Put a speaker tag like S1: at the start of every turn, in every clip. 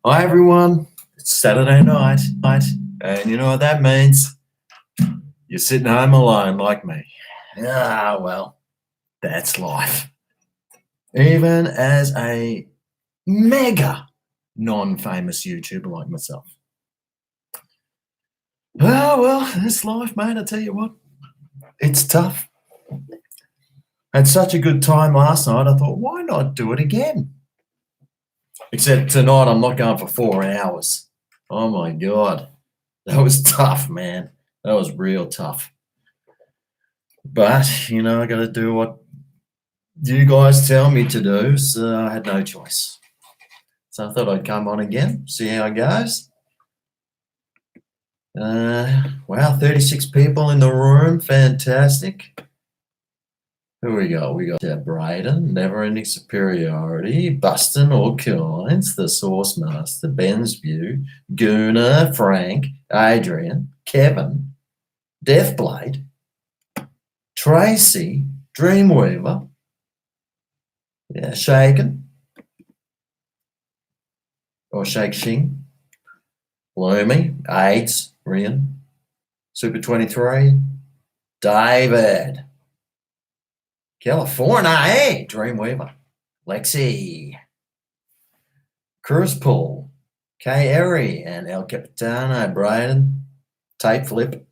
S1: Hi everyone, it's Saturday night, and you know what that means? You're sitting home alone like me. Ah, well, that's life. Even as a mega non-famous YouTuber like myself. Oh, well, that's life, mate, I tell you what. It's tough. Had such a good time last night, I thought, why not do it again? Except tonight I'm not going for 4 hours. Oh my God. That was tough, man. That was real tough. But, I got to do what you guys tell me to do, so I had no choice. So I thought I'd come on again, see how it goes. Wow, 36 people in the room. Fantastic. Who we got? We got Braden, Never Ending Superiority, Bustin' All Kinds, The Source Master, Ben's View, Guna, Frank, Adrian, Kevin, Deathblade, Tracy, Dreamweaver, Shaken, or Shake Shing, Loomy, AIDS, Rian, Super 23, David, California, hey, Dreamweaver, Lexi, Cruz Pool, Kay Erie, and El Capitano, Braden, Tape Flip.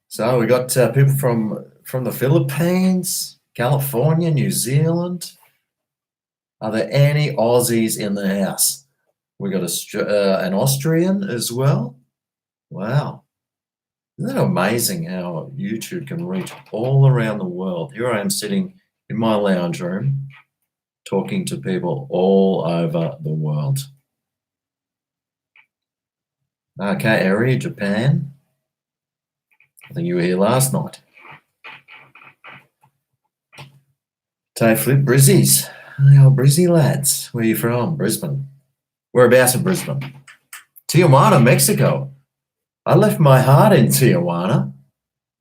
S1: So we got people from the Philippines, California, New Zealand. Are there any Aussies in the house? We got an Austrian as well. Wow. Isn't that amazing how YouTube can reach all around the world? Here I am sitting in my lounge room talking to people all over the world. Okay, area, Japan. I think you were here last night. Tay Flip, Brizzies. Oh, Brizzy lads. Where are you from? Brisbane. Whereabouts in Brisbane? Tijuana, Mexico. I left my heart in Tijuana,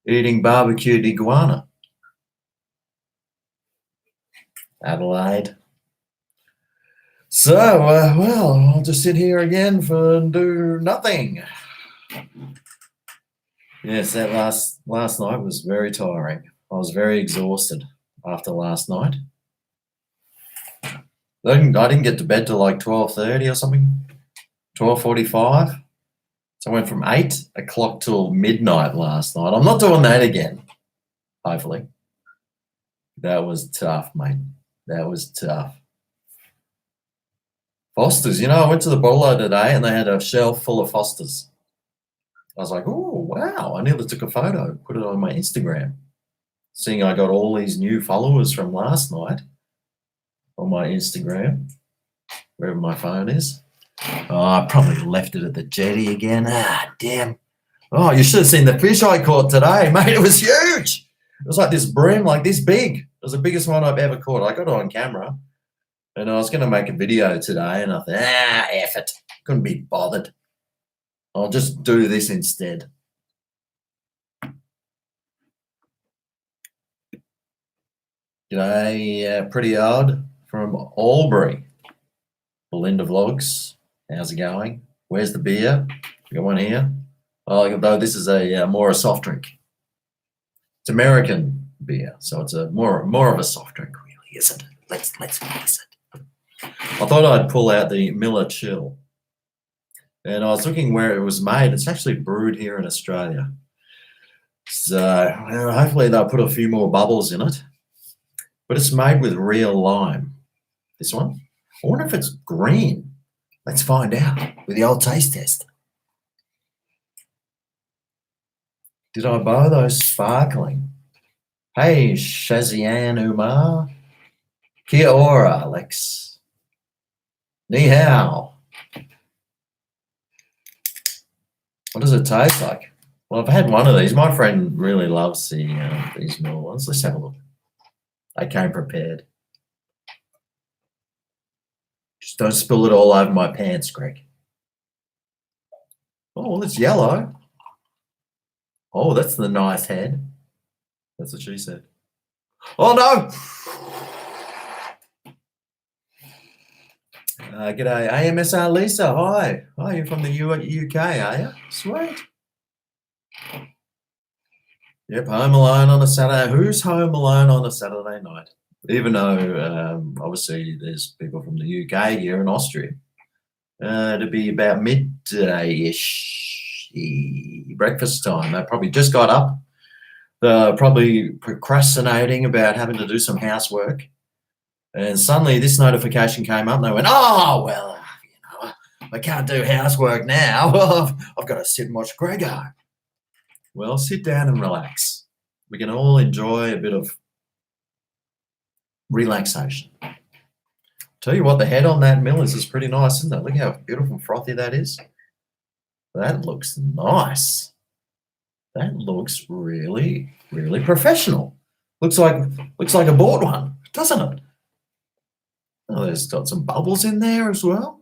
S1: eating barbecued iguana. Adelaide. So, well, I'll just sit here again and do nothing. Yes, that last night was very tiring. I was very exhausted after last night. I didn't get to bed till like 12:30 or something, 12:45. So I went from 8 o'clock till midnight last night. I'm not doing that again, hopefully. That was tough, mate. That was tough. Fosters, I went to the bolo today and they had a shelf full of Fosters. I was like, oh, wow. I nearly took a photo, put it on my Instagram, seeing I got all these new followers from last night on my Instagram, wherever my phone is. Oh, I probably left it at the jetty again. Ah, damn. Oh, you should have seen the fish I caught today, mate. It was huge. It was like this bream, like this big. It was the biggest one I've ever caught. I got it on camera. And I was going to make a video today, and I thought, F it. Couldn't be bothered. I'll just do this instead. G'day, Pretty Odd from Albury. Belinda Vlogs. How's it going? Where's the beer? We got one here. Oh, though this is more a soft drink. It's American beer, so it's a more of a soft drink, really, isn't it? Let's face it. I thought I'd pull out the Miller Chill. And I was looking where it was made. It's actually brewed here in Australia. So hopefully they'll put a few more bubbles in it. But it's made with real lime. This one. I wonder if it's green. Let's find out with the old taste test. Did I buy those sparkling? Hey, Shazian Umar. Kia ora, Alex. Ni hao. What does it taste like? Well, I've had one of these. My friend really loves these small ones. Let's have a look. I came prepared. Just don't spill it all over my pants, Greg. Oh, well, it's yellow. Oh, that's the nice head. That's what she said. Oh, no. G'day, AMSR Lisa. Hi. Hi, you're from the UK, are you? Sweet. Yep, home alone on a Saturday. Who's home alone on a Saturday night? Even though obviously there's people from the UK here in Austria. It'd be about midday-ish, breakfast time. They probably just got up. They're probably procrastinating about having to do some housework. And suddenly this notification came up and they went, oh, well, I can't do housework now. I've got to sit and watch GregO. Well, sit down and relax. We can all enjoy a bit of relaxation. Tell you what, the head on that Miller's is pretty nice, isn't it? Look how beautiful and frothy that is. That looks nice. That looks really, really professional. Looks like I bought one, doesn't it? Oh, there's got some bubbles in there as well.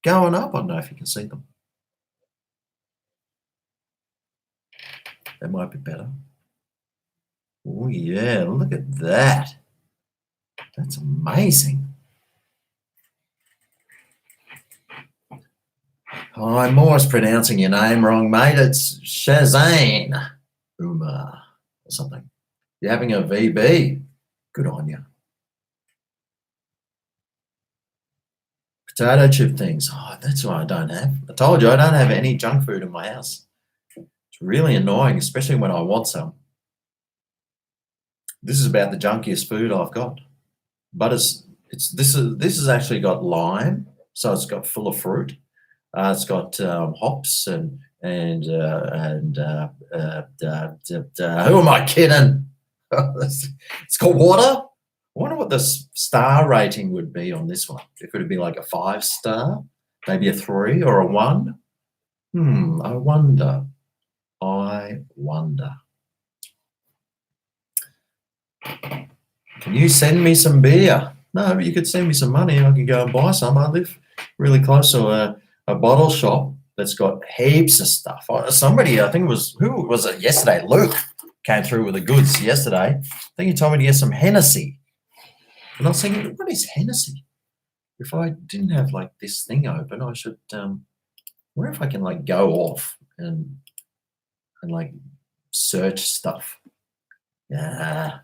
S1: Going up. I don't know if you can see them. That might be better. Oh, yeah, look at that. That's amazing. Oh, I'm always pronouncing your name wrong, mate. It's Shazane Umar or something. You're having a VB. Good on you. Potato chip things. Oh, that's what I don't have. I told you I don't have any junk food in my house. It's really annoying, especially when I want some. This is about the junkiest food I've got. But this has actually got lime, so it's got full of fruit. It's got hops and who am I kidding? It's got water. I wonder what the star rating would be on this one. If it would be like a 5-star, maybe a 3 or a 1. I wonder. Can you send me some beer? No, but you could send me some money and I can go and buy some. I live really close to a bottle shop that's got heaps of stuff. Somebody, I think it was, who was it yesterday? Luke came through with the goods yesterday. I think he told me to get some Hennessy. And I was thinking, what is Hennessy? If I didn't have like this thing open, I should, where if I can like go off and like search stuff. Yeah.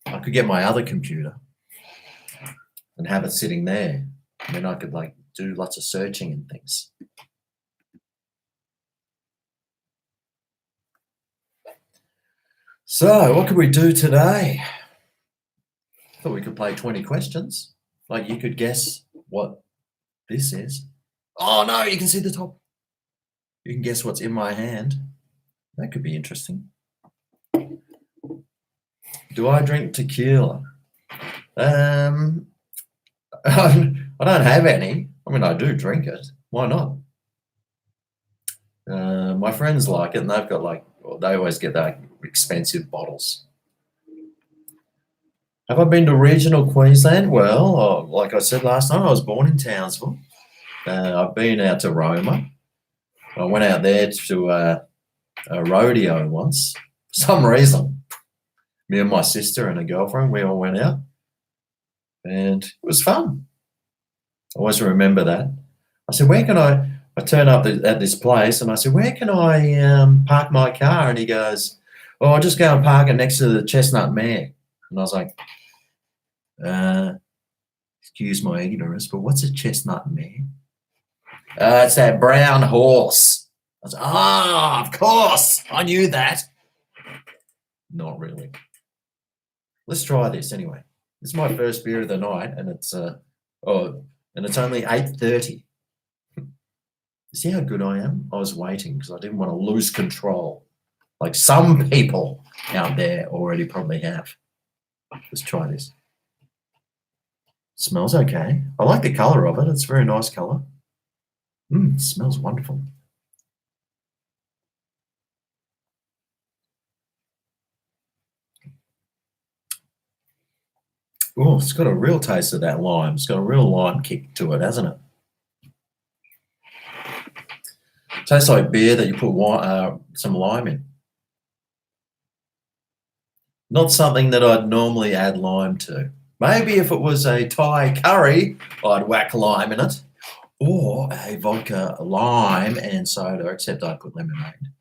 S1: I could get my other computer and have it sitting there. And then I could like do lots of searching and things. So what could we do today? I thought we could play 20 questions. Like you could guess what this is. Oh no, you can see the top. You can guess what's in my hand. That could be interesting. Do I drink tequila? I don't have any. I mean, I do drink it. Why not? My friends like it, and they've got like, well, they always get that expensive bottles. Have I been to regional Queensland? Well, like I said last time, I was born in Townsville. I've been out to Roma. I went out there to a rodeo once. For some reason, me and my sister and a girlfriend, we all went out. And it was fun. I always remember that. I said, where can I turn up at this place and I said, where can I park my car? And he goes, oh, I'll just go and park it next to the chestnut mare. And I was like, excuse my ignorance, but what's a chestnut mare? It's that brown horse. I was like, of course, I knew that. Not really. Let's try this anyway. This is my first beer of the night, and it's only 8:30. You see how good I am? I was waiting because I didn't want to lose control, like some people out there already probably have. Let's try this. Smells okay. I like the color of it. It's a very nice color. Smells wonderful. Oh, it's got a real taste of that lime. It's got a real lime kick to it, hasn't it? Tastes like beer that you put some lime in. Not something that I'd normally add lime to. Maybe if it was a Thai curry, I'd whack lime in it, or a vodka, lime, and soda, except I'd put lemonade.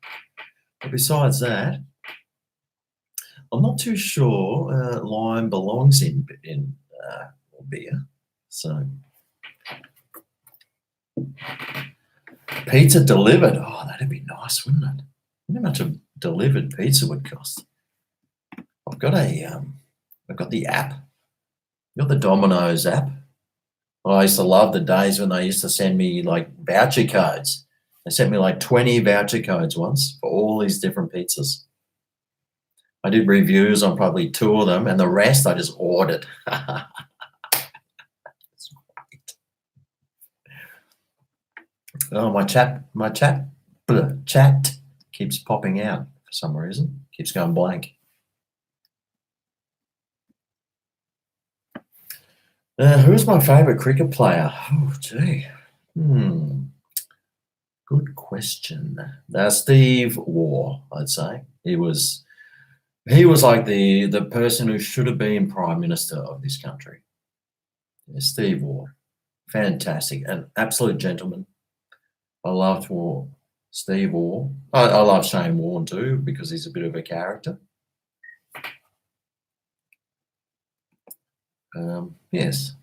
S1: But besides that, I'm not too sure lime belongs in beer. So pizza delivered. Oh, that'd be nice, wouldn't it? How much a delivered pizza would cost? I've got the app. I've got the Domino's app. I used to love the days when they used to send me like voucher codes. They sent me like 20 voucher codes once for all these different pizzas. I did reviews on probably 2 of them, and the rest I just ordered. Oh, my chat keeps popping out for some reason. Keeps going blank. Who's my favourite cricket player? Oh, gee. Good question. Steve Waugh, I'd say. He was like the person who should have been Prime Minister of this country. Yeah, Steve Waugh. Fantastic. An absolute gentleman. I loved Steve Waugh. I love Shane Warne too, because he's a bit of a character. Yes.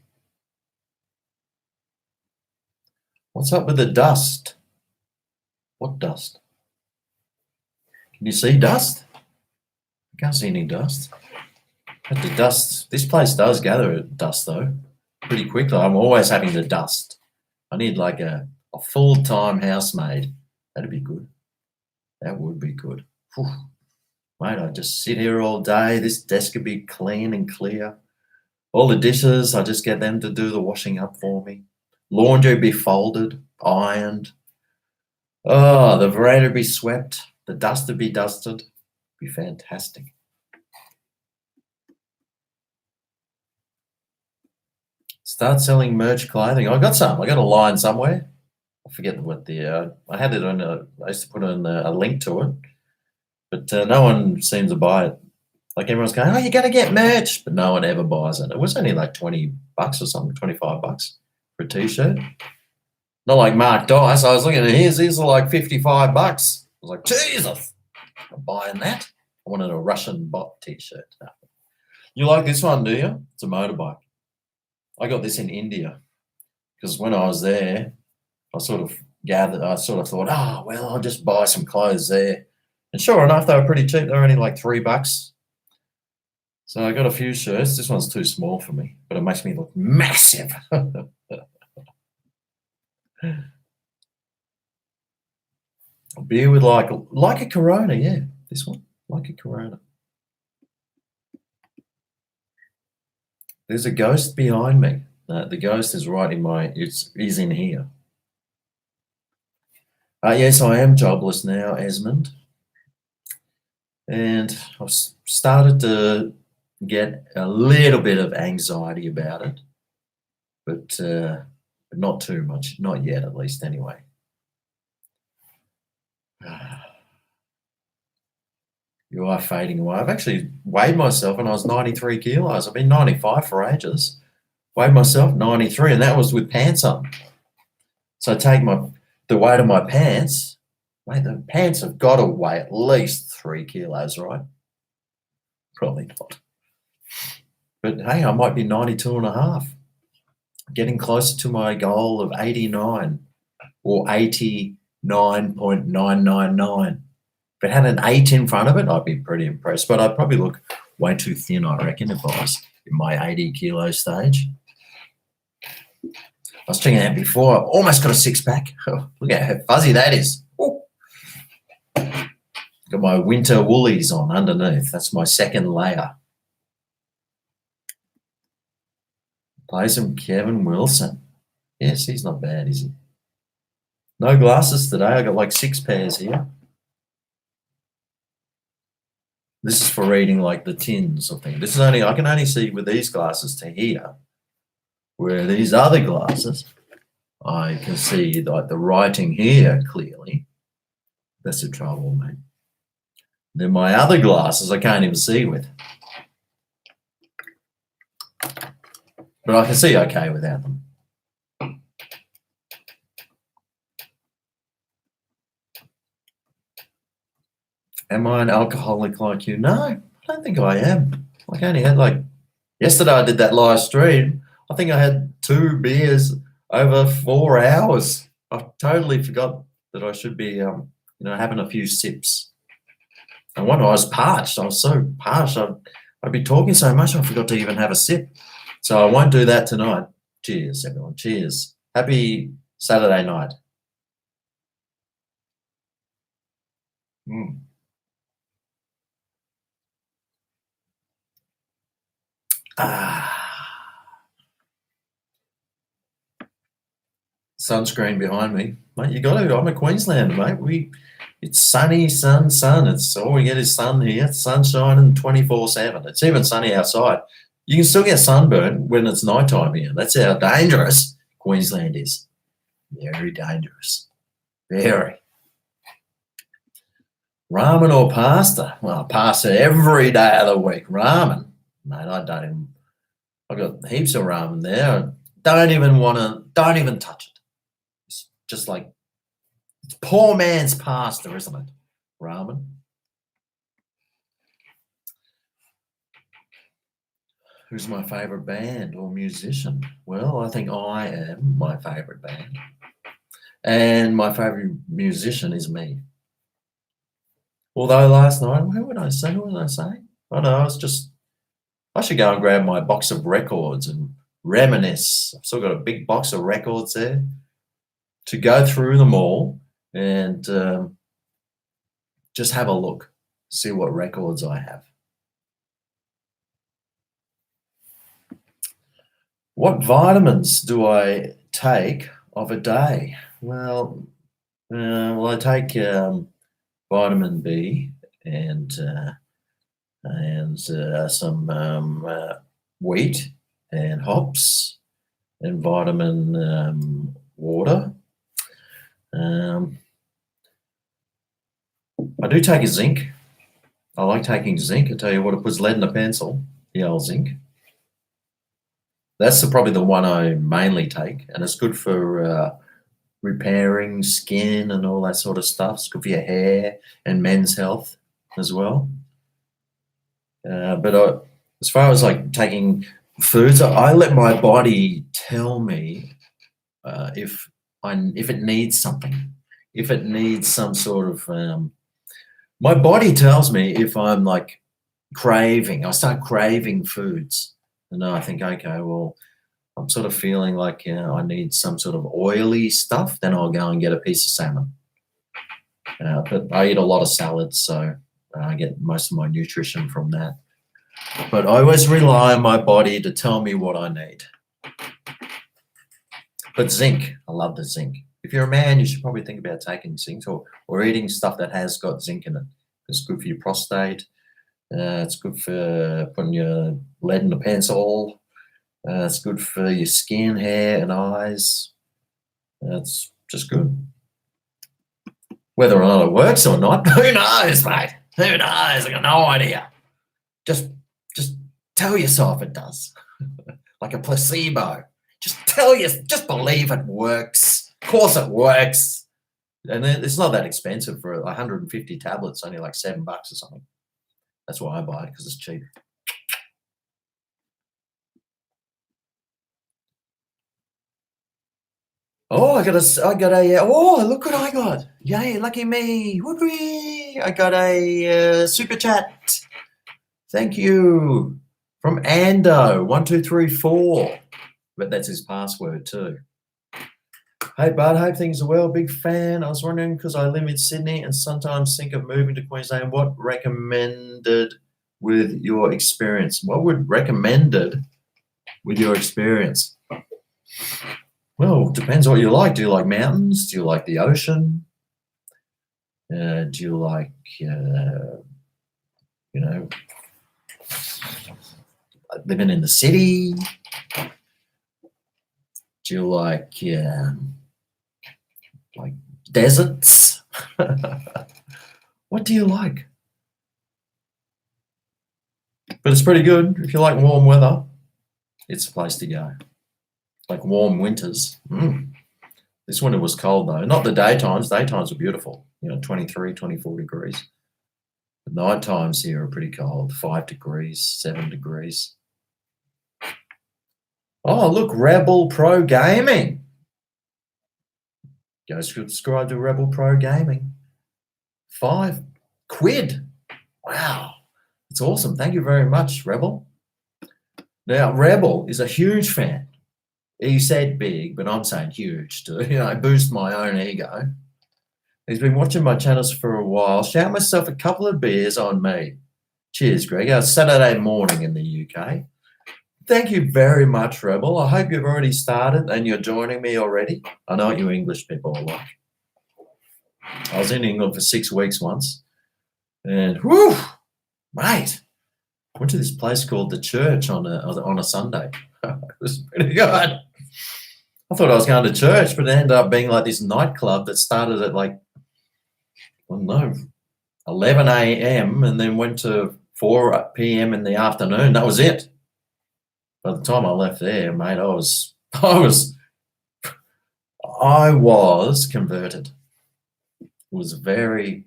S1: What's up with the dust? What dust? Can you see dust? I can't see any dust. But the dust, this place does gather dust though, pretty quickly. I'm always having the dust. I need like a full-time housemaid. That'd be good. That would be good. Whew. Mate, I just sit here all day. This desk would be clean and clear. All the dishes, I just get them to do the washing up for me. Laundry would be folded, ironed. Oh, the veranda would be swept. The dust would be dusted. It'd be fantastic. Start selling merch clothing. I got some. I got a line somewhere. I forget what I had it on I used to put in a link to it, but no one seems to buy it. Like everyone's going, oh, you got to get merch, but no one ever buys it. It was only like $20 or something, $25 for a t-shirt. Not like Mark Dice. I was looking at his. These are like $55. I was like, Jesus, I'm buying that. I wanted a Russian bot t-shirt. You like this one, do you? It's a motorbike. I got this in India because when I was there, I sort of thought, oh, well, I'll just buy some clothes there. And sure enough, they were pretty cheap. They were only like $3. So I got a few shirts. This one's too small for me, but it makes me look massive. A beer with like a Corona, yeah. This one, like a Corona. There's a ghost behind me. The ghost is right in he's in here. Yes, I am jobless now, Esmond. And I've started to get a little bit of anxiety about it, but not too much, not yet at least anyway. You are fading away. I've actually weighed myself when I was 93 kilos. I've been 95 for ages. Weighed myself 93, and that was with pants on. So take the weight of my pants. Mate, the pants have got to weigh at least 3 kilos, right? Probably not. But hey, I might be 92 and a half. Getting closer to my goal of 89 or 89.999. If it had an 8 in front of it, I'd be pretty impressed. But I'd probably look way too thin, I reckon, if I was in my 80 kilo stage. I was checking that before. I almost got a six-pack. Oh, look at how fuzzy that is. Ooh. Got my winter woolies on underneath. That's my second layer. Play some Kevin Wilson. Yes, he's not bad, is he? No glasses today. I got like 6 pairs here. This is for reading like the tins of things. I can only see with these glasses to here. Where these other glasses, I can see like the writing here clearly. That's the trouble, mate. Then my other glasses I can't even see with. but I can see okay without them. Am I an alcoholic like you? No, I don't think I am. Like I only had yesterday I did that live stream. I think I had 2 beers over 4 hours. I totally forgot that I should be, having a few sips. And one I was parched. I was so parched. I'd be talking so much I forgot to even have a sip. So I won't do that tonight. Cheers, everyone. Cheers. Happy Saturday night. Sunscreen behind me, mate. You got to. I'm a Queenslander, mate. It's sunny, sun. It's all we get is sun here. It's sun shining 24/7. It's even sunny outside. You can still get sunburn when it's nighttime here. That's how dangerous Queensland is. Very dangerous. Very. Ramen or pasta? Well, pasta every day of the week. Ramen, mate. I've got heaps of ramen there. Don't even touch it. It's just like, it's poor man's pasta, isn't it? Ramen. Who's my favourite band or musician? Well, I think I am my favourite band. And my favourite musician is me. Although last night, who would I say? Oh no, I should go and grab my box of records and reminisce. I've still got a big box of records there to go through them all and just have a look, see what records I have. What vitamins do I take of a day? Well, I take vitamin B and some wheat and hops and vitamin water. I do take a zinc. I like taking zinc. I tell you what, it puts lead in a pencil, the old zinc. That's probably the one I mainly take, and it's good for repairing skin and all that sort of stuff. It's good for your hair and men's health as well. But as far as like taking foods, I let my body tell me if it needs something, if it needs some sort of. My body tells me if I'm like craving. I start craving foods, and I think, okay, well, I'm sort of feeling like I need some sort of oily stuff. Then I'll go and get a piece of salmon. But I eat a lot of salads, so I get most of my nutrition from that. But I always rely on my body to tell me what I need. But zinc, I love the zinc. If you're a man, you should probably think about taking zinc or eating stuff that has got zinc in it. It's good for your prostate. It's good for putting your lead in a pencil. It's good for your skin, hair, and eyes. It's just good. Whether or not it works or not, who knows, mate? Who knows? I got no idea. Just tell yourself it does. Like a placebo. Just believe it works. Of course it works. And it's not that expensive for 150 tablets, only like $7 or something. That's why I buy it, because it's cheap. Oh, I got a, oh, look what I got. Yay, lucky me. Whoopee. I got a super chat. Thank you. From Ando1234. But that's his password too. Hey, Bud, hope things are well. Big fan. I was wondering, because I live in Sydney and sometimes think of moving to Queensland, what recommended with your experience? What would recommended with your experience? Well, depends what you like. Do you like mountains? Do you like the ocean? Do you like, living in the city? Do you like deserts? What do you like? But it's pretty good if you like warm weather. it's the place to go. Like warm winters. This winter was cold though. Not the daytimes. Daytimes are beautiful. 23, 24 degrees. The night times here are pretty cold. 5 degrees, 7 degrees. Oh, look, Rebel Pro Gaming. Go subscribe to Rebel Pro Gaming. £5. Wow. It's awesome. Thank you very much, Rebel. Now, Rebel is a huge fan. He said big, but I'm saying huge to, boost my own ego. He's been watching my channels for a while. Shout myself a couple of beers on me. Cheers, Greg. It's Saturday morning in the UK. Thank you very much, Rebel. I hope you've already started and you're joining me already. I know what you English people are like. I was in England for 6 weeks once. And, whew, mate, I went to this place called The Church on a Sunday. It was pretty good. I thought I was going to church, but it ended up being like this nightclub that started at 11 a.m. and then went to 4 p.m. in the afternoon. That was it. By the time I left there, mate, I was converted. It was very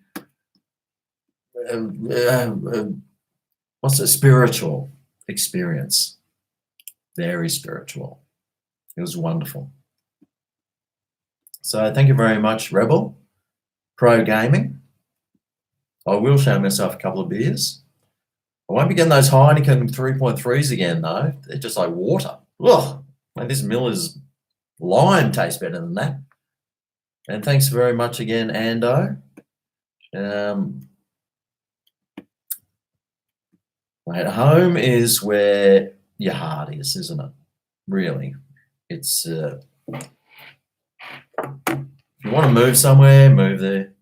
S1: spiritual experience. Very spiritual. It was wonderful. So thank you very much, Rebel Pro Gaming. I will show myself a couple of beers. I won't be getting those Heineken 3.3s again, though. They're just like water. Ugh, man, this Miller's lime tastes better than that. And thanks very much again, Ando. Mate, home is where your heart is, isn't it? Really. It's if you want to move somewhere, move there.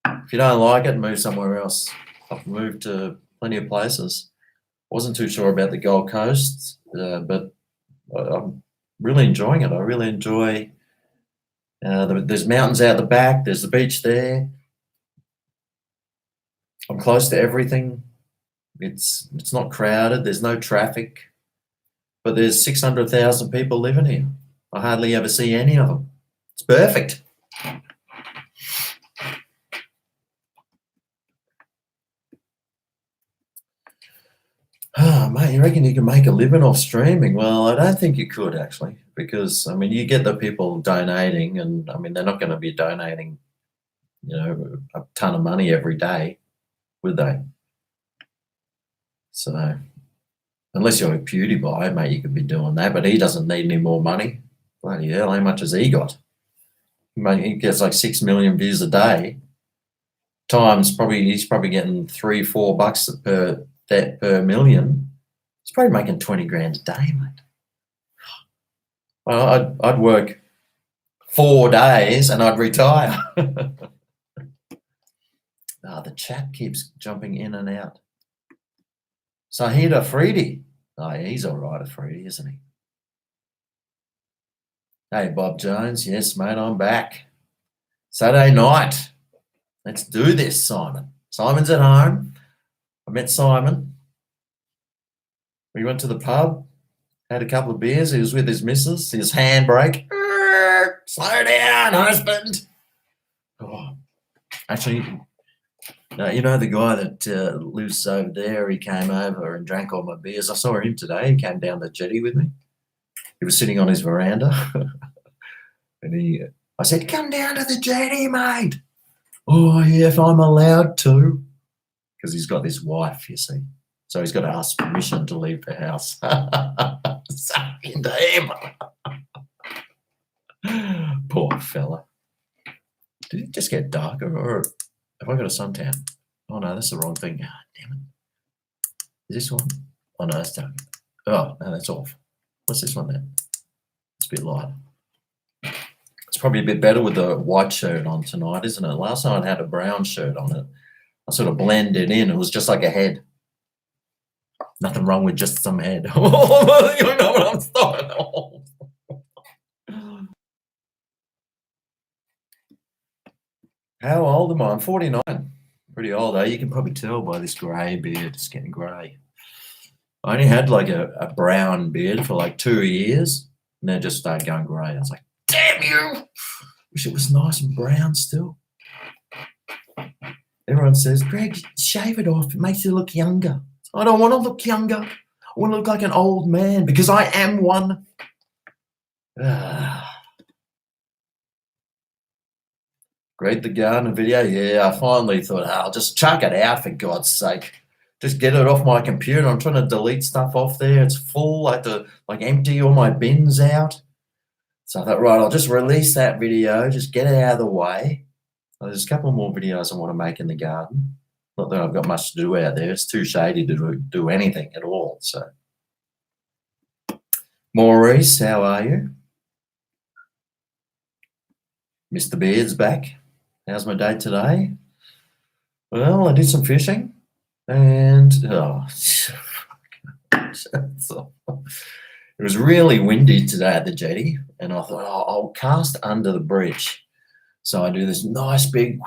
S1: If you don't like it, move somewhere else. I've moved to plenty of places. Wasn't too sure about the Gold Coast, but I'm really enjoying it. I really enjoy. There's mountains out the back. There's the beach there. I'm close to everything. It's not crowded. There's no traffic. But there's 600,000 people living here. I hardly ever see any of them. It's perfect. Oh, mate, you reckon you can make a living off streaming? Well, I don't think you could, actually, because, I mean, you get the people donating, and, I mean, they're not going to be donating, a ton of money every day, would they? So, unless you're a PewDiePie, mate, you could be doing that, but he doesn't need any more money. Bloody hell, how much has he got? He gets like 6 million views a day. He's probably getting $3-4 per million. He's probably making 20 grand a day, mate. Well, I'd work 4 days and I'd retire. The chat keeps jumping in and out. Sahid Afridi. Oh, yeah, he's all right, Afridi, isn't he? Hey, Bob Jones. Yes, mate, I'm back. Saturday night. Let's do this, Simon. Simon's at home. I met Simon. We went to the pub, had a couple of beers. He was with his missus. His handbrake. Slow down, husband. Oh, actually, the guy that lives over there, he came over and drank all my beers. I saw him today. He came down the jetty with me. He was sitting on his veranda. And I said, come down to the jetty, mate. Oh, yeah, if I'm allowed to. Because he's got this wife, you see. So he's got to ask permission to leave the house. Suck into him. Poor fella. Did it just get darker, or have I got a suntan? Oh, no, that's the wrong thing. God damn it. Is this one? Oh, no, that's dark. Oh, no, that's off. What's this one then? It's a bit lighter. It's probably a bit better with the white shirt on tonight, isn't it? Last night I had a brown shirt on it. I sort of blended in. It was just like a head. Nothing wrong with just some head. You know what I'm starting on. How old am I? I'm 49. Pretty old, though. You can probably tell by this grey beard. It's getting grey. I only had like a brown beard for like 2 years, and then it just started going grey. I was like, damn you! Wish it was nice and brown still. Everyone says, Greg, shave it off. It makes you look younger. I don't want to look younger. I want to look like an old man because I am one. Greg the Gardener video. Yeah, I finally thought, I'll just chuck it out for God's sake. Just get it off my computer. I'm trying to delete stuff off there. It's full. I have to empty all my bins out. So I thought, right, I'll just release that video. Just get it out of the way. There's a couple more videos I want to make in the garden. Not that I've got much to do out there. It's too shady to do anything at all. So, Maurice, how are you? Mr. Beard's back. How's my day today? Well, I did some fishing, and it was really windy today at the jetty, and I thought, I'll cast under the bridge. So I do this nice big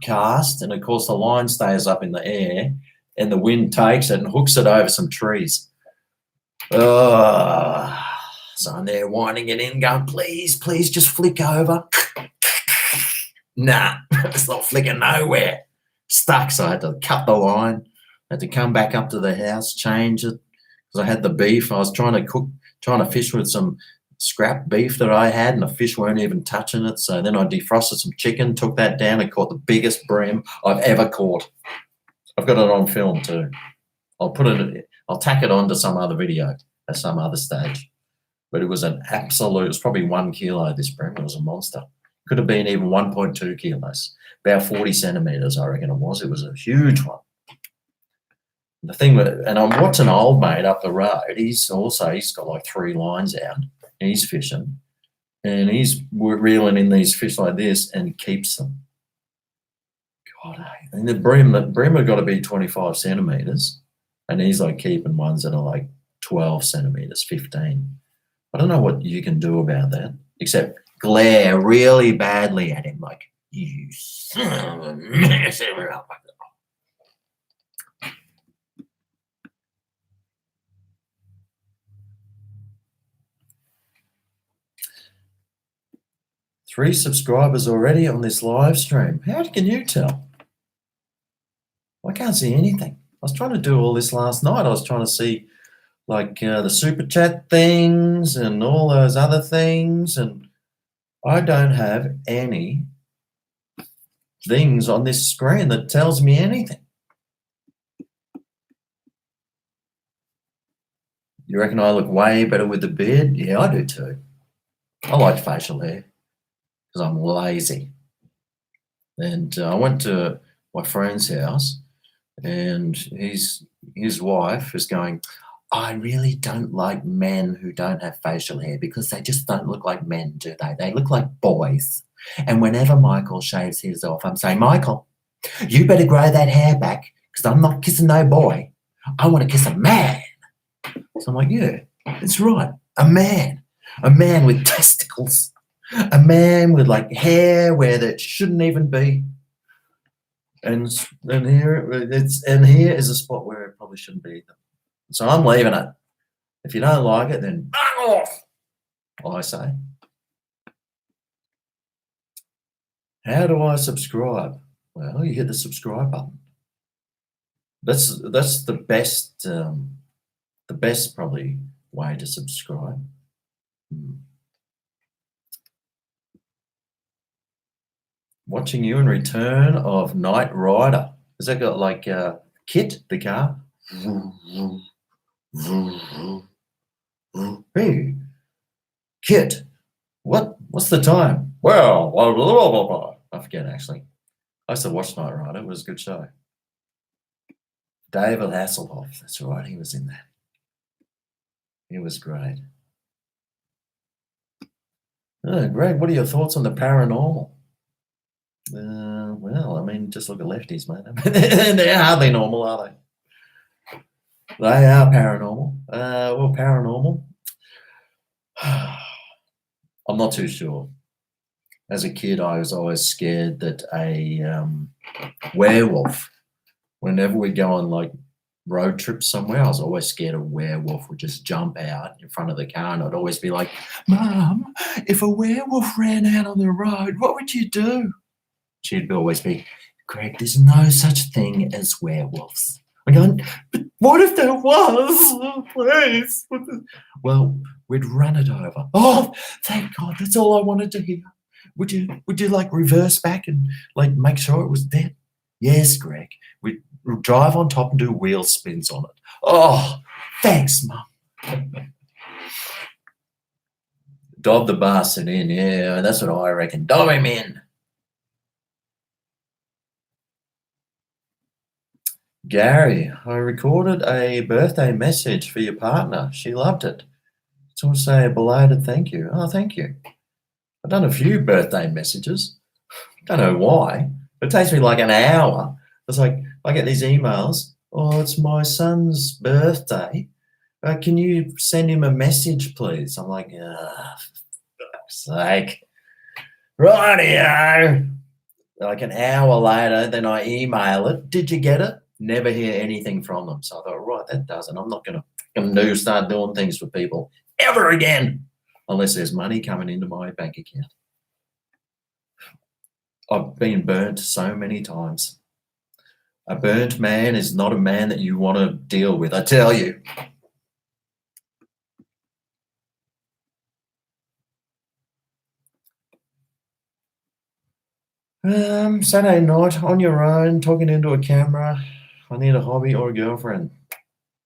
S1: cast, and of course the line stays up in the air, and the wind takes it and hooks it over some trees. So I'm there winding it in, going, please, just flick over. Nah, it's not flicking nowhere. Stuck, so I had to cut the line. I had to come back up to the house, change it, because I had the beef. I was trying to fish with some scrap beef that I had, and the fish weren't even touching it. So then I defrosted some chicken, took that down, and caught the biggest bream I've ever caught. I've got it on film too. I'll tack it on to some other video at some other stage. But it was it was probably 1 kilo, this bream. It was a monster. Could have been even 1.2 kilos, about 40 centimeters, I reckon it was. It was a huge one. The thing, and I'm watching old mate up the road. He's got like 3 lines out, and he's fishing, and he's reeling in these fish like this and keeps them. God, and the bream have got to be 25 centimeters, and he's like keeping ones that are like 12 centimeters, 15. I don't know what you can do about that, except glare really badly at him, like, you son of a mess. 3 subscribers already on this live stream. How can you tell? I can't see anything. I was trying to do all this last night. I was trying to see like the super chat things and all those other things, and I don't have any things on this screen that tells me anything. You reckon I look way better with the beard? Yeah, I do too. I like facial hair because I'm lazy. And I went to my friend's house, and his wife is going, I really don't like men who don't have facial hair because they just don't look like men, do they? They look like boys. And whenever Michael shaves his off, I'm saying, Michael, you better grow that hair back because I'm not kissing no boy. I want to kiss a man. So I'm like, yeah, that's right. A man with testicles, a man with like hair where that shouldn't even be. And here is a spot where it probably shouldn't be either. So I'm leaving it. If you don't like it, then bang off, I say. How do I subscribe? Well, you hit the subscribe button. That's the best probably way to subscribe. Watching you in Return of Knight Rider. Has that got like Kit, the car? Hey, Kit, what's the time? Well, blah, blah, blah, blah, blah. I forget actually. I used to watch Knight Rider. It was a good show. David Hasselhoff, that's right, he was in that. He was great. Greg, what are your thoughts on the paranormal? Well, I mean, just look at lefties, mate. They're hardly normal, are they? They are paranormal. Well, paranormal. I'm not too sure. As a kid, I was always scared that a werewolf, whenever we go on like road trip somewhere, I was always scared a werewolf would just jump out in front of the car, and I'd always be like, "Mum, if a werewolf ran out on the road, what would you do?" She'd always be, "Greg, there's no such thing as werewolves." I'm going, "But what if there was? Oh, please." Well, we'd run it over. Oh, thank God, that's all I wanted to hear. Would you like reverse back and like make sure it was dead? Yes, Greg. We'd drive on top and do wheel spins on it. Oh, thanks, Mum. Dob the bastard in, yeah, that's what I reckon. Dob him in. Gary, I recorded a birthday message for your partner. She loved it. So I want to say a belated thank you. Oh, thank you. I've done a few birthday messages. Don't know why. It takes me like an hour. It's like I get these emails. Oh, it's my son's birthday. Can you send him a message, please? I'm like, for fuck's sake. Rightio. Like an hour later, then I email it. Did you get it? Never hear anything from them. So I thought, right, that does it. I'm not going to start doing things for people ever again, unless there's money coming into my bank account. I've been burnt so many times. A burnt man is not a man that you want to deal with, I tell you. Saturday night on your own, talking into a camera. I need a hobby or a girlfriend.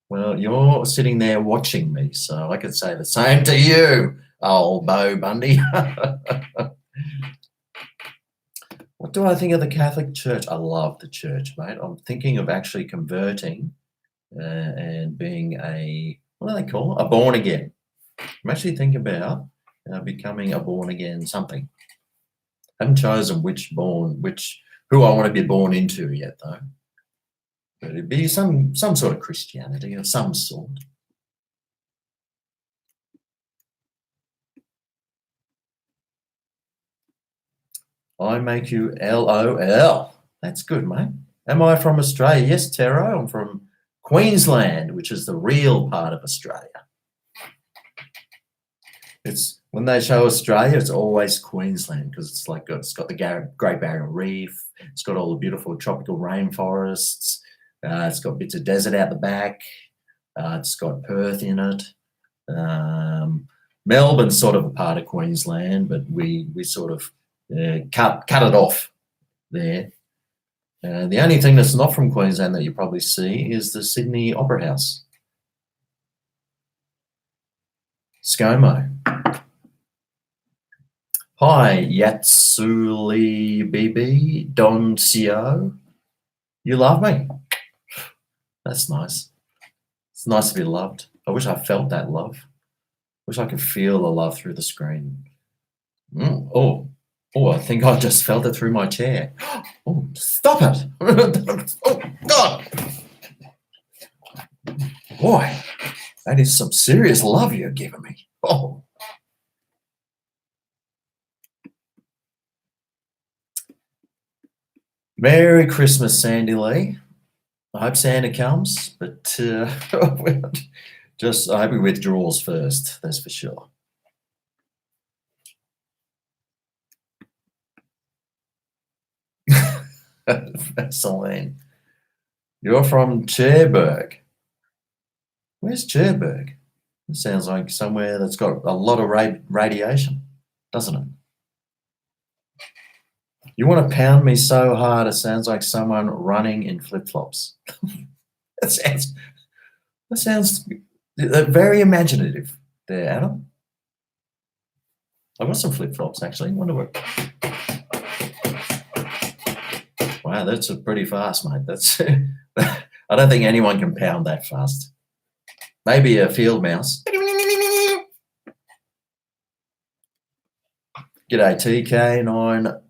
S1: Well, you're sitting there watching me, so I could say the same to you, old Bo Bundy. What do I think of the Catholic Church? I love the church, mate. I'm thinking of actually converting and being what do they call it? A born again. I'm actually thinking about becoming a born again something. I haven't chosen who I want to be born into yet, though. But it'd be some sort of Christianity of some sort. I make you LOL. That's good, mate. Am I from Australia? Yes, Tero. I'm from Queensland, which is the real part of Australia. It's when they show Australia, it's always Queensland because it's got the Great Barrier Reef. It's got all the beautiful tropical rainforests. It's got bits of desert out the back. It's got Perth in it. Melbourne's sort of a part of Queensland, but we sort of cut it off there. The only thing that's not from Queensland that you probably see is the Sydney Opera House. ScoMo. Hi, Yatsuli BB, Don Co. You love me? That's nice. It's nice to be loved. I wish I felt that love. Wish I could feel the love through the screen. Oh, I think I just felt it through my chair. Oh, stop it. Oh, God. Boy, that is some serious love you're giving me. Oh. Merry Christmas, Sandy Lee. I hope Santa comes, but I hope he withdraws first, that's for sure. Vaseline. You're from Cherbourg. Where's Cherbourg? It sounds like somewhere that's got a lot of radiation, doesn't it? You want to pound me so hard it sounds like someone running in flip-flops. That sounds very imaginative there, Adam. I've got some flip-flops actually. Wonder what. Wow, that's pretty fast, mate. That's I don't think anyone can pound that fast. Maybe a field mouse. G'day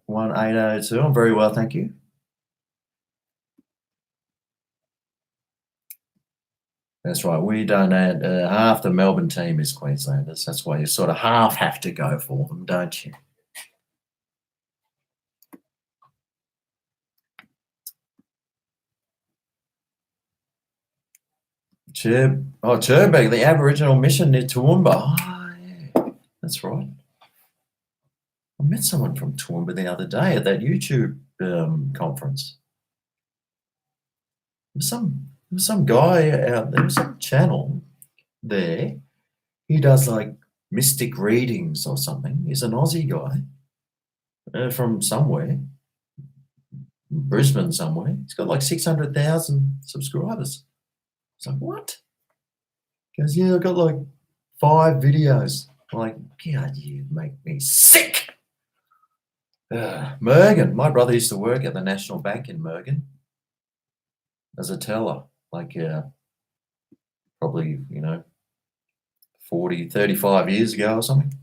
S1: TK91802. I'm very well, thank you. That's right. We don't add half the Melbourne team is Queenslanders. That's why you sort of half have to go for them, don't you? Cherbourg, the Aboriginal mission near Toowoomba. Oh, yeah, that's right. I met someone from Toowoomba the other day at that YouTube conference. There was some guy out there, some channel there. He does like mystic readings or something. He's an Aussie guy from somewhere, Brisbane somewhere. He's got like 600,000 subscribers. It's like, what? He goes, yeah, I've got like 5 videos. I'm like, God, you make me sick. Mergen. My brother used to work at the National Bank in Mergen as a teller, like probably, 35 years ago or something.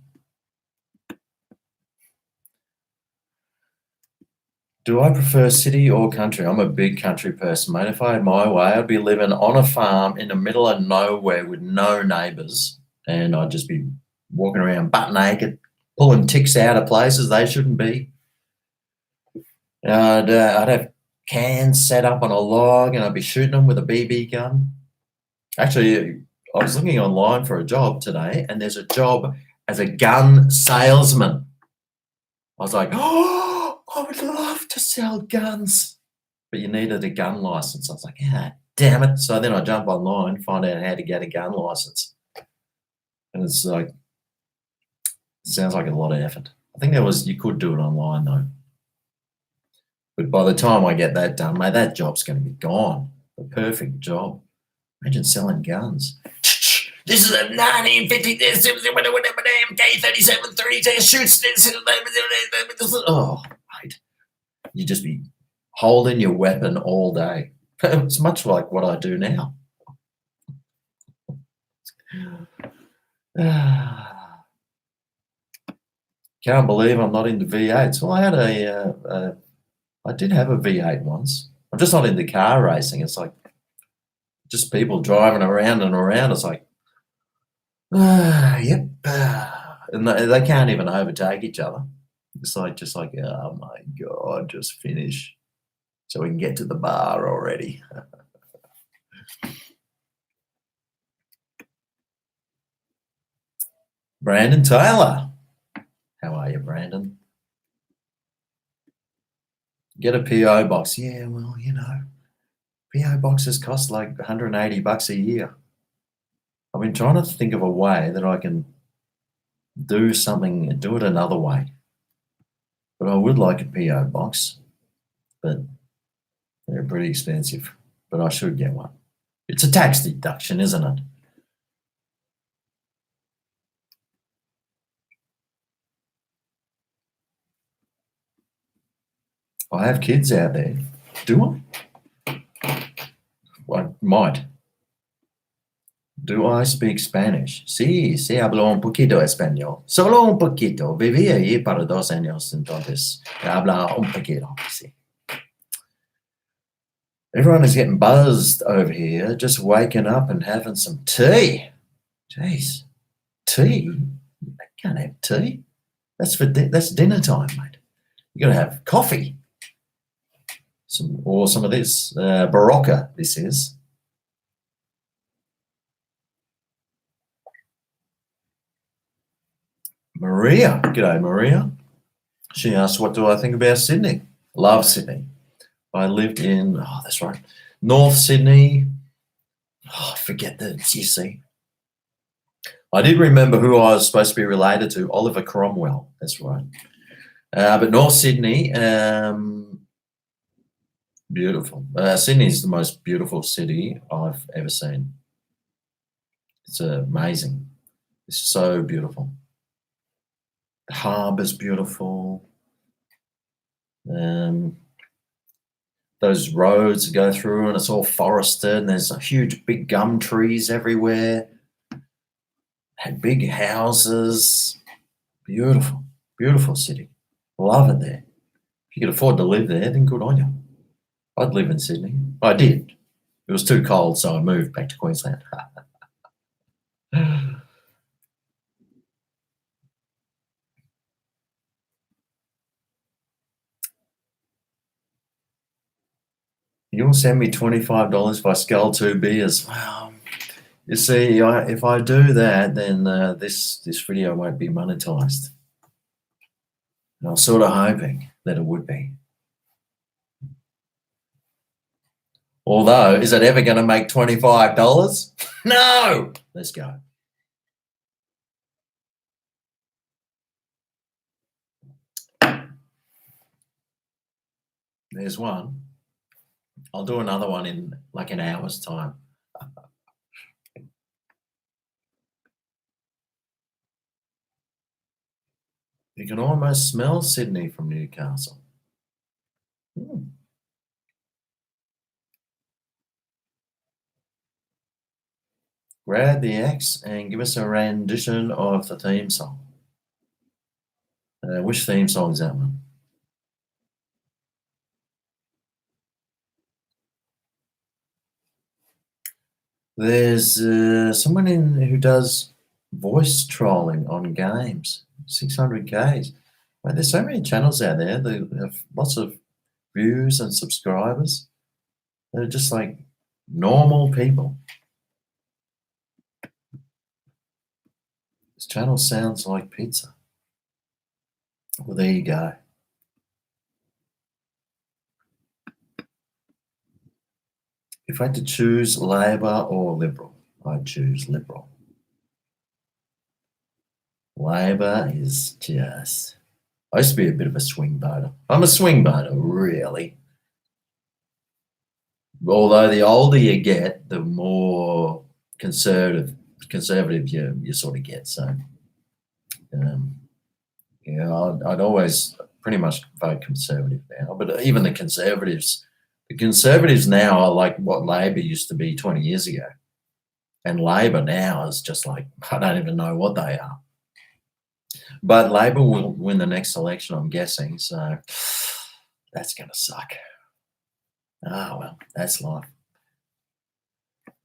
S1: Do I prefer city or country? I'm a big country person, mate. If I had my way, I'd be living on a farm in the middle of nowhere with no neighbours, and I'd just be walking around butt naked, pulling ticks out of places they shouldn't be. I'd have cans set up on a log, and I'd be shooting them with a BB gun. Actually, I was looking online for a job today, and there's a job as a gun salesman. I was like, oh, I would love to sell guns, but you needed a gun license. I was like, yeah, damn it. So then I jump online, find out how to get a gun license. And it's like, it sounds like a lot of effort. I think you could do it online though. But by the time I get that done, mate, that job's going to be gone. The perfect job. Imagine selling guns. This is a 1950 MK37 30 shoots. Oh, mate. You just be holding your weapon all day. It's much like what I do now. Can't believe I'm not into V8s. Well, I did have a V8 once. I'm just not into car racing. It's like just people driving around and around. It's like, yep. And they can't even overtake each other. It's just like, oh my God, just finish so we can get to the bar already. Brandon Taylor. How are you, Brandon? Get a PO box. Yeah, well, PO boxes cost like $180 a year. I've been trying to think of a way that I can do it another way. But I would like a PO box, but they're pretty expensive. But I should get one. It's a tax deduction, isn't it? I have kids out there. Do I? I might. Do I speak Spanish? Sí, sí hablo un poquito español. Solo un poquito. Viví allí para 2 años, entonces habla un poquito, sí. Everyone is getting buzzed over here, just waking up and having some tea. Jeez, tea? I can't have tea. That's dinner time, mate. You got to have coffee. Some of this Barocca. This is. Maria. G'day, Maria. She asked, what do I think about Sydney? Love Sydney. I lived in, that's right, North Sydney. I forget the GC. I did remember who I was supposed to be related to, Oliver Cromwell. That's right. But North Sydney, beautiful. Sydney is the most beautiful city I've ever seen. It's amazing. It's so beautiful. The harbour's beautiful. Those roads go through and it's all forested and there's huge big gum trees everywhere. Had big houses. Beautiful, beautiful city. Love it there. If you could afford to live there, then good on you. I'd live in Sydney. I did. It was too cold, so I moved back to Queensland. You'll send me $25 if I scull 2 beers. Well, You see, if I do that, then this video won't be monetized. And I was sort of hoping that it would be. Although, is it ever going to make $25? No! Let's go. There's one. I'll do another one in like an hour's time. You can almost smell Sydney from Newcastle. Grab the axe and give us a rendition of the theme song. Which theme song is that one? There's someone who does voice trolling on games. 600Ks. Well, there's so many channels out there. They have lots of views and subscribers. They're just like normal people. This channel sounds like pizza. Well, there you go. If I had to choose Labor or Liberal, I'd choose Liberal. Labor is just... I used to be a bit of a swing voter. I'm a swing voter, really. Although the older you get, the more conservative you sort of get. So, yeah, I'd always pretty much vote Conservative now. But even the Conservatives now are like what Labor used to be 20 years ago. And Labor now is just like, I don't even know what they are. But Labor will win the next election, I'm guessing. So that's going to suck. Ah, well, that's life.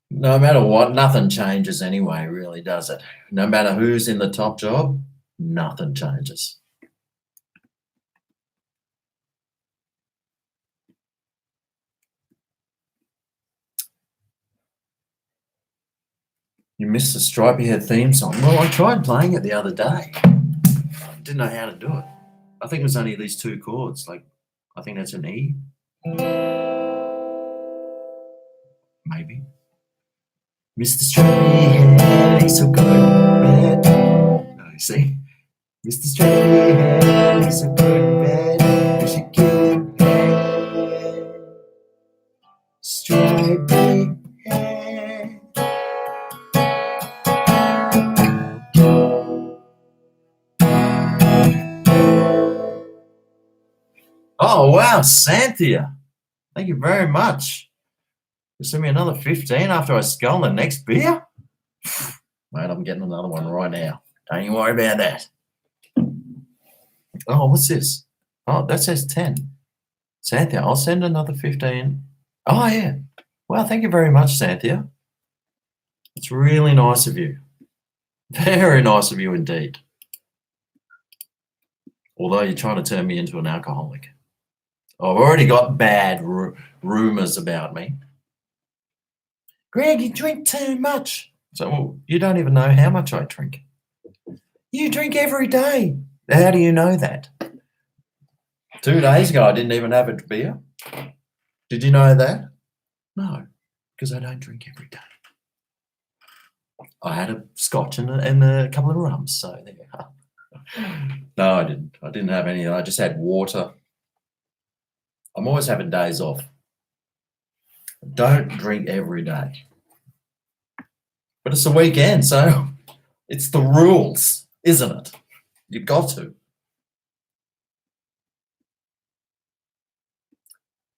S1: No matter what, nothing changes anyway, really, does it? No matter who's in the top job, nothing changes. You missed the Stripey Head theme song. Well, I tried playing it the other day. I didn't know how to do it. I think it was only these two chords. Like, I think that's an E. Maybe. Mr. Stripey Head, he's so good and bad. No, you see? Mr. Stripey Head, he's so good and bad. We should give him head. Stripey Head. Oh, wow, Cynthia. Thank you very much. You send me another 15 after I scull the next beer? Mate, I'm getting another one right now. Don't you worry about that. Oh, what's this? Oh, that says 10. Cynthia, I'll send another 15. Oh, yeah. Well, thank you very much, Cynthia. It's really nice of you. Very nice of you indeed. Although you're trying to turn me into an alcoholic. I've already got bad rumors about me. Greg, you drink too much. So, well, you don't even know how much I drink. You drink every day. How do you know that? 2 days ago, I didn't even have a beer. Did you know that? No, because I don't drink every day. I had a scotch and a couple of rums, so there you are. No, I didn't. I didn't have any. I just had water. I'm always having days off. Don't drink every day. But it's the weekend, so it's the rules, isn't it? You've got to.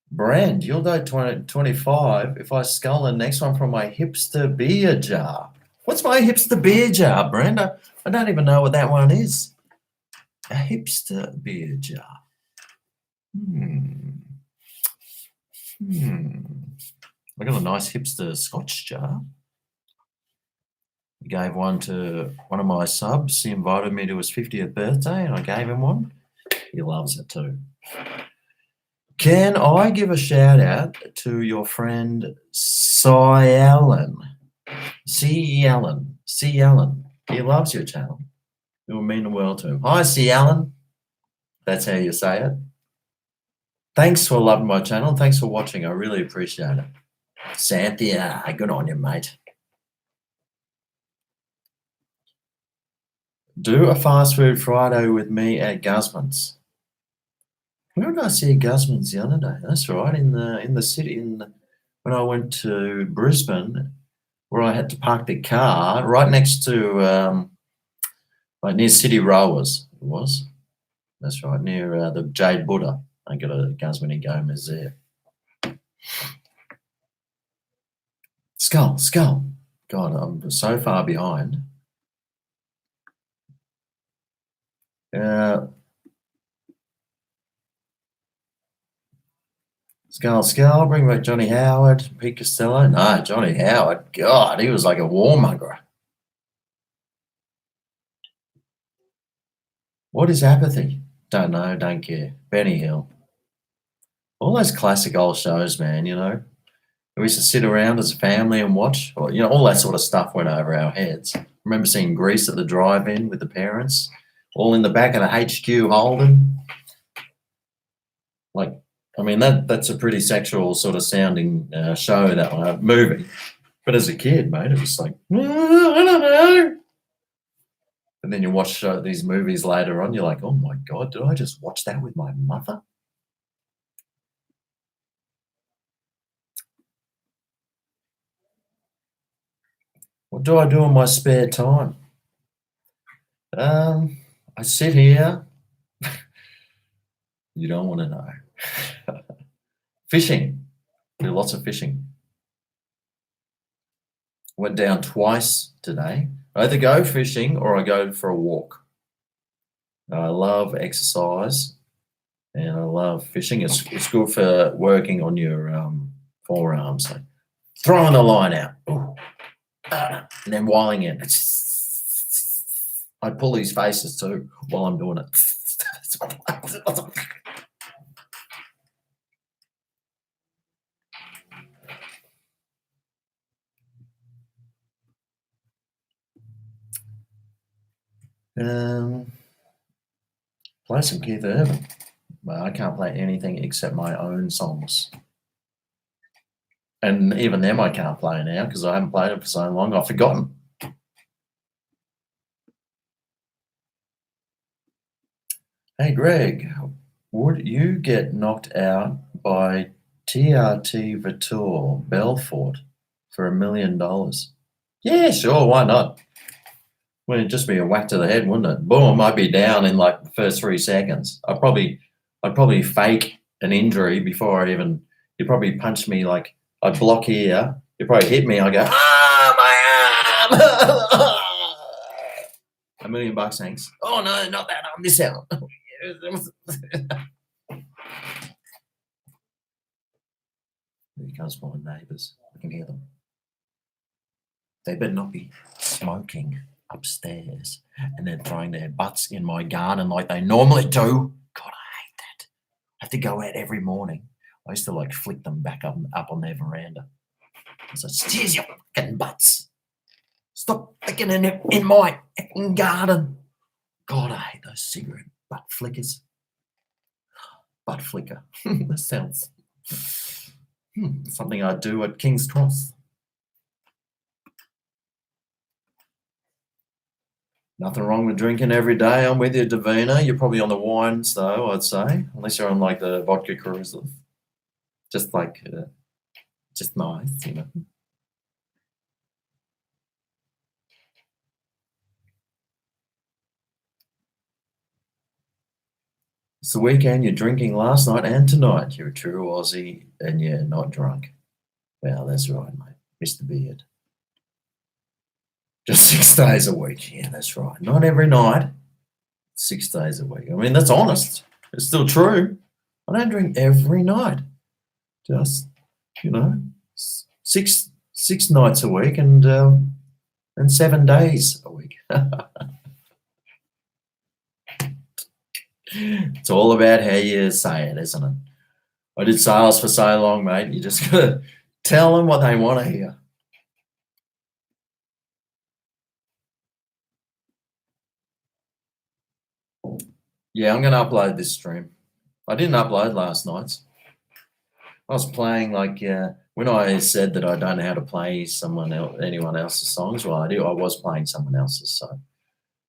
S1: Brand, you'll do 25 if I scull the next one from my hipster beer jar. What's my hipster beer jar, Brand? I don't even know what that one is. A hipster beer jar. I got a nice hipster scotch jar. I gave one to one of my subs. He invited me to his 50th birthday and I gave him one. He loves it too. Can I give a shout out to your friend Cy Allen? C. Allen. C. Allen. He loves your channel. It will mean the world to him. Hi, C. Allen. That's how you say it. Thanks for loving my channel. Thanks for watching. I really appreciate it. Cynthia, good on you, mate. Do a fast food Friday with me at Guzman's. Where did I see Guzman's the other day? That's right, in the city. When I went to Brisbane, where I had to park the car right next to like near City Rowers. It was. That's right, near the Jade Buddha. I got a Guzman and Gomez there. Skull. God, I'm so far behind. Skull, bring back Johnny Howard, Pete Costello. No, Johnny Howard, God, he was like a warmonger. What is apathy? Don't know, don't care. Benny Hill. All those classic old shows, man, you know. We used to sit around as a family and watch, or, you know, all that sort of stuff went over our heads. I remember seeing Grease at the drive-in with the parents, all in the back of the HQ Holden. Like, I mean, that's a pretty sexual sort of sounding show, that movie. But as a kid, mate, it was like, I don't know. And then you watch these movies later on, you're like, oh my God, did I just watch that with my mother? What do I do in my spare time? I sit here. You don't want to know. Fishing. Do lots of fishing. Went down twice today. I either go fishing or I go for a walk. I love exercise and I love fishing. It's good for working on your forearms. Like throwing the line out. Ooh, and then wiling it. I pull these faces too while I'm doing it. Play some Keith Urban. But I can't play anything except my own songs. And even them I can't play now because I haven't played it for so long. I've forgotten. Hey, Greg, would you get knocked out by TRT Vatour Belfort for $1 million? Yeah, sure, why not? Well, it'd just be a whack to the head, wouldn't it? Boom, I'd be down in like the first 3 seconds. I'd probably fake an injury before you'd probably punch me, like I'd block here, you'd probably hit me, I'd go, my arm! $1 million, thanks. Oh no, not that arm, this arm. Here comes my neighbours. I can hear them. They better not be smoking upstairs and then throwing their butts in my garden like they normally do. God, I hate that. I have to go out every morning. I used to like flick them back up on their veranda. I said, "Steers your fucking butts. Stop flicking in my garden." God, I hate those cigarette butt flickers. Butt flicker. That sounds something I do at King's Cross. Nothing wrong with drinking every day. I'm with you, Davina. You're probably on the wines, though, I'd say, unless you're on like the vodka cruises. Just like, just nice, you know. It's the weekend. You're drinking last night and tonight. You're a true Aussie, and you're not drunk. Well, that's right, mate. Mr. Beard. Just 6 days a week. Yeah, that's right. Not every night. 6 days a week. I mean, that's honest. It's still true. I don't drink every night. Just, you know, six nights a week and 7 days a week. It's all about how you say it, isn't it? I did sales for so long, mate. You just gotta tell them what they want to hear. Yeah, I'm going to upload this stream. I didn't upload last night's. I was playing when I said that I don't know how to play anyone else's songs. Well, I do. I was playing someone else's, so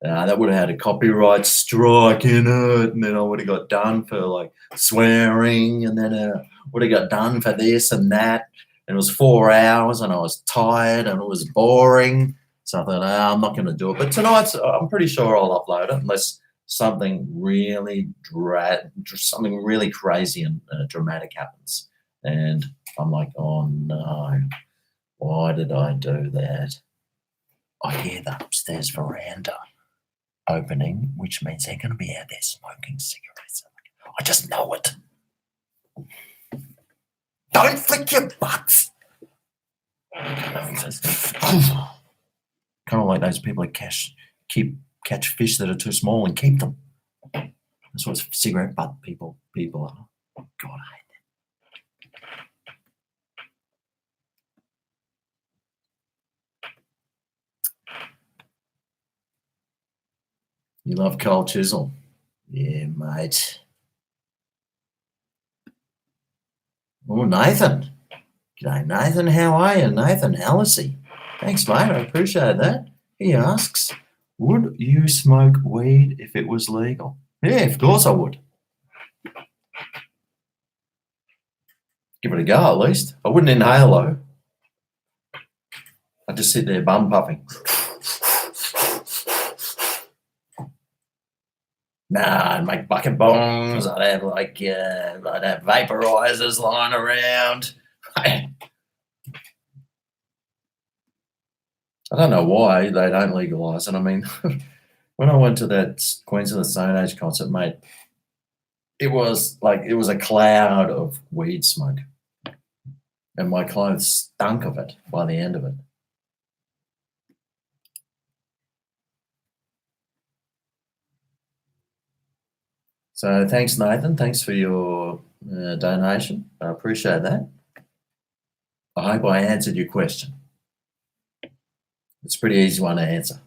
S1: that would have had a copyright strike in it, and then I would have got done for like swearing, and then would have got done for this and that. And it was 4 hours, and I was tired, and it was boring. So I thought, I'm not going to do it. But tonight, I'm pretty sure I'll upload it, unless something really something really crazy and dramatic happens. And I'm like, oh no, why did I do that? I hear the upstairs veranda opening, which means they're going to be out there smoking cigarettes. I just know it. Don't flick your butts. Kind of like those people that catch fish that are too small and keep them. That's what cigarette butt people are. Oh, God, I hate that. You love Cold Chisel? Yeah, mate. Oh, Nathan. G'day, Nathan. How are you? Nathan Hallisey. Thanks, mate. I appreciate that. He asks, would you smoke weed if it was legal? Yeah, of course I would. Give it a go, at least. I wouldn't inhale, though. I'd just sit there bum puffing. Nah, I'd make bucket bongs. I'd have I'd have vaporizers lying around. I don't know why they don't legalise it. I mean, when I went to that Queens of the Stone Age concert, mate, it was a cloud of weed smoke, and my clothes stunk of it by the end of it. So thanks, Nathan. Thanks for your donation. I appreciate that. I hope I answered your question. It's a pretty easy one to answer.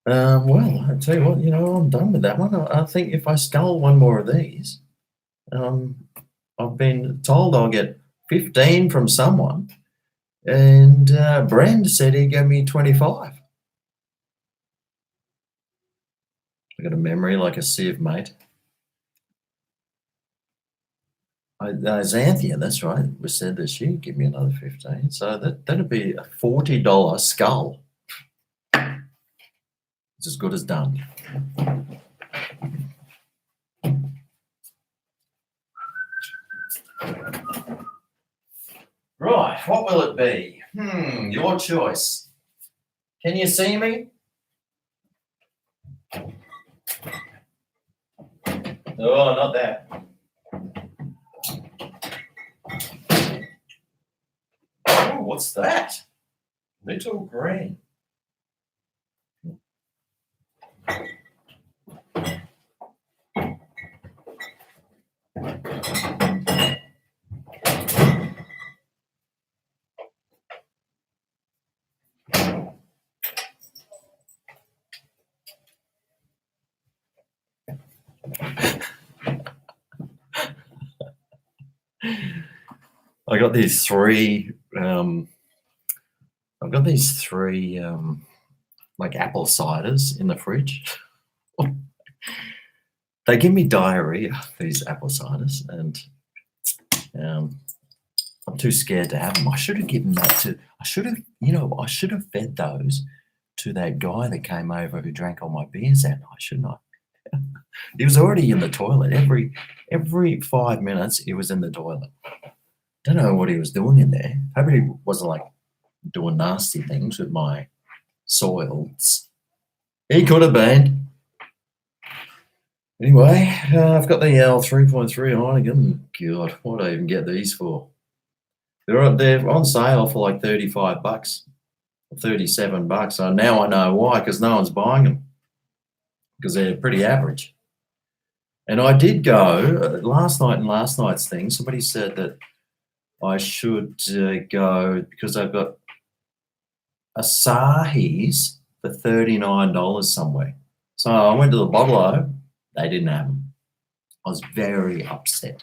S1: Well, I tell you what, I'm done with that one. I think if I stole one more of these, I've been told I'll get 15 from someone, and Brand said he gave me 25. I got a memory like a sieve, mate. Xanthia, that's right, was said that she'd give me another 15. So that'd be a $40 skull. It's as good as done. Right, what will it be? Your choice. Can you see me? Oh, not that. Oh, what's that? Little green. I got these three. I've got these three like apple ciders in the fridge. They give me diarrhea, these apple ciders, and I'm too scared to have them. I should have given that to. I should have fed those to that guy that came over who drank all my beers that night, shouldn't I? He was already in the toilet every 5 minutes. He was in the toilet. Don't know what he was doing in there. Hope he wasn't like doing nasty things with my soils. He could have been. Anyway, I've got the L3.3 Heineken. God, what do I even get these for? They're on sale for like $35, $37. So now I know why, because no one's buying them, because they're pretty average. And I did go last night in last night's thing. Somebody said that I should go because they've got Asahi's for $39 somewhere. So I went to the bottle-o. They didn't have them. I was very upset.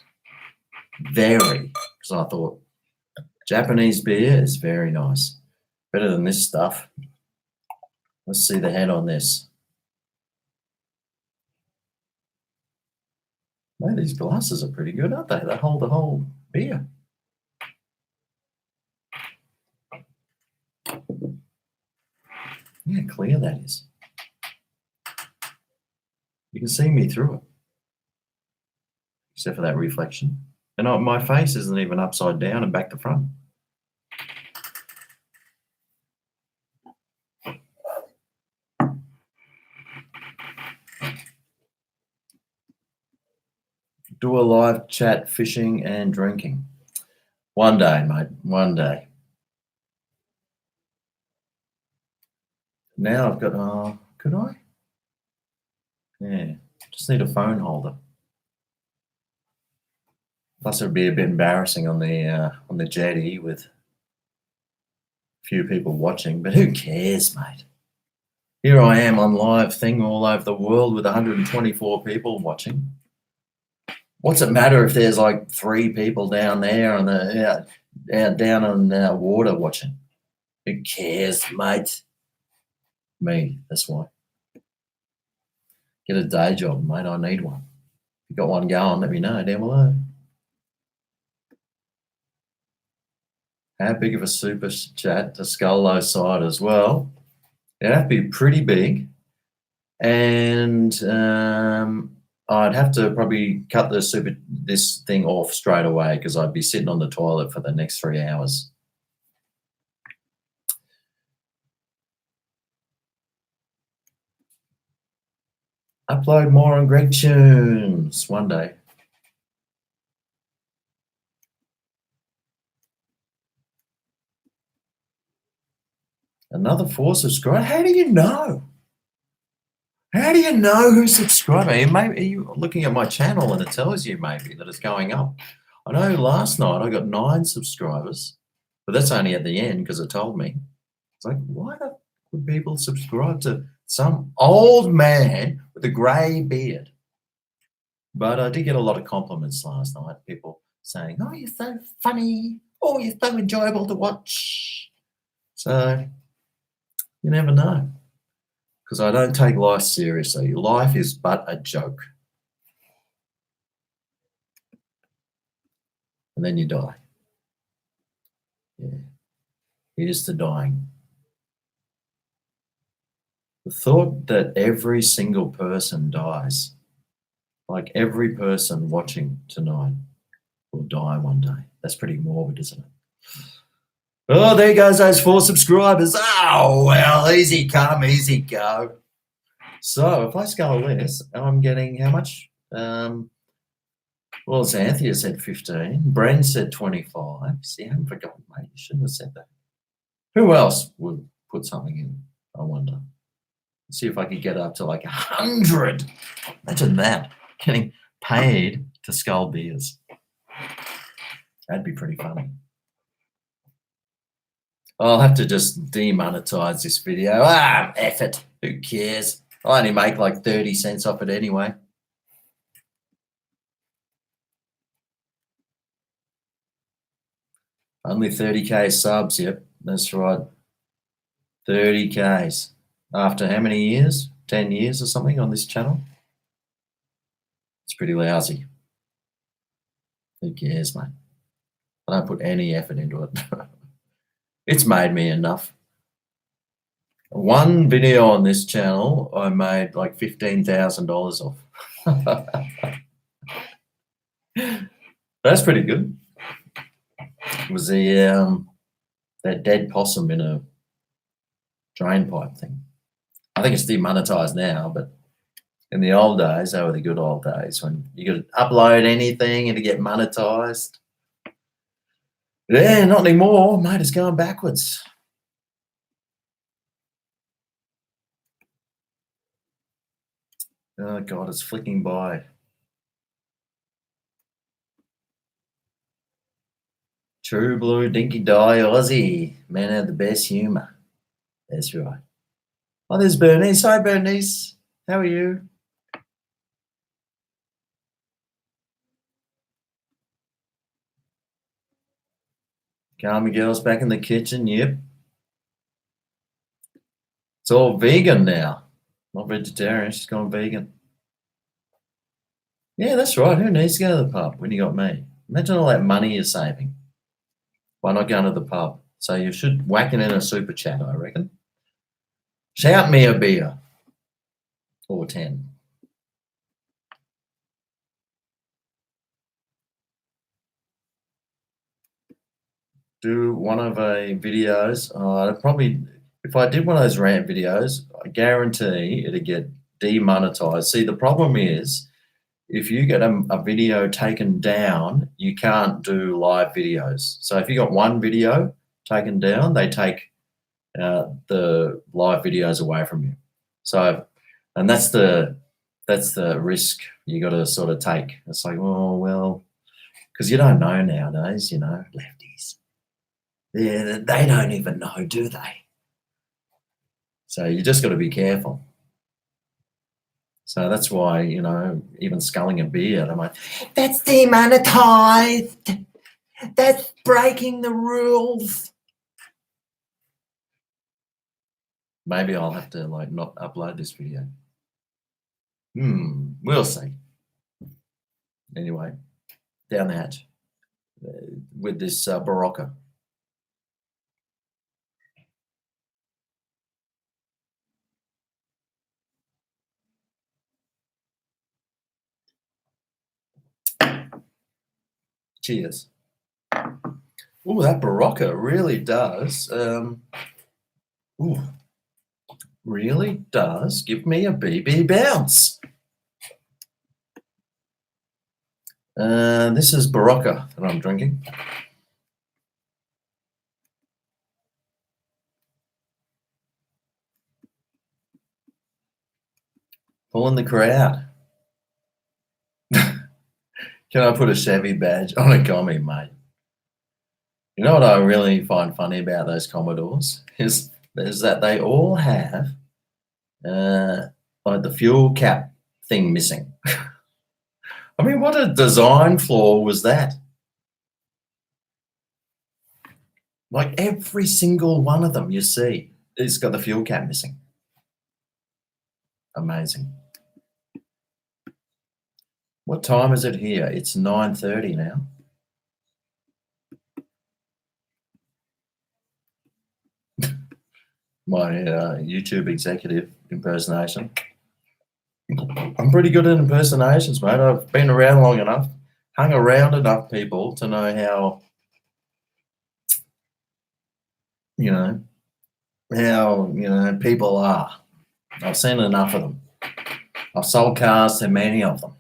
S1: Very. Because I thought, Japanese beer is very nice. Better than this stuff. Let's see the head on this. Man, these glasses are pretty good, aren't they? They hold the whole beer. Yeah, clear that is. You can see me through it. Except for that reflection. And my face isn't even upside down and back to front. Do a live chat, fishing and drinking. One day, mate. One day. Now I've got, could I? Yeah, just need a phone holder. Plus it'd be a bit embarrassing on the jetty with a few people watching, but who cares, mate? Here I am on live thing all over the world with 124 people watching. What's it matter if there's like 3 people down there on the down on water watching? Who cares, mate? Me, that's why. Get a day job, mate. I need one. If you got one going, let me know down below. How big of a super chat to skull low side as well? It'd have to be pretty big, and I'd have to probably cut this thing off straight away because I'd be sitting on the toilet for the next 3 hours. Upload more on Greg Tunes one day. Another 4 subscribers. How do you know? How do you know who's subscribing? Are you looking at my channel and it tells you maybe that it's going up? I know last night I got 9 subscribers, but that's only at the end because it told me. It's like, why would people subscribe to some old man with a grey beard? But I did get a lot of compliments last night. People saying, "Oh, you're so funny. Oh, you're so enjoyable to watch." So you never know. Because I don't take life seriously. Life is but a joke. And then you die. Yeah. Here's to dying. The thought that every single person dies, like every person watching tonight will die one day. That's pretty morbid, isn't it? Oh, there goes those 4 subscribers. Oh, well, easy come, easy go. So if I scale this, I'm getting how much? Well, Xanthia said 15. Bren said 25. See, I haven't forgotten, mate. You shouldn't have said that. Who else would put something in, I wonder? Let's see if I could get up to like 100. Imagine that, getting paid to scull beers. That'd be pretty funny. I'll have to just demonetize this video. F it. Who cares? I only make like 30 cents off it anyway. Only 30K subs, yep, that's right. 30Ks. After how many years? 10 years or something on this channel? It's pretty lousy. Who cares, mate? I don't put any effort into it. It's made me enough. One video on this channel, I made like $15,000 off. That's pretty good. It was that dead possum in a drain pipe thing. I think it's demonetized now, but in the old days, they were the good old days when you could upload anything and to get monetized. Yeah, not anymore, mate. It's going backwards. Oh God, it's flicking by. True blue, dinky die, Aussie. Man had the best humour. That's right. Oh, there's Bernice. Hi, Bernice. How are you? Carmen girl's back in the kitchen. Yep. It's all vegan now. Not vegetarian. She's gone vegan. Yeah, that's right. Who needs to go to the pub when you got me? Imagine all that money you're saving by not going to the pub. So you should whack it in a super chat, I reckon. Shout me a beer. Or 10. Do one of a videos. Probably, if I did one of those rant videos, I guarantee it'd get demonetized. See, the problem is if you get a video taken down, you can't do live videos. So if you got one video taken down, they take the live videos away from you. So, and that's the risk you got to sort of take. It's like, oh well, because you don't know nowadays, lefties. Yeah, they don't even know, do they? So you just got to be careful. So that's why, even sculling a beer, I'm like, that's demonetized. That's breaking the rules. Maybe I'll have to not upload this video. We'll see. Anyway, down the hatch with this Barocca. Cheers. Oh, that Barocca really does. Really does give me a BB bounce. This is Barocca that I'm drinking. Pulling the crowd. Can I put a Chevy badge on a commie, mate? You know what I really find funny about those Commodores is that they all have the fuel cap thing missing. I mean, what a design flaw was that? Like every single one of them you see, it's got the fuel cap missing. Amazing. What time is it here? It's 9:30 now. My YouTube executive impersonation. I'm pretty good at impersonations, mate. I've been around long enough, hung around enough people to know how, people are. I've seen enough of them. I've sold cars to many of them.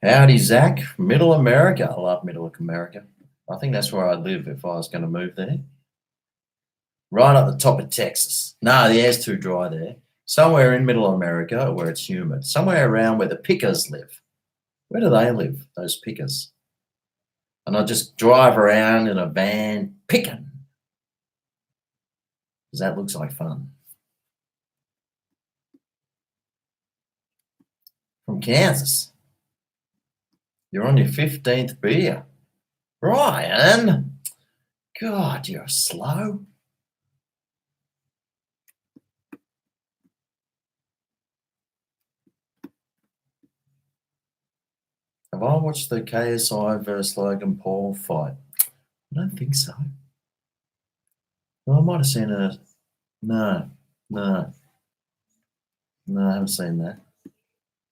S1: Howdy, Zach. Middle America. I love Middle America. I think that's where I'd live if I was going to move there. Right at the top of Texas. No, the air's too dry there. Somewhere in Middle America where it's humid. Somewhere around where the pickers live. Where do they live, those pickers? And I just drive around in a van picking. Because that looks like fun. From Kansas. You're on your 15th beer. Brian! God, you're slow. Have I watched the KSI versus Logan Paul fight? I don't think so. Well, I might have seen it. No, I haven't seen that.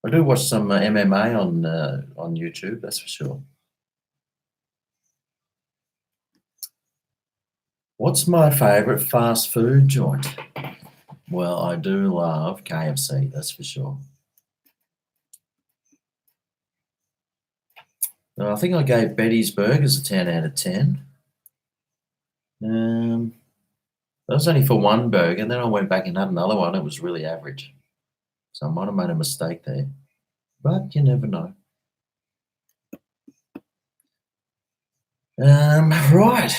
S1: I do watch some MMA on YouTube, that's for sure. What's my favourite fast food joint? Well, I do love KFC, that's for sure. I think I gave Betty's Burgers a 10 out of 10. That was only for one burger, and then I went back and had another one. It was really average. So I might have made a mistake there. But you never know. Right.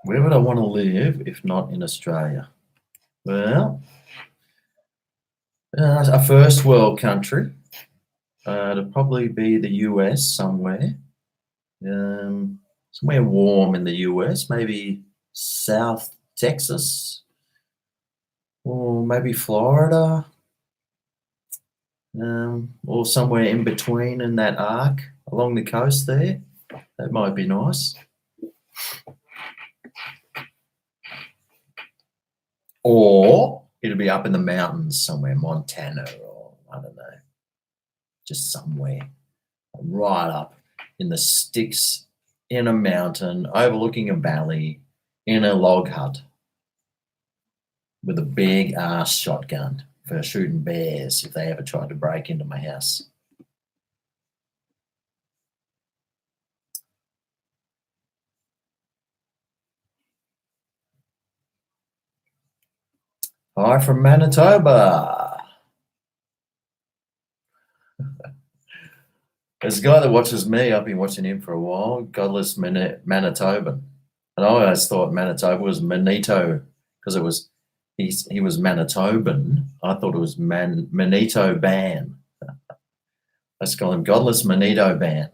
S1: Where would I want to live if not in Australia? Well, a first world country. It'd probably be the US somewhere. Somewhere warm in the US, maybe South Texas or maybe Florida, or somewhere in between in that arc along the coast there. That might be nice. Or it'll be up in the mountains somewhere, Montana or I don't know, just somewhere right up in the sticks in a mountain overlooking a valley in a log hut with a big ass shotgun for shooting bears if they ever tried to break into my house. Hi from Manitoba. There's a guy that watches me. I've been watching him for a while. Godless Manitoban, and I always thought Manitoba was Manito because he was Manitoban. I thought it was Manitoban. Let's call him Godless Manitoban.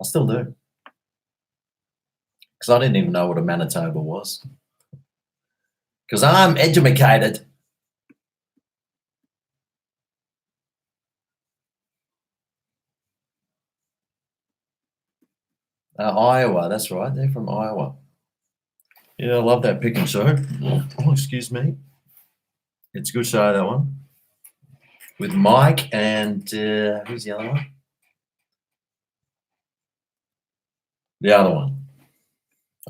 S1: I still do because I didn't even know what a Manitoba was. Because I'm educated. Iowa, that's right. They're from Iowa. Yeah, I love that pick and show. Oh, excuse me. It's a good show, that one. With Mike and who's the other one? The other one.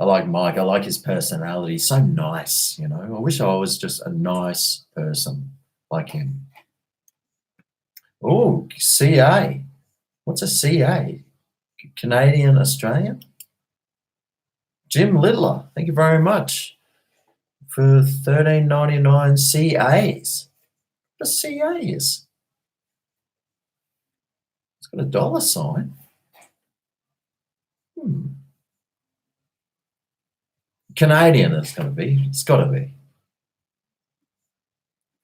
S1: I like Mike. I like his personality. He's so nice, you know. I wish I was just a nice person like him. Oh, CA. What's a CA? Canadian Australian? Jim Littler, thank you very much for $13.99 CAs. What a CA is? It's got a dollar sign. Canadian it's going to be. It's got to be.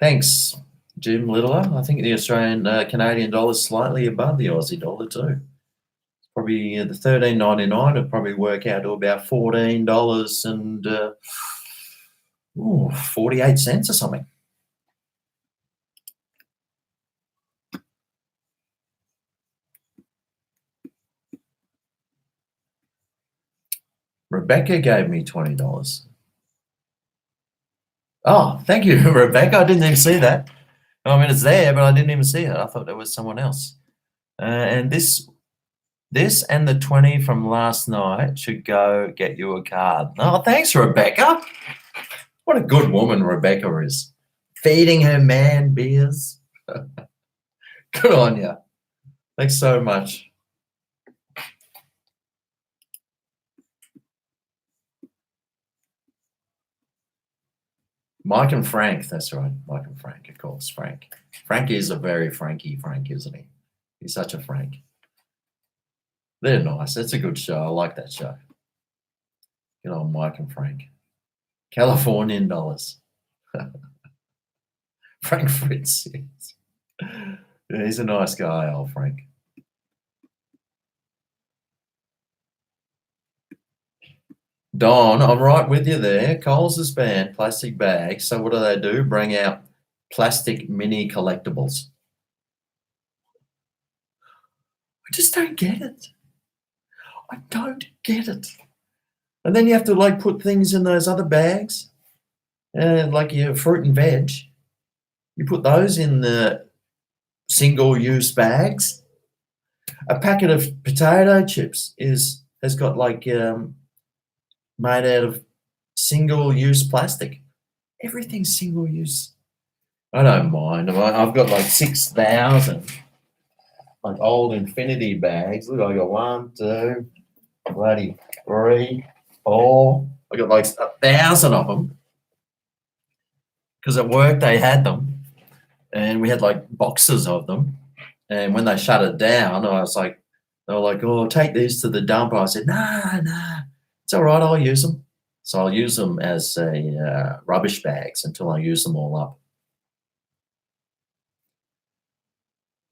S1: Thanks, Jim Littler. I think the Australian Canadian dollar is slightly above the Aussie dollar too. Probably the $13.99 would probably work out to about $14 and 48 cents or something. Rebecca gave me $20. Oh, thank you, Rebecca. I didn't even see that. I mean, it's there, but I didn't even see it. I thought there was someone else. And this and the 20 from last night should go get you a card. Oh, thanks, Rebecca. What a good woman Rebecca is. Feeding her man beers. Good on you. Thanks so much. Mike and Frank, that's right. Mike and Frank, of course, Frank. Frank is a very Frankie Frank, isn't he? He's such a Frank. They're nice. That's a good show. I like that show. Get on Mike and Frank. Californian dollars. Frank Fritz. Yeah, he's a nice guy, old Frank. Don, I'm right with you there. Coles has banned plastic bags. So what do? Bring out plastic mini collectibles. I just don't get it. I don't get it. And then you have to like put things in those other bags, like your fruit and veg. You put those in the single-use bags. A packet of potato chips has got like made out of single-use plastic. Everything's single-use. I don't mind. I've got like 6,000 like old infinity bags. Look, I got 1, 2, bloody 3, Oh, I got like 1,000 of them because at work they had them, and we had like boxes of them. And when they shut it down, I was like, they were like, "Oh, take these to the dump." I said, "Nah, nah, it's all right. I'll use them." So I'll use them as a rubbish bags until I use them all up.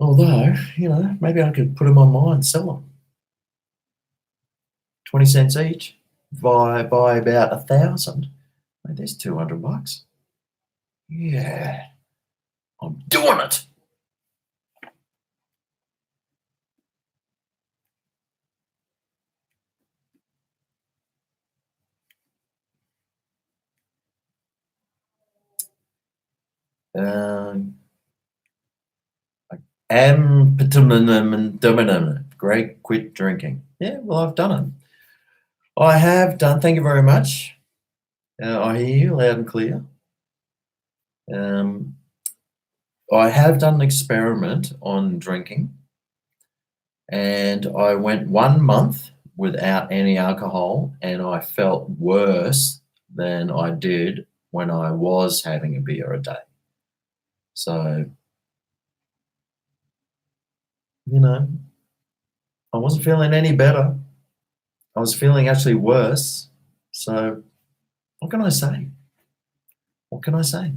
S1: Although, maybe I could put them online, sell them, 20 cents each. Buy about 1,000. Mate, there's $200. Yeah, I'm doing it. Um, Greg quit drinking. Yeah, well, I've done it. I have done. Thank you very much. I hear you loud and clear. Um, I have done an experiment on drinking, and I went 1 month without any alcohol, and I felt worse than I did when I was having a beer a day. So, you know, I wasn't feeling any better. I was feeling actually worse. So, what can I say? What can I say?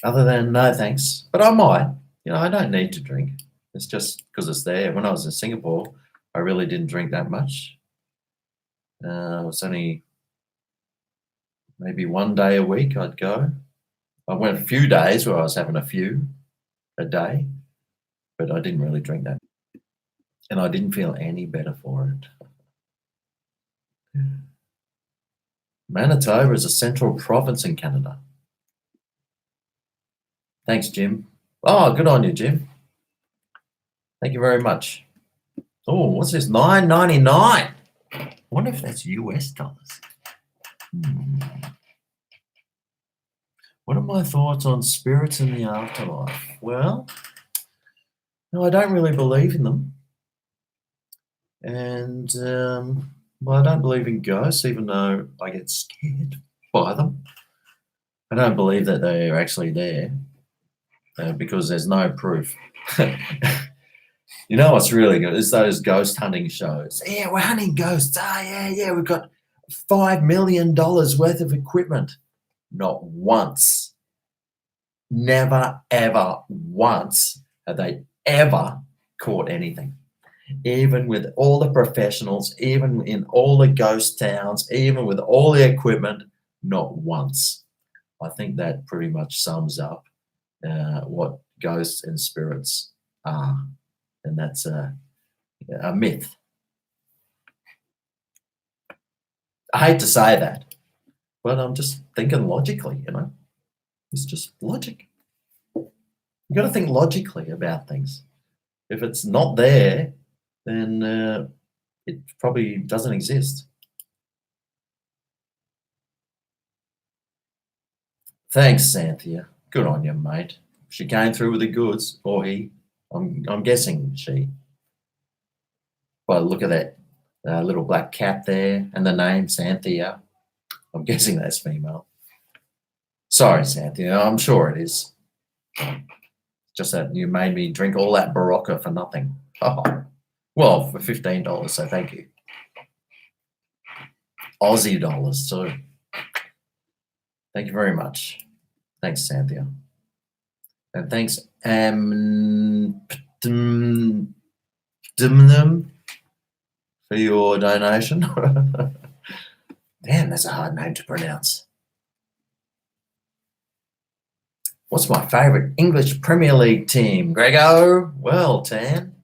S1: Other than no thanks. But I might. I don't need to drink. It's just because it's there. When I was in Singapore, I really didn't drink that much. It was only maybe 1 day a week I'd go. I went a few days where I was having a few a day, but I didn't really drink that. And I didn't feel any better for it. Manitoba is a central province in Canada. Thanks, Jim. Oh, good on you, Jim. Thank you very much. Oh, what's this? $9.99. I wonder if that's US dollars. What are my thoughts on spirits in the afterlife? Well, no, I don't really believe in them. And, well, I don't believe in ghosts, even though I get scared by them. I don't believe that they are actually there because there's no proof. You know what's really good is those ghost hunting shows. Yeah, we're hunting ghosts. Yeah, we've got $5 million worth of equipment. Not once, never, ever once have they ever caught anything. Even with all the professionals, even in all the ghost towns, even with all the equipment, not once. I think that pretty much sums up what ghosts and spirits are. And that's a myth. I hate to say that, but I'm just thinking logically, It's just logic. You've got to think logically about things. If it's not there, then it probably doesn't exist. Thanks, Santhia. Good on you, mate. She came through with the goods, or he. I'm guessing she. By the look of that little black cat there and the name Santhia, I'm guessing that's female. Sorry, Santhia. I'm sure it is. Just that you made me drink all that Barocca for nothing. Oh, well, for $15, so thank you. Aussie dollars, too. Thank you very much. Thanks, Santhia. And thanks, for your donation. Damn, that's a hard name to pronounce. What's my favourite English Premier League team, GregO? Well, Tan,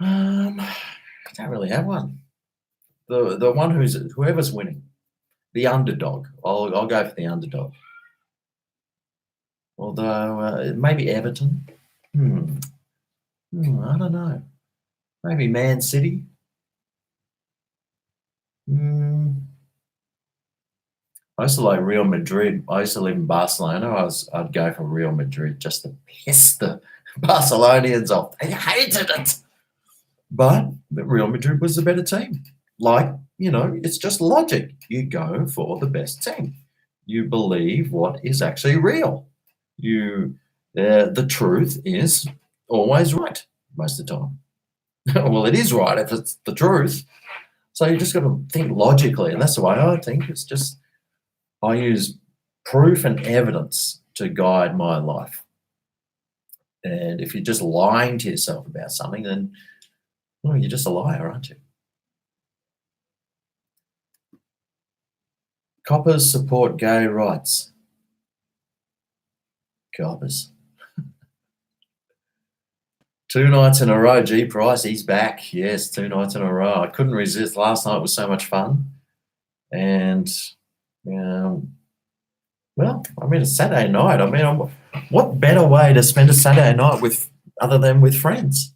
S1: I don't really have one. The one whoever's winning, the underdog. I'll go for the underdog. Although maybe Everton. I don't know. Maybe Man City. I used to like Real Madrid. I used to live in Barcelona. I'd go for Real Madrid just to piss the Barcelonians off. They hated it. But Real Madrid was the better team. like, it's just logic. You go for the best team. You believe what is actually real. The truth is always right most of the time. Well, it is right if it's the truth. So you just got to think logically, and that's the way I think. It's just I use proof and evidence to guide my life. And if you're just lying to yourself about something, then well, you're just a liar, aren't you? Coppers support gay rights. Coppers. 2 nights in a row. Gee, Price, he's back. Yes, 2 nights in a row. I couldn't resist. Last night was so much fun. And, well, I mean, it's Saturday night. I mean, what better way to spend a Saturday night other than with friends?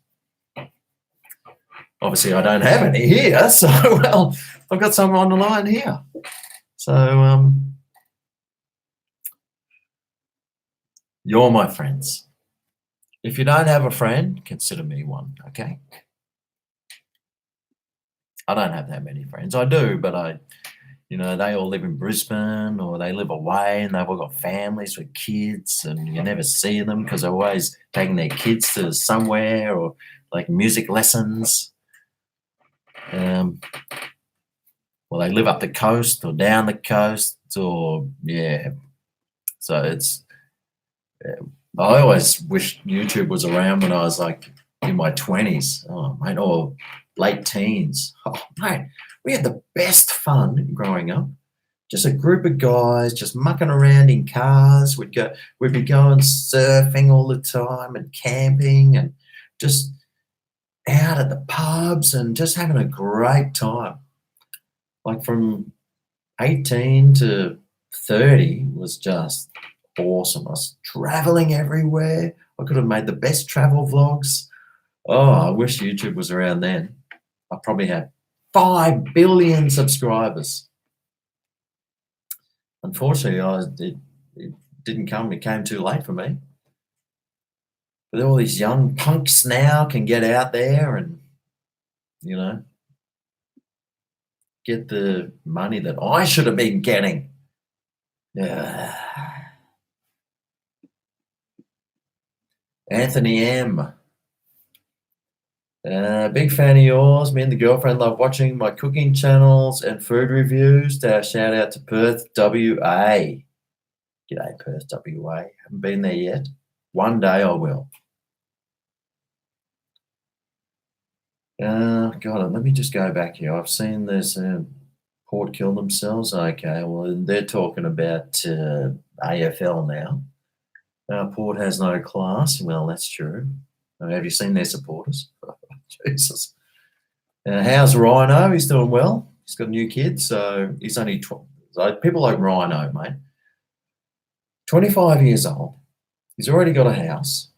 S1: Obviously, I don't have any here. So, well, I've got some on the line here. So, you're my friends. If you don't have a friend, consider me one, okay? I don't have that many friends. I do, but they all live in Brisbane or they live away and they've all got families with kids and you never see them because they're always taking their kids to somewhere or like music lessons. Well, they live up the coast or down the coast or, yeah. So I always wish YouTube was around when I was like in my 20s, oh, mate, or late teens. Oh, mate, we had the best fun growing up. Just a group of guys just mucking around in cars. We'd be going surfing all the time and camping and just out at the pubs and just having a great time. Like from 18 to 30 was just awesome. I was traveling everywhere. I could have made the best travel vlogs. Oh, I wish YouTube was around then. I probably had 5 billion subscribers. Unfortunately, it didn't come. It came too late for me. But all these young punks now can get out there and, get the money that I should have been getting. Anthony M. Big fan of yours. Me and the girlfriend love watching my cooking channels and food reviews. Shout out to Perth, WA. G'day, Perth, WA. Haven't been there yet. One day I will. God, let me just go back here. I've seen this Port kill themselves. Okay, well, they're talking about AFL now. Port has no class. Well, that's true. Have you seen their supporters? Jesus. How's Rhino? He's doing well. He's got a new kid, so he's only so people like Rhino, mate. 25 years old. He's already got a house.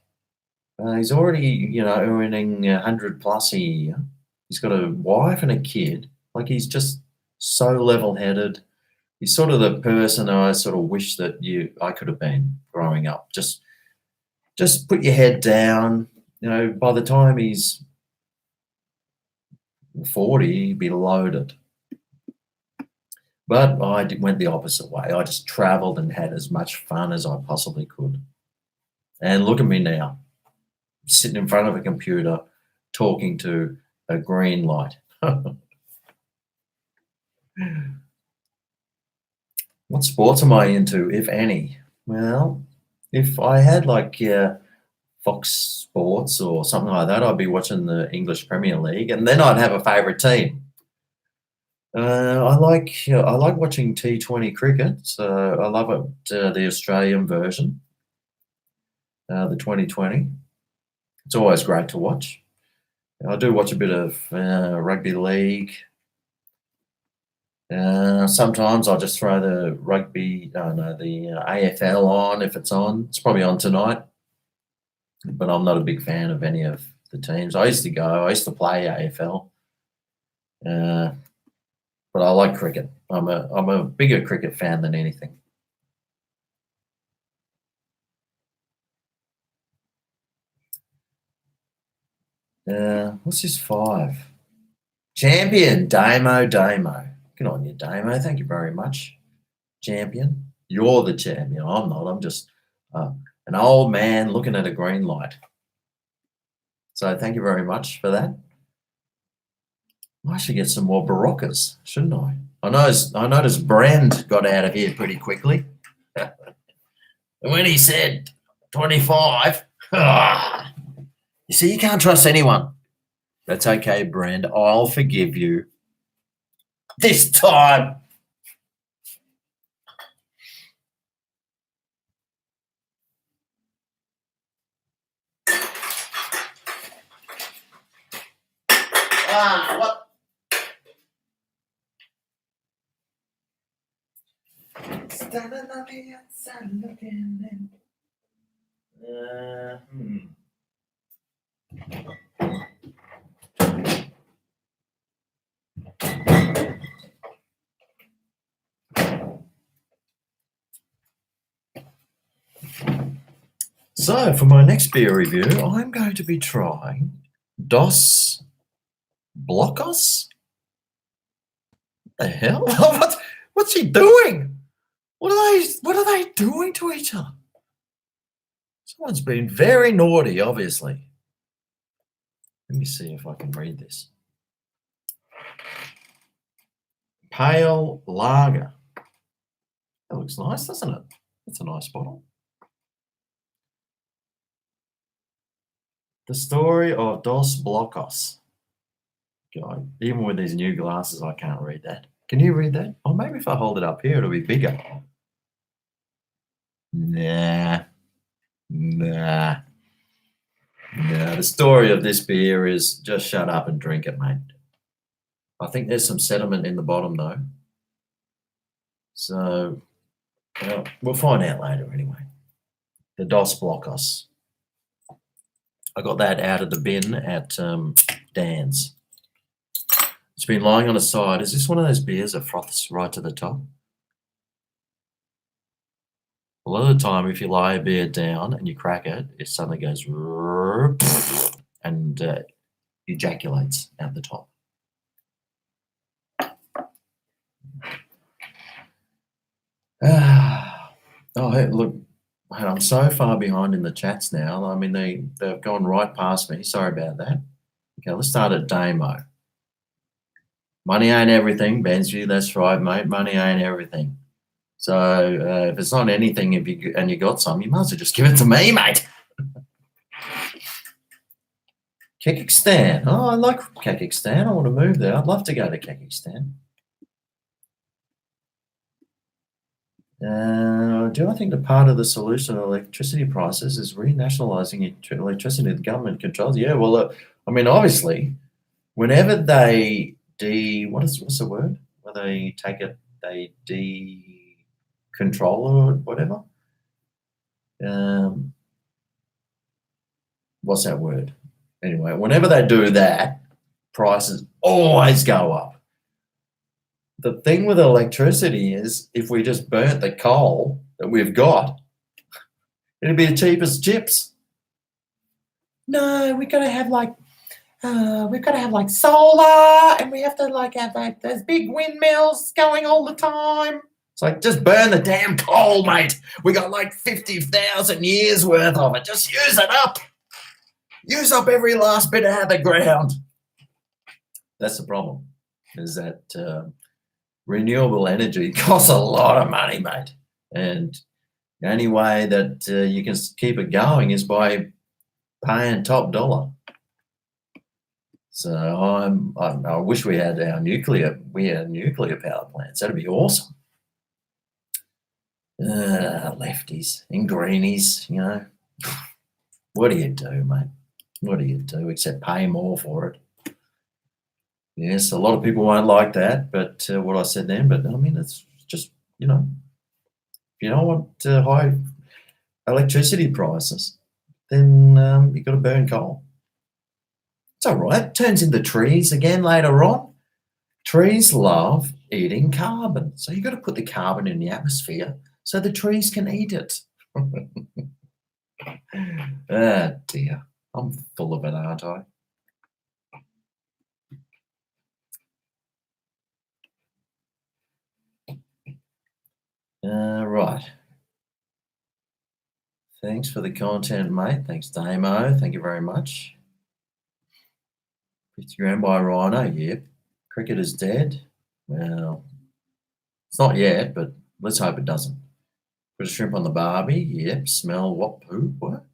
S1: He's already, earning 100 plus a year. He's got a wife and a kid. Like he's just so level-headed. He's sort of the person I sort of wish that I could have been growing up. Just put your head down. By the time he's 40, he'd be loaded. But I went the opposite way. I just traveled and had as much fun as I possibly could. And look at me now, sitting in front of a computer, talking to a green light. What sports am I into, if any? Well, if I had like Fox Sports or something like that, I'd be watching the English Premier League, and then I'd have a favourite team. I like watching T20 cricket. So I love it, the Australian version, the 2020. It's always great to watch. I do watch a bit of rugby league. Sometimes I'll just throw the AFL on if it's on. It's probably on tonight, but I'm not a big fan of any of the teams. I used to play AFL, but I like cricket. I'm a bigger cricket fan than anything. What's this 5? Champion, Damo. Good on you, Damo. Thank you very much. Champion. You're the champion. I'm not. I'm just an old man looking at a green light. So thank you very much for that. I should get some more Baroccas, shouldn't I? I noticed Brand got out of here pretty quickly. And when he said 25, you see, you can't trust anyone. That's okay, Brand. I'll forgive you. This time. What? Standing on the outside looking in. So for my next beer review, I'm going to be trying Dos Blocos. What the hell? What's he doing? What are they doing to each other? Someone's been very naughty, obviously. Let me see if I can read this. Pale lager. That looks nice, doesn't it? That's a nice bottle. The story of Dos Blocos. God, even with these new glasses, I can't read that. Can you read that? Or maybe if I hold it up here, it'll be bigger. Nah. The story of this beer is just shut up and drink it, mate. I think there's some sediment in the bottom, though. So, well, we'll find out later anyway. The Dos Blocos. I got that out of the bin at Dan's. It's been lying on the side. Is this one of those beers that froths right to the top? A lot of the time, if you lie a beer down and you crack it, it suddenly goes and ejaculates out the top. Oh, hey, look, I'm so far behind in the chats now. I mean, they've gone right past me. Sorry about that. Okay, let's start at Damo. Money ain't everything, Bensview. That's right, mate. Money ain't everything. So if it's not anything, and you got some, you might as well just give it to me, mate. Kyrgyzstan. Oh, I like Kyrgyzstan. I want to move there. I'd love to go to Kyrgyzstan. Do I think that part of the solution of electricity prices is renationalizing electricity the government controls? Yeah, well, I mean, obviously, whenever they what's the word? Where they take it, they control or whatever. What's that word? Anyway, whenever they do that, prices always go up. The thing with electricity is if we just burnt the coal that we've got, it'd be as cheap as chips. No, we've got to have like solar, and we have to have those big windmills going all the time. It's like, just burn the damn coal, mate. We got like 50,000 years worth of it. Just use it up. Use up every last bit out of the ground. That's the problem, is that renewable energy costs a lot of money, mate. And the only way that you can keep it going is by paying top dollar. So I wish we had nuclear power plants. That'd be awesome. Lefties and greenies, you know. What do you do, mate? What do you do except pay more for it? Yes, a lot of people won't like that, but what I said then, but I mean, it's just, you know, if you don't want high electricity prices, then you've got to burn coal. It's all right. Turns into trees again later on. Trees love eating carbon. So you've got to put the carbon in the atmosphere so the trees can eat it. Ah, dear. I'm full of it, aren't I? right. Thanks for the content, mate. Thanks, Damo. Thank you very much. 50 grand by Rhino. Yep. Cricket is dead. Well, it's not yet, but let's hope it doesn't. Put a shrimp on the barbie. Yep. Smell what poop? What?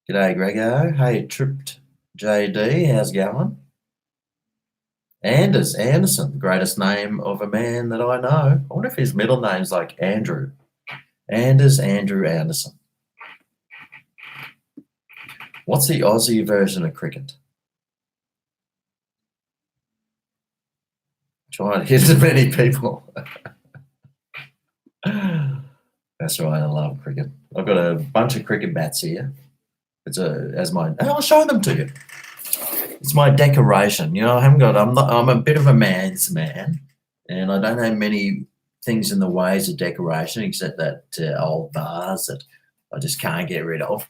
S1: G'day, GregO. Hey, Tripped JD. How's it going? Anderson, the greatest name of a man that I know. I wonder if his middle name's like Andrew. Andrew Anderson. What's the Aussie version of cricket? Trying to hit as many people. That's right, I love cricket. I've got a bunch of cricket bats here. I'll show them to you. It's my decoration. You know, I'm a bit of a man's man, and I don't have many things in the ways of decoration except that old vase that I just can't get rid of.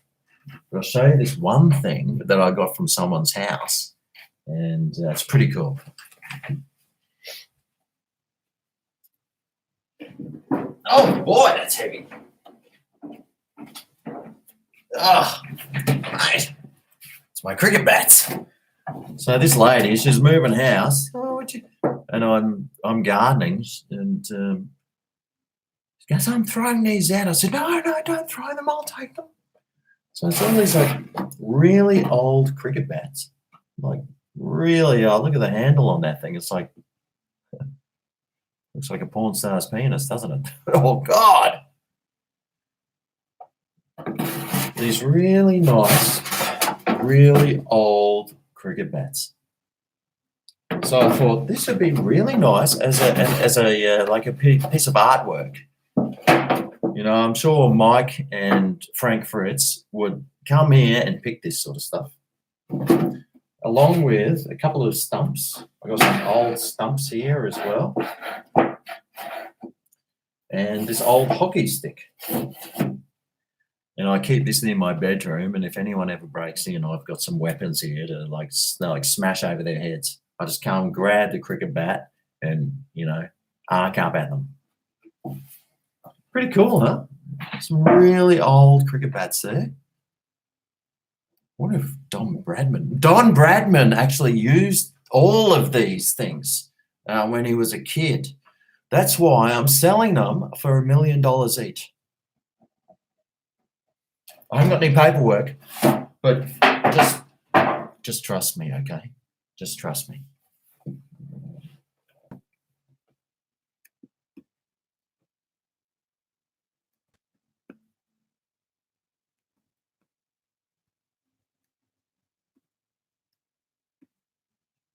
S1: But I'll show you this one thing that I got from someone's house, and it's pretty cool. Oh boy, that's heavy. Oh, mate. It's my cricket bats. So this lady, she's moving house. And I'm gardening, and she goes, I'm throwing these out. I said, no, don't throw them. I'll take them. So it's all these like really old cricket bats, like really old. Look at the handle on that thing. It's like looks like a porn star's penis, doesn't it? Oh God! These really nice, really old cricket bats. So I thought this would be really nice as a like a piece of artwork. You know, I'm sure Mike and Frank Fritz would come here and pick this sort of stuff, along with a couple of stumps. I got some old stumps here as well, and this old hockey stick. And I keep this in my bedroom, and if anyone ever breaks in, I've got some weapons here to like smash over their heads. I just come grab the cricket bat and, you know, arc up at them. Pretty cool, huh? Some really old cricket bats there. What if Don Bradman actually used all of these things when he was a kid? That's why I'm selling them for $1 million each. I haven't got any paperwork, but just trust me, okay? Just trust me.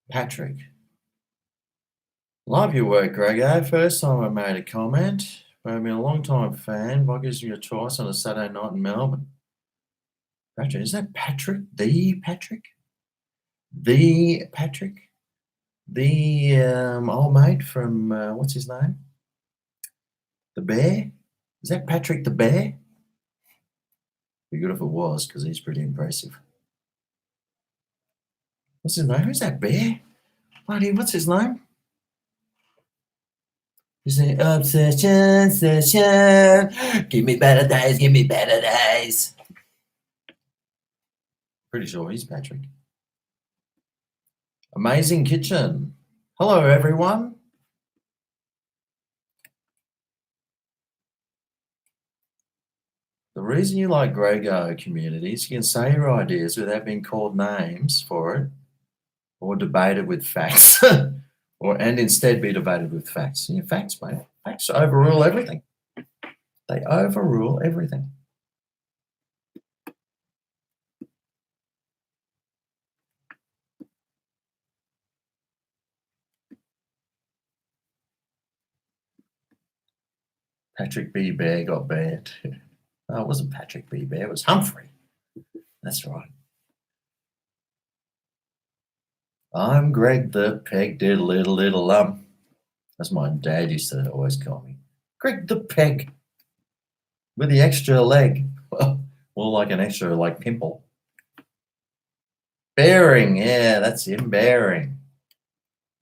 S1: Patrick. Love your work, GregO. First time I made a comment, but I've been a long time fan. What gives you a choice on a Saturday night in Melbourne? Patrick, is that Patrick? The Patrick? The Patrick? The old mate from, what's his name? The Bear? Is that Patrick the Bear? Be good if it was, because he's pretty impressive. What's his name? Who's that bear? Bloody, what's his name? He's the obsession, session. Give me better days, give me better days. Pretty sure he's Patrick. Amazing Kitchen. Hello, everyone. The reason you like GregO communities, you can say your ideas without being called names for it or debated with facts. And instead be debated with facts. And your facts, mate. Facts overrule everything. They overrule everything. Patrick B. Bear got banned. Oh, it wasn't Patrick B. Bear, it was Humphrey. That's right. I'm Greg the Peg Diddle. That's my dad used to always call me. Greg the Peg. With the extra leg. Well, more like an extra like pimple. Bearing, yeah, that's him, Bearing.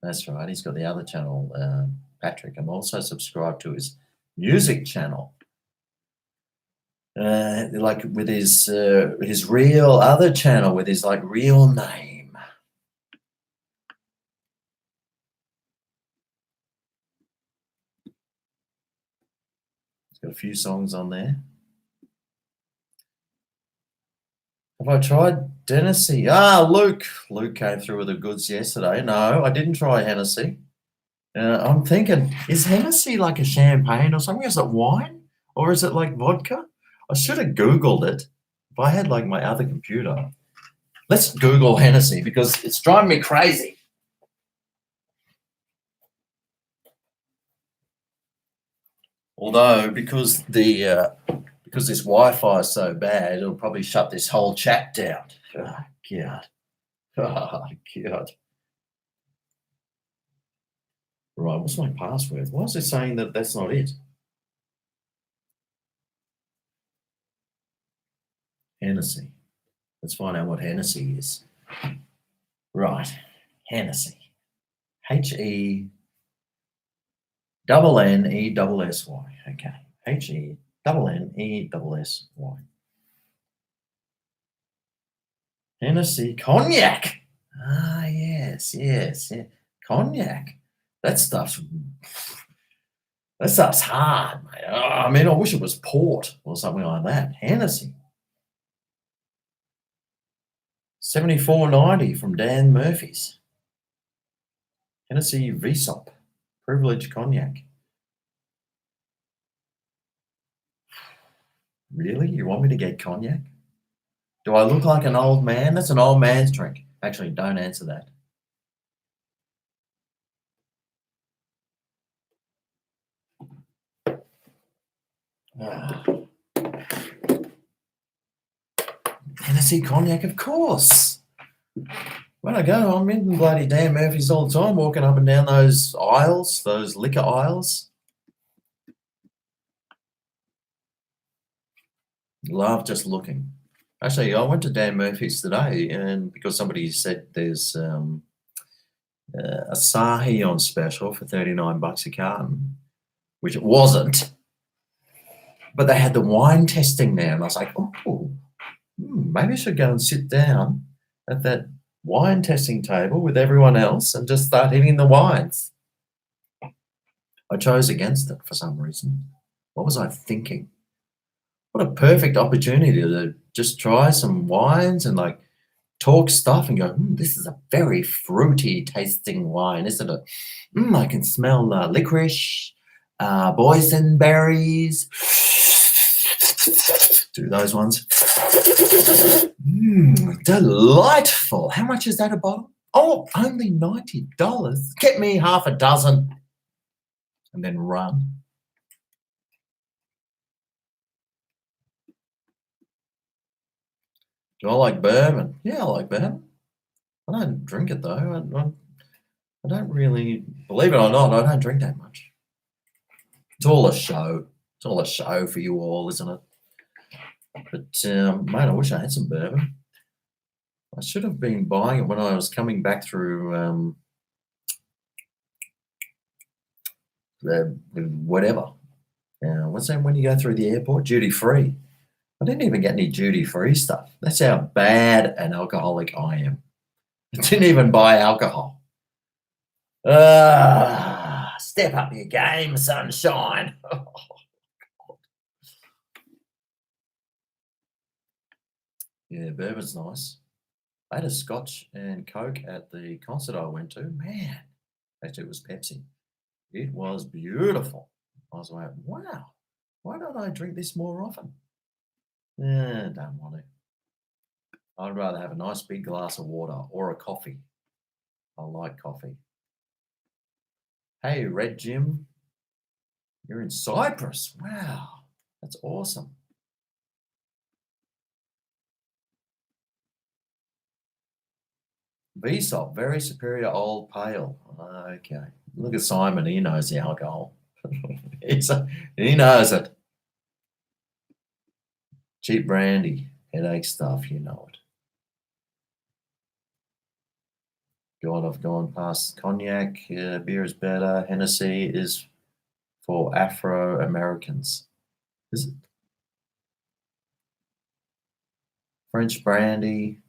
S1: That's right, he's got the other channel, Patrick. I'm also subscribed to his music channel. Like with his real other channel with his like real name. He's got a few songs on there. Have I tried Hennessy? Luke came through with the goods yesterday. No, I didn't try Hennessy. I'm thinking, is Hennessy like a champagne or something? Is it wine or is it like vodka? I should have Googled it if I had like my other computer. Let's Google Hennessy because it's driving me crazy. Although because this Wi-Fi is so bad, it'll probably shut this whole chat down. Oh, God. Oh, God. Right, what's my password? Why is it saying that that's not it? Hennessy. Let's find out what Hennessy is. Right, Hennessy. Henessy. Okay. Hennessy. Hennessy cognac. Yes. Yeah. Cognac. That stuff's hard, mate. I mean, I wish it was port or something like that. Hennessy. $74.90 from Dan Murphy's. Hennessy VSOP. Privileged cognac. Really? You want me to get cognac? Do I look like an old man? That's an old man's drink. Actually, don't answer that. Hennessy cognac, of course. When I go, I'm in bloody Dan Murphy's all the time, walking up and down those aisles, those liquor aisles. Love just looking. Actually, I went to Dan Murphy's today, and because somebody said there's a Sahi on special for $39 a carton, which it wasn't, but they had the wine testing there, and I was like, oh, maybe I should go and sit down at that wine testing table with everyone else and just start hitting the wines. I chose against it for some reason. What was I thinking? What a perfect opportunity to just try some wines and like talk stuff and go, this is a very fruity tasting wine, isn't it? I can smell licorice, boysenberries. Do those ones. Delightful. How much is that a bottle? Oh, only $90. Get me half a dozen and then run. Do I like bourbon? Yeah, I like bourbon. I don't drink it though. I don't really, believe it or not, I don't drink that much. It's all a show. It's all a show for you all, isn't it? But, mate, I wish I had some bourbon. I should have been buying it when I was coming back through whatever. What's that when you go through the airport? Duty free. I didn't even get any duty free stuff. That's how bad an alcoholic I am. I didn't even buy alcohol. Step up your game, sunshine. Yeah, bourbon's nice. I had a Scotch and Coke at the concert I went to. Man, actually, it was Pepsi. It was beautiful. I was like, wow, why don't I drink this more often? Don't want to. I'd rather have a nice big glass of water or a coffee. I like coffee. Hey, Red Jim, you're in Cyprus. Wow, that's awesome. VSOP, very superior old pale. Okay. Look at Simon, he knows the alcohol. He knows it. Cheap brandy, headache stuff, you know it. God, I've gone past cognac. Beer is better. Hennessy is for Afro-Americans? Is it French brandy?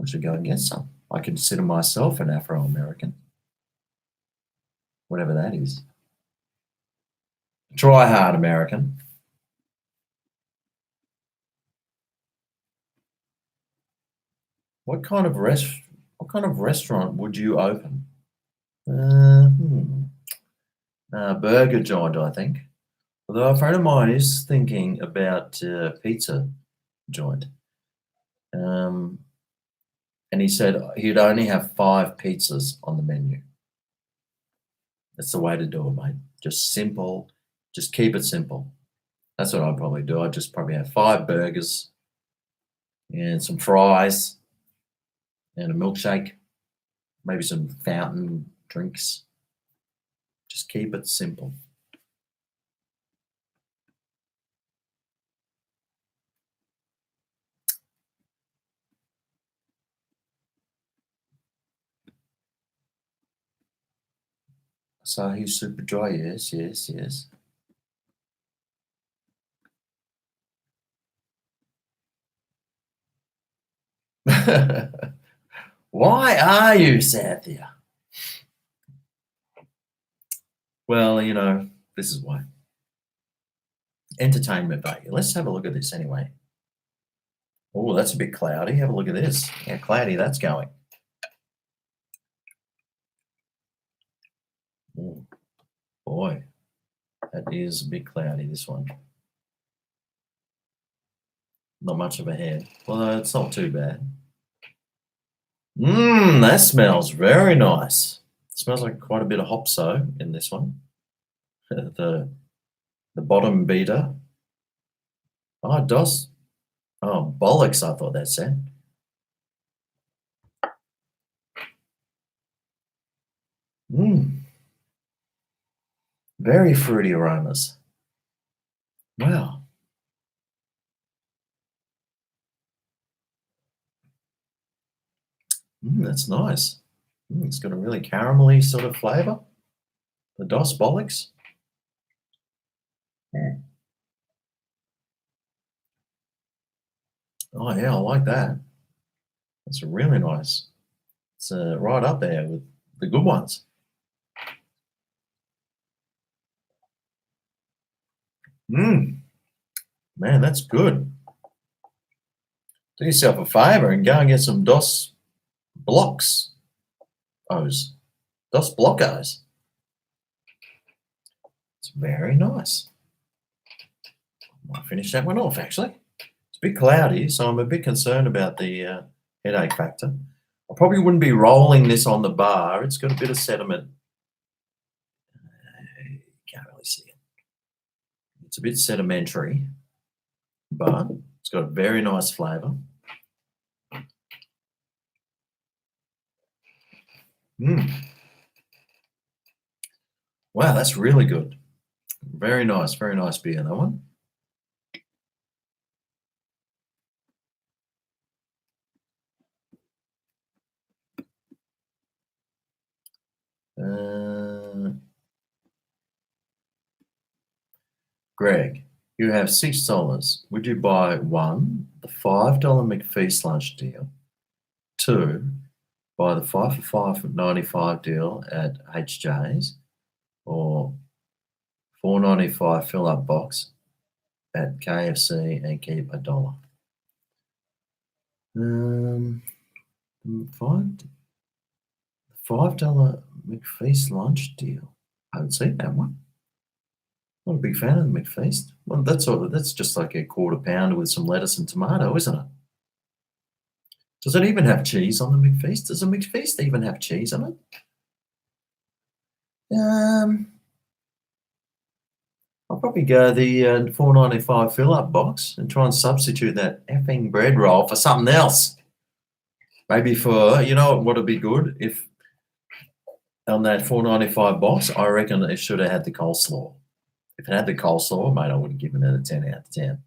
S1: I should go and get some. I consider myself an Afro-American, whatever that is. Try hard American. What kind of restaurant would you open? Burger joint, I think. Although a friend of mine is thinking about pizza joint. And he said he'd only have 5 pizzas on the menu. That's the way to do it, mate. Just simple. Just keep it simple. That's what I'd probably do. I'd just probably have 5 burgers and some fries and a milkshake, maybe some fountain drinks. Just keep it simple. Asahi Super Dry, yes, yes, yes. Why are you, Sathya? Well, you know, this is why. Entertainment value. Let's have a look at this anyway. Oh, that's a bit cloudy. Have a look at this. How cloudy that's going. Oh, boy, that is a bit cloudy, this one. Not much of a head. Well, it's not too bad. That smells very nice. It smells like quite a bit of hopso in this one. the bottom beater. Oh, DOS. Oh, bollocks, I thought that said. Very fruity aromas. Wow. That's nice. It's got a really caramelly sort of flavour. The DOS bollocks. Oh yeah, I like that. That's really nice. It's right up there with the good ones. Man, that's good. Do yourself a favour and go and get some DOS blocks. DOS blockos. It's very nice. Might finish that one off actually. It's a bit cloudy, so I'm a bit concerned about the headache factor. I probably wouldn't be rolling this on the bar. It's got a bit of sediment. You can't really see it. It's a bit sedimentary, but it's got a very nice flavour. Wow, that's really good. Very nice beer, that one. Greg, you have $6. Would you buy 1, the $5 McFeast lunch deal, 2, buy the 5 for $5.95 deal at HJ's, or $4.95 fill-up box at KFC and keep $1? $5 McFeast lunch deal. I haven't seen that one. Not a big fan of the McFeast. Well, that's just like a quarter pounder with some lettuce and tomato, isn't it? Does it even have cheese on the McFeast? Does a McFeast even have cheese on it? I'll probably go the $4.95 fill-up box and try and substitute that effing bread roll for something else. Maybe for, you know what would be good? If on that $4.95 box, I reckon it should have had the coleslaw. If it had the coleslaw, mate, I would have given it a 10 out of 10.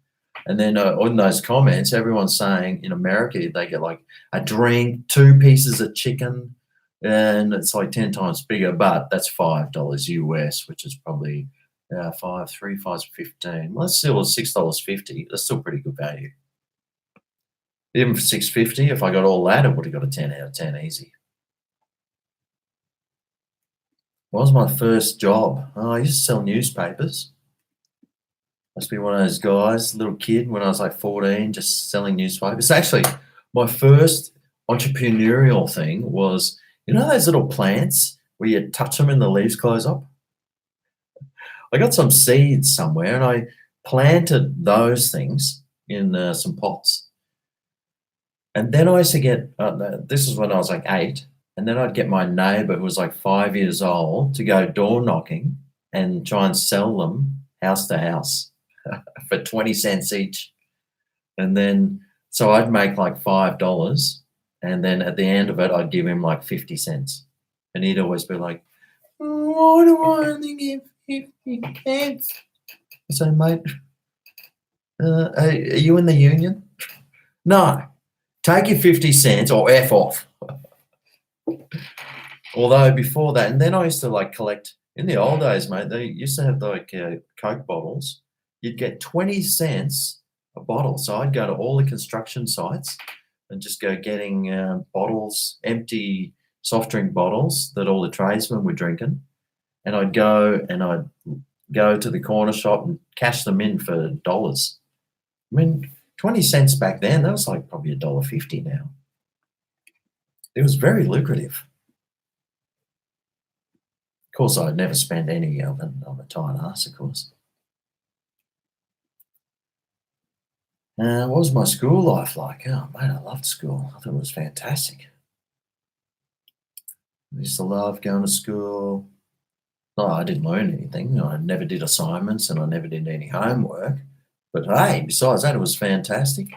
S1: And then on those comments, everyone's saying in America they get like a drink, 2 pieces of chicken, and it's like 10 times bigger, but that's $5 US, which is probably 5, 3, 5, 15. Well, that's still $6.50. That's still pretty good value. Even for 6.50, if I got all that, it would have got a 10 out of 10 easy. What was my first job? Oh, I used to sell newspapers. Must be one of those guys, little kid, when I was like 14, just selling newspapers. Actually, my first entrepreneurial thing was, you know those little plants where you touch them and the leaves close up? I got some seeds somewhere and I planted those things in some pots. And then I used to get, this is when I was like 8, and then I'd get my neighbor who was like 5 years old to go door knocking and try and sell them house to house for 20 cents each. And then, so I'd make like $5. And then at the end of it, I'd give him like 50 cents. And he'd always be like, why do I only give 50 cents? I say, mate, are you in the union? No. Take your 50 cents or F off. Although before that, and then I used to like collect, in the old days, mate, they used to have like Coke bottles. You'd get 20 cents a bottle. So I'd go to all the construction sites and just go getting bottles, empty soft drink bottles that all the tradesmen were drinking. And I'd go to the corner shop and cash them in for dollars. I mean, 20 cents back then, that was like probably $1.50 now. It was very lucrative. Of course, I'd never spend any on a tight ass, of course. What was my school life like? Oh, mate, I loved school. I thought it was fantastic. I used to love going to school. No, I didn't learn anything. I never did assignments and I never did any homework. But hey, besides that, it was fantastic.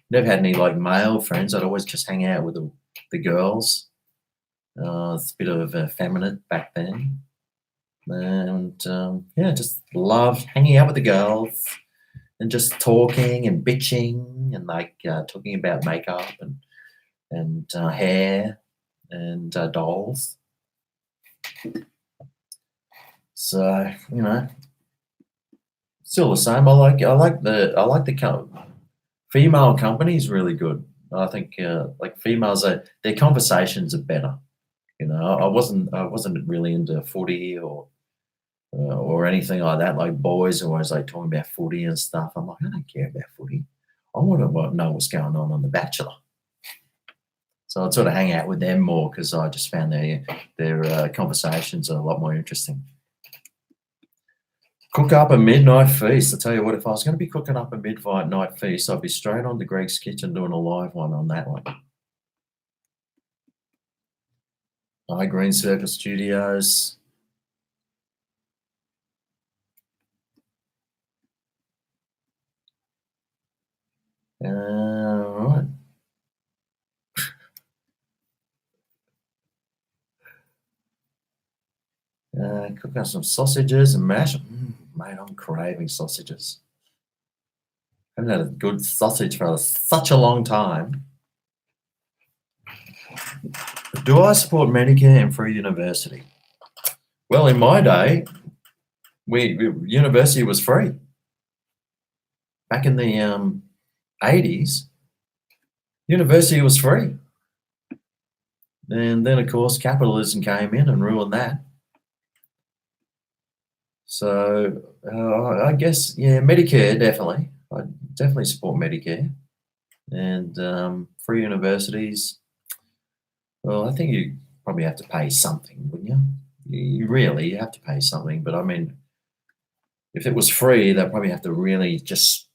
S1: Never had any like male friends. I'd always just hang out with the girls. It's a bit of effeminate back then. And yeah, just loved hanging out with the girls and just talking and bitching and like talking about makeup and hair and dolls. So you know, still the same. I like the female company is really good. I think like females their conversations are better. You know, I wasn't really into footy or anything like that. Like boys are always like talking about footy and stuff. I'm like, I don't care about footy. I want to know what's going on The Bachelor. So I'd sort of hang out with them more because I just found their conversations are a lot more interesting. Cook up a midnight feast. I tell you what, if I was going to be cooking up a midnight feast, I'd be straight on to Greg's Kitchen doing a live one on that one. Hi, Green Circle Studios. Right. Cook up some sausages and mash. Mate, I'm craving sausages. I haven't had a good sausage for such a long time. Do I support Medicare and free university? Well, in my day, university was free. Back in the 80s, university was free. And then, of course, capitalism came in and ruined that. So I guess, yeah, Medicare, definitely. I definitely support Medicare. And free universities, well, I think you probably have to pay something, wouldn't you? You have to pay something. But I mean, if it was free, they'd probably have to really just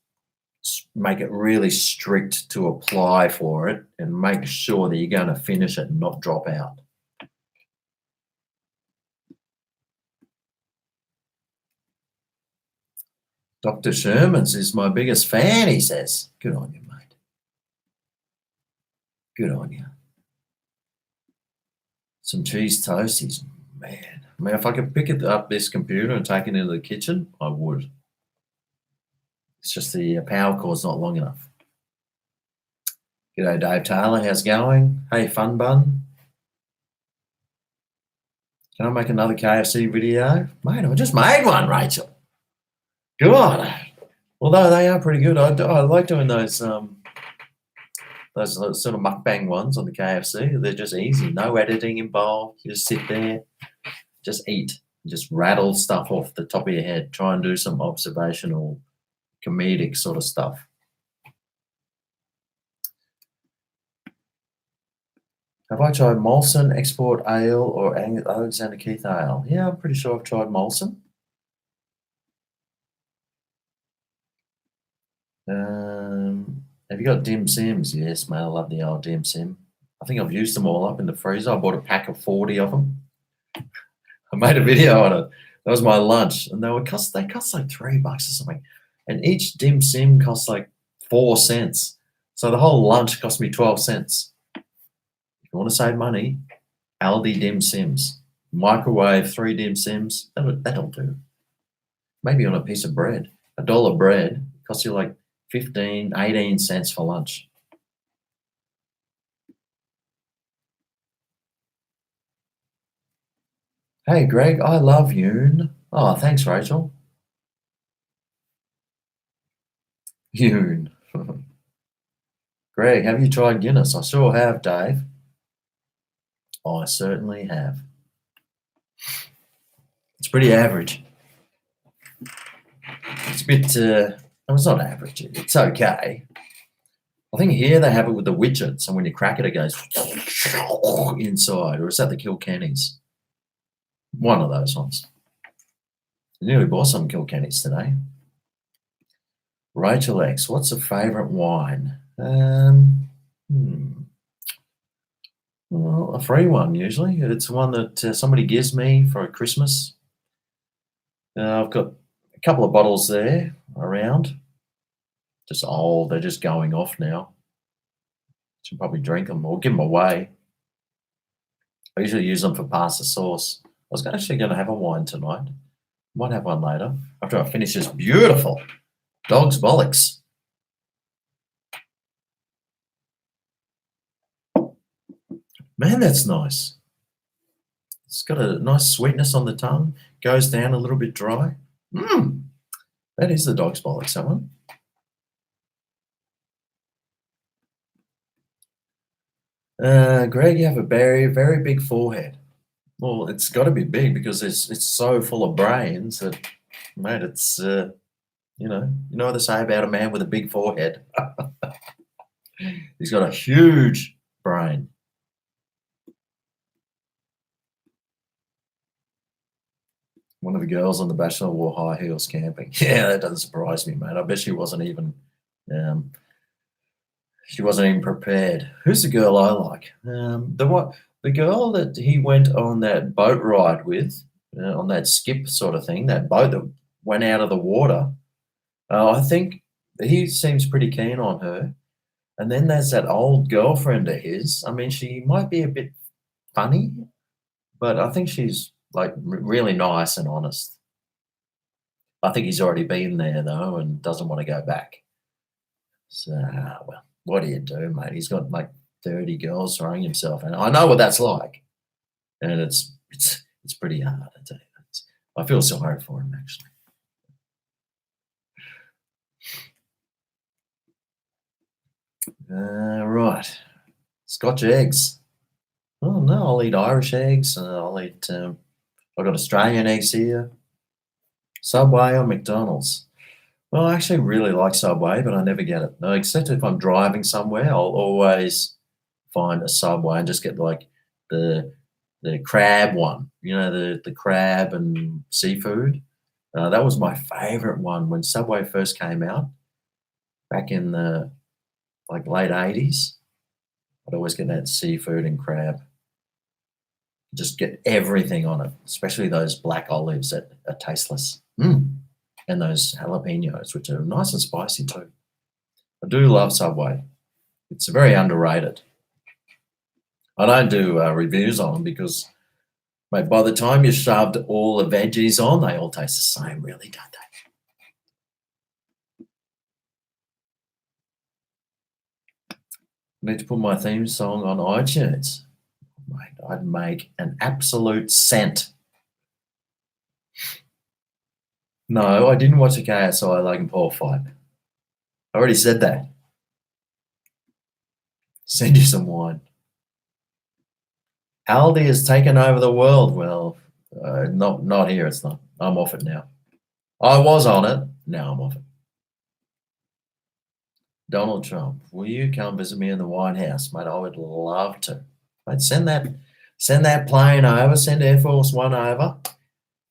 S1: make it really strict to apply for it and make sure that you're going to finish it and not drop out. Dr. Sherman's is my biggest fan, he says. Good on you, mate. Good on you. Some cheese toasties, man. I mean, if I could pick it up this computer and take it into the kitchen, I would. It's just the power cord's not long enough. G'day, Dave Taylor. How's it going? Hey, Fun Bun. Can I make another KFC video? Mate, I just made one, Rachel. God. Although they are pretty good. I like doing those sort of mukbang ones on the KFC. They're just easy. No editing involved. You just sit there, just eat. Just rattle stuff off the top of your head. Try and do some observational, comedic sort of stuff. Have I tried Molson Export Ale or Alexander Keith Ale? Yeah, I'm pretty sure I've tried Molson. Have you got dim sims? Yes, mate, I love the old dim sim. I think I've used them all up in the freezer. I bought a pack of 40 of them. I made a video on it. That was my lunch, and they cost like $3 or something, and each dim sim costs like 4 cents. So the whole lunch cost me 12 cents. If you want to save money, Aldi dim sims, microwave 3 dim sims. That'll do. Maybe on a piece of bread. $1 bread costs you like 15, 18 cents for lunch. Hey, Greg, I love Yoon. Oh, thanks, Rachel. Yoon. Greg, have you tried Guinness? I sure have, Dave. I certainly have. It's pretty average. It's a bit, it's not average. It's okay. I think here they have it with the widgets, and when you crack it, it goes inside. Or is that the Kilkennys? One of those ones. I nearly bought some Kilkennys today. Rachel X, what's a favourite wine? Well, a free one usually. It's one that somebody gives me for Christmas. I've got a couple of bottles there around. Just old, they're just going off now. Should probably drink them or give them away. I usually use them for pasta sauce. I was actually going to have a wine tonight. Might have one later after I finish this beautiful dog's bollocks. Man, that's nice. It's got a nice sweetness on the tongue. Goes down a little bit dry. That is the dog's bollocks, that one. Greg, you have a very, very big forehead. Well, it's got to be big because it's so full of brains that, mate, it's, you know what they say about a man with a big forehead? He's got a huge brain. One of the girls on The Bachelor wore high heels camping. Yeah, that doesn't surprise me, mate. I bet she wasn't even prepared. Who's the girl I like? The girl that he went on that boat ride with, on that skip sort of thing, that boat that went out of the water. I think he seems pretty keen on her. And then there's that old girlfriend of his. I mean, she might be a bit funny, but I think she's like really nice and honest. I think he's already been there though and doesn't want to go back. So, well, what do you do, mate? He's got like 30 girls throwing himself, and I know what that's like. And it's pretty hard, I tell you. I feel sorry for him actually. Right, Scotch eggs. Oh no, I'll eat Irish eggs. I'll eat. I've got Australian eggs here. Subway or McDonald's. Well, I actually really like Subway, but I never get it. No, except if I'm driving somewhere, I'll always find a Subway and just get like the crab one. You know, the crab and seafood. That was my favorite one when Subway first came out back in the like late 80s. I'd always get that seafood and crab. Just get everything on it, especially those black olives that are tasteless. And those jalapenos, which are nice and spicy too. I do love Subway. It's very underrated. I don't do reviews on them because, mate, by the time you shoved all the veggies on, they all taste the same, really, don't they? I need to put my theme song on iTunes. Mate, I'd make an absolute cent. No, I didn't watch the KSI Logan Paul fight. I already said that. Send you some wine. Aldi has taken over the world. Well, not here. It's not. I'm off it now. I was on it. Now I'm off it. Donald Trump, will you come visit me in the White House, mate? I would love to. Mate, send that plane over. Send Air Force One over.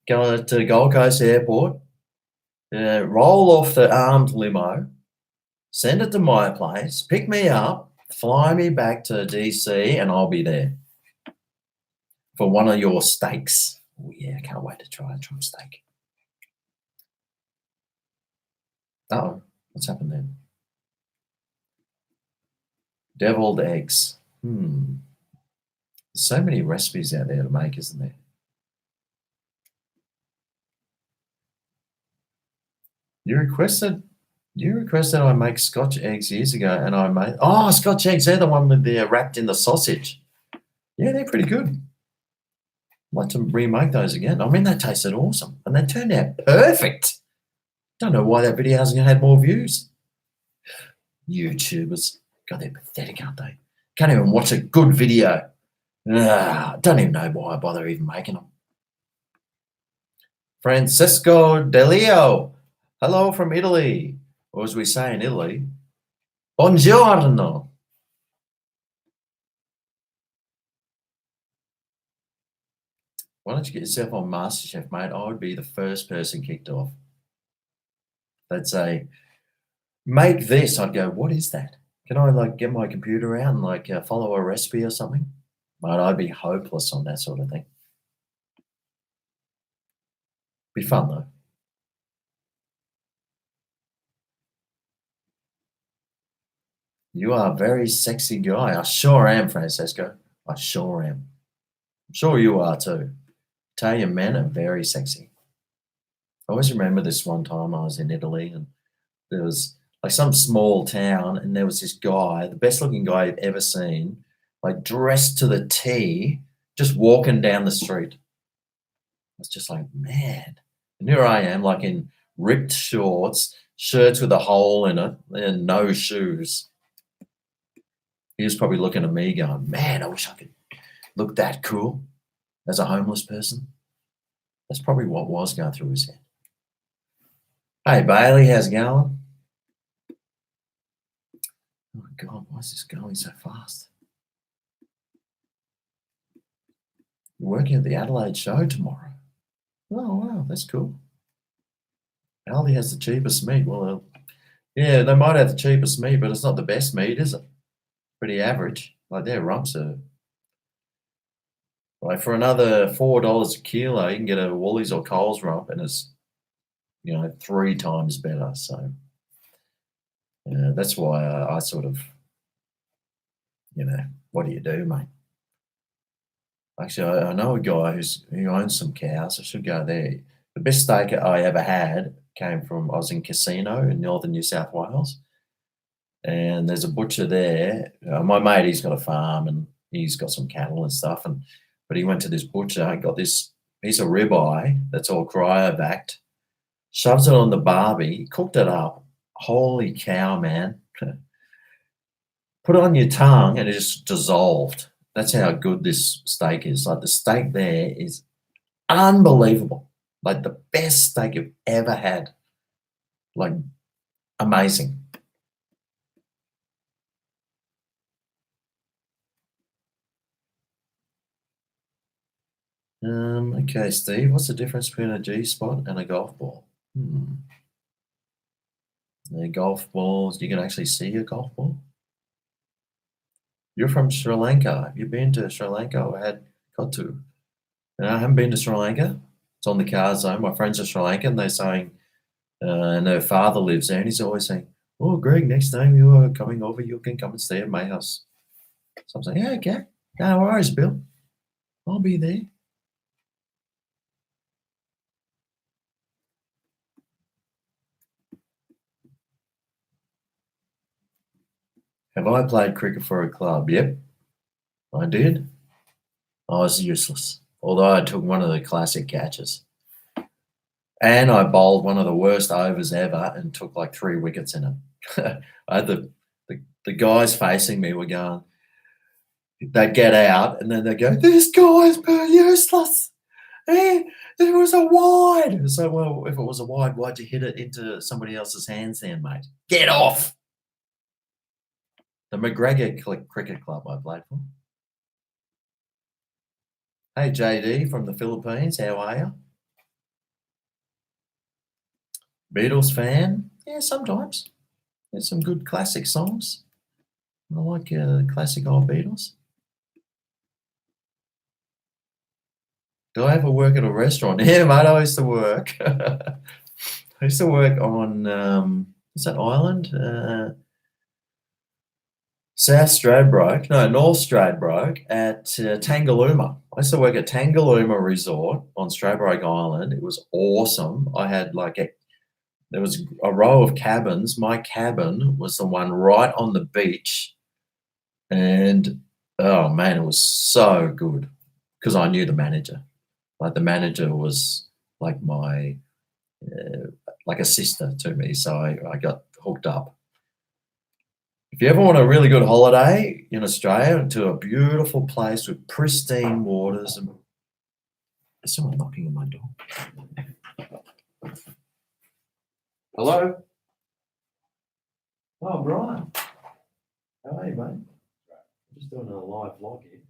S1: Go to Gold Coast Airport. Roll off the armed limo. Send it to my place. Pick me up. Fly me back to DC, and I'll be there for one of your steaks. Oh yeah, I can't wait to try a Trump steak. Oh, what's happened then? Deviled eggs. There's so many recipes out there to make, isn't there? You requested I make Scotch eggs years ago, and I made Scotch eggs. They're the one with the wrapped in the sausage. Yeah, they're pretty good. I'd like to remake those again. I mean, they tasted awesome, and they turned out perfect. Don't know why that video hasn't had more views. YouTubers, God, they're pathetic, aren't they? Can't even watch a good video. Don't even know why I bother even making them. Francesco Delio, hello from Italy, or as we say in Italy, buongiorno. Why don't you get yourself on MasterChef, mate? I would be the first person kicked off. They'd say, make this. I'd go, what is that? Can I get my computer out and follow a recipe or something? Mate, I'd be hopeless on that sort of thing. Be fun though. You are a very sexy guy. I sure am, Francesco. I sure am. I'm sure you are too. Italian men are very sexy. I always remember this one time I was in Italy and there was some small town and there was this guy, the best looking guy I've ever seen, dressed to the T, just walking down the street. I was just like, man. And here I am, in ripped shorts, shirts with a hole in it, and no shoes. He was probably looking at me going, man, I wish I could look that cool as a homeless person. That's probably what was going through his head. Hey, Bailey, how's it going? Oh, my God, why is this going so fast? You're working at the Adelaide show tomorrow. Oh, wow, that's cool. Aldi has the cheapest meat. Well, yeah, they might have the cheapest meat, but it's not the best meat, is it? Pretty average. Their rumps are... for another $4 a kilo, you can get a Woolies or Coles rump, and it's, 3 times better. So, that's why I sort of, what do you do, mate? Actually, I know a guy who owns some cows. I should go there. The best steak I ever had came from, I was in Casino in northern New South Wales, and there's a butcher there. My mate, he's got a farm and he's got some cattle and stuff, but he went to this butcher, got this piece of ribeye that's all cryovac, shoves it on the barbie, cooked it up. Holy cow, man. Put it on your tongue and it just dissolved. That's how good this steak is. The steak there is unbelievable. The best steak you've ever had. Amazing. Okay, Steve, what's the difference between a G-spot and a golf ball? The golf balls, you can actually see a golf ball. You're from Sri Lanka. Have you been to Sri Lanka? I got to. I haven't been to Sri Lanka. It's on the car zone. My friends are Sri Lankan. They're saying, and their father lives there, and he's always saying, oh, Greg, next time you are coming over, you can come and stay at my house. So I'm saying, yeah, okay. No worries, Bill. I'll be there. Have I played cricket for a club? Yep, I did. I was useless. Although I took one of the classic catches. And I bowled one of the worst overs ever and took like 3 wickets in it. I had the guys facing me were going, they'd get out and then they'd go, this guy's useless. It was a wide. So, well, if it was a wide, why'd you hit it into somebody else's hands then, mate? Get off. The McGregor Cricket Club I played for. Hey, JD from the Philippines, how are you? Beatles fan? Yeah, sometimes. There's some good classic songs. I like classic old Beatles. Do I ever work at a restaurant? Yeah, mate, I used to work. I used to work on, what's that island? South Stradbroke, no, North Stradbroke at Tangalooma. I used to work at Tangalooma Resort on Stradbroke Island. It was awesome. I had there was a row of cabins. My cabin was the one right on the beach. And, oh, man, it was so good because I knew the manager. Like, the manager was like my, like a sister to me. So I got hooked up. If you ever want a really good holiday in Australia to a beautiful place with pristine waters, and there's someone knocking on my door. Hello? Oh, Brian. How are you, mate? I'm just doing a live vlog here.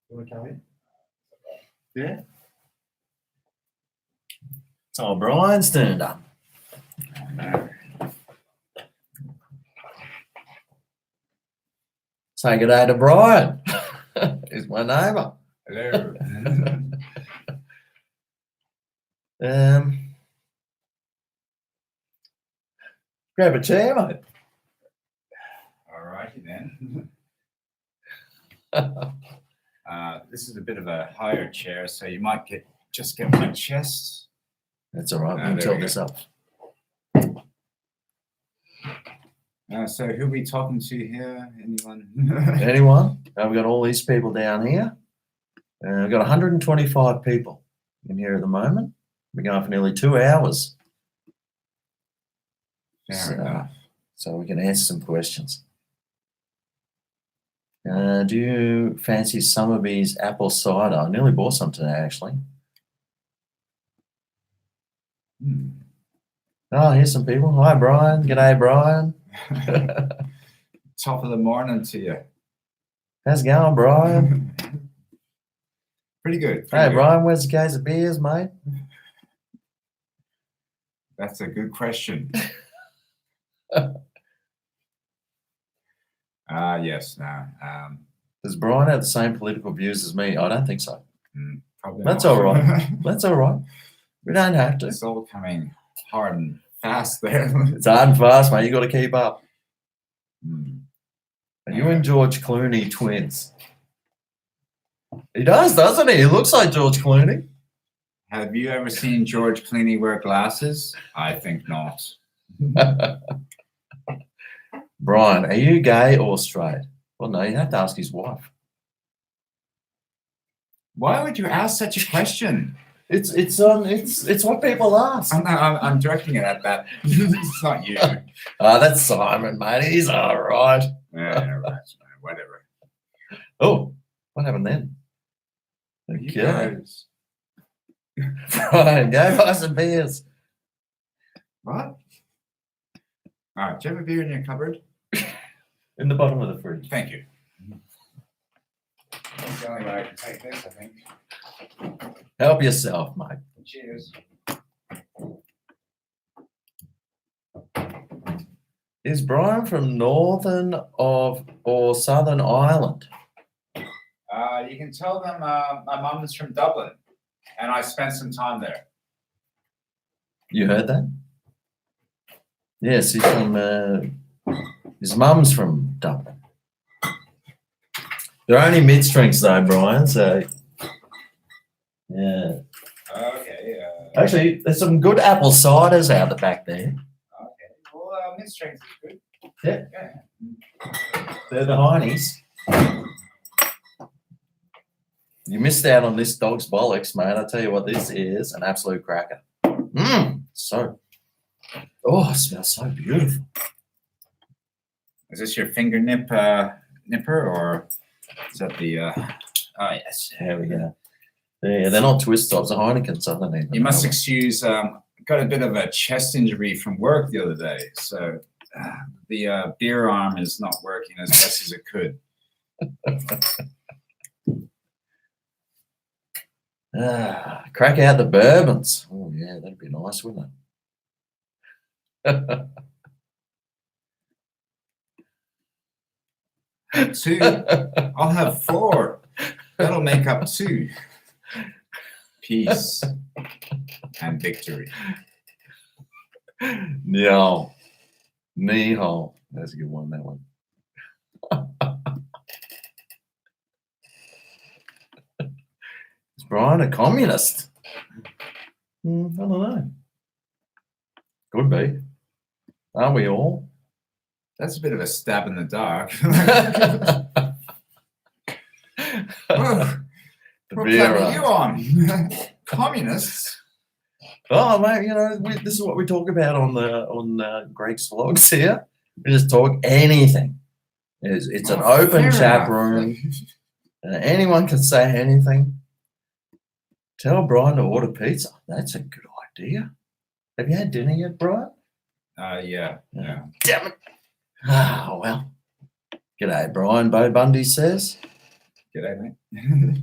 S1: You want to come in? Yeah? Oh, Brian's turned up. Say good day to Brian. He's my neighbour.
S2: Hello.
S1: Grab a chair, mate.
S2: All righty then. This is a bit of a higher chair, so you might just get my chest.
S1: That's all right. We'll tilt this up.
S2: So who are we talking to here? Anyone?
S1: Anyone? We've got all these people down here. We've got 125 people in here at the moment. We're going for nearly 2 hours.
S2: Fair enough.
S1: So we can answer some questions. Do you fancy Somerby's apple cider? I nearly bought some today, actually. Oh, here's some people. Hi, Brian. G'day, Brian.
S2: Top of the morning to you.
S1: How's it going, Brian?
S2: Pretty good.
S1: Hey, Brian, where's the case of beers, mate?
S2: That's a good question. Yes, no.
S1: Does Brian have the same political views as me? I don't think so.
S2: Probably
S1: That's
S2: not.
S1: all right. That's all right. We don't have to.
S2: It's all coming hard and fast there.
S1: It's hard and fast, mate. You got to keep up. Are you and George Clooney twins? He does, doesn't he? He looks like George Clooney.
S2: Have you ever seen George Clooney wear glasses? I think not.
S1: Brian, are you gay or straight? Well, no, you have to ask his wife.
S2: Why would you ask such a question?
S1: It's what people ask.
S2: I'm directing it at that. It's not you.
S1: That's Simon, mate. He's all right.
S2: Yeah, right. Whatever.
S1: Oh, what happened then?
S2: Okay.
S1: Brian, go buy some beers.
S2: What? All right. Do you have a beer in your cupboard?
S1: In the bottom of the fridge.
S2: Thank you. That's the only way I can take this, I think.
S1: Help yourself, mate.
S2: Cheers.
S1: Is Brian from Northern or Southern Ireland?
S2: You can tell them my mum is from Dublin, and I spent some time there.
S1: You heard that? Yes, he's from. His mum's from Dublin. They're only mid-strengths though, Brian. So, yeah.
S2: Okay.
S1: Actually, there's some good apple ciders out the back there.
S2: Okay. Well, mid-strength is good.
S1: Yeah. They're the heinies. You missed out on this dog's bollocks, mate. I tell you what, this is an absolute cracker. So, oh, it smells so beautiful.
S2: Is this your finger nipper, or is that the? Oh yes.
S1: There we go. Yeah, they're not twist tops. They're Heineken's underneath.
S2: You must excuse. Got a bit of a chest injury from work the other day, so the beer arm is not working as best as it could.
S1: Crack out the bourbons. Oh yeah, that'd be nice, wouldn't it?
S2: 2. I'll have 4. That'll make up 2. Peace and victory.
S1: No. Nihal. That's a good one, that one. Is Brian a communist? I don't know. Could be. Aren't we all?
S2: That's a bit of a stab in the dark. What planet are you on? Communists?
S1: Oh, mate, you know, this is what we talk about on Greg's vlogs here. We just talk anything. It's an open chat room. Anyone can say anything. Tell Brian to order pizza. That's a good idea. Have you had dinner yet, Brian?
S2: Yeah.
S1: Damn it. Ah, well. G'day, Brian, Bo Bundy says.
S2: G'day, mate.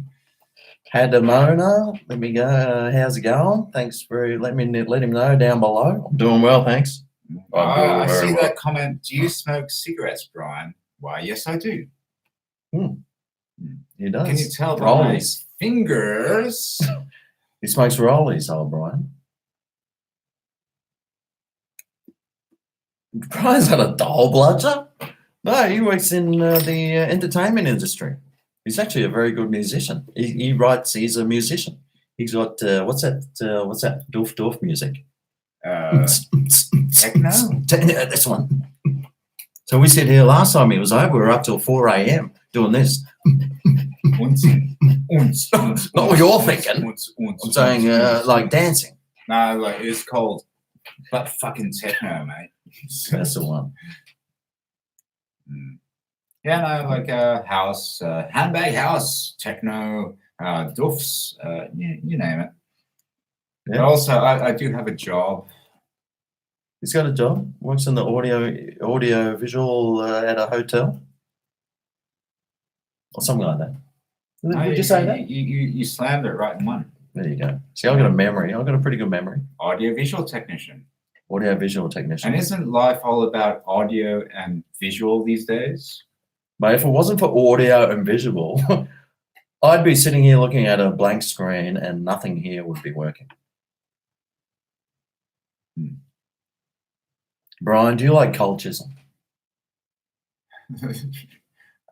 S1: Had a Mona. Let me go. How's it going? Thanks for let him know down below. I'm doing well, thanks.
S2: I see that comment. Do you smoke cigarettes, Brian? Why, yes, I do.
S1: He does.
S2: Can you tell by my fingers?
S1: He smokes rollies, old Brian. Brian's not a doll bludger. No, he works in the entertainment industry. He's actually a very good musician. He writes. He's a musician. He's got what's that? Doof doof music.
S2: Techno.
S1: This one. So we sit here last time he was over. We were up till 4 a.m. doing this. Not what you're thinking. I'm saying like dancing.
S2: No, like it's called but fucking techno, mate.
S1: That's the one.
S2: Yeah, no, like house, handbag house, techno, doofs, you name it. Yeah. But also, I do have a job.
S1: He's got a job. Works in the audio visual at a hotel or something like that. Would you say that?
S2: You slammed it right in one.
S1: There you go. See, I've got a memory. I've got a pretty good memory.
S2: Audio visual technician.
S1: Audio visual technician.
S2: And isn't life all about audio and visual these days?
S1: Mate, if it wasn't for audio and visual, I'd be sitting here looking at a blank screen and nothing here would be working. Brian, do you like cultism?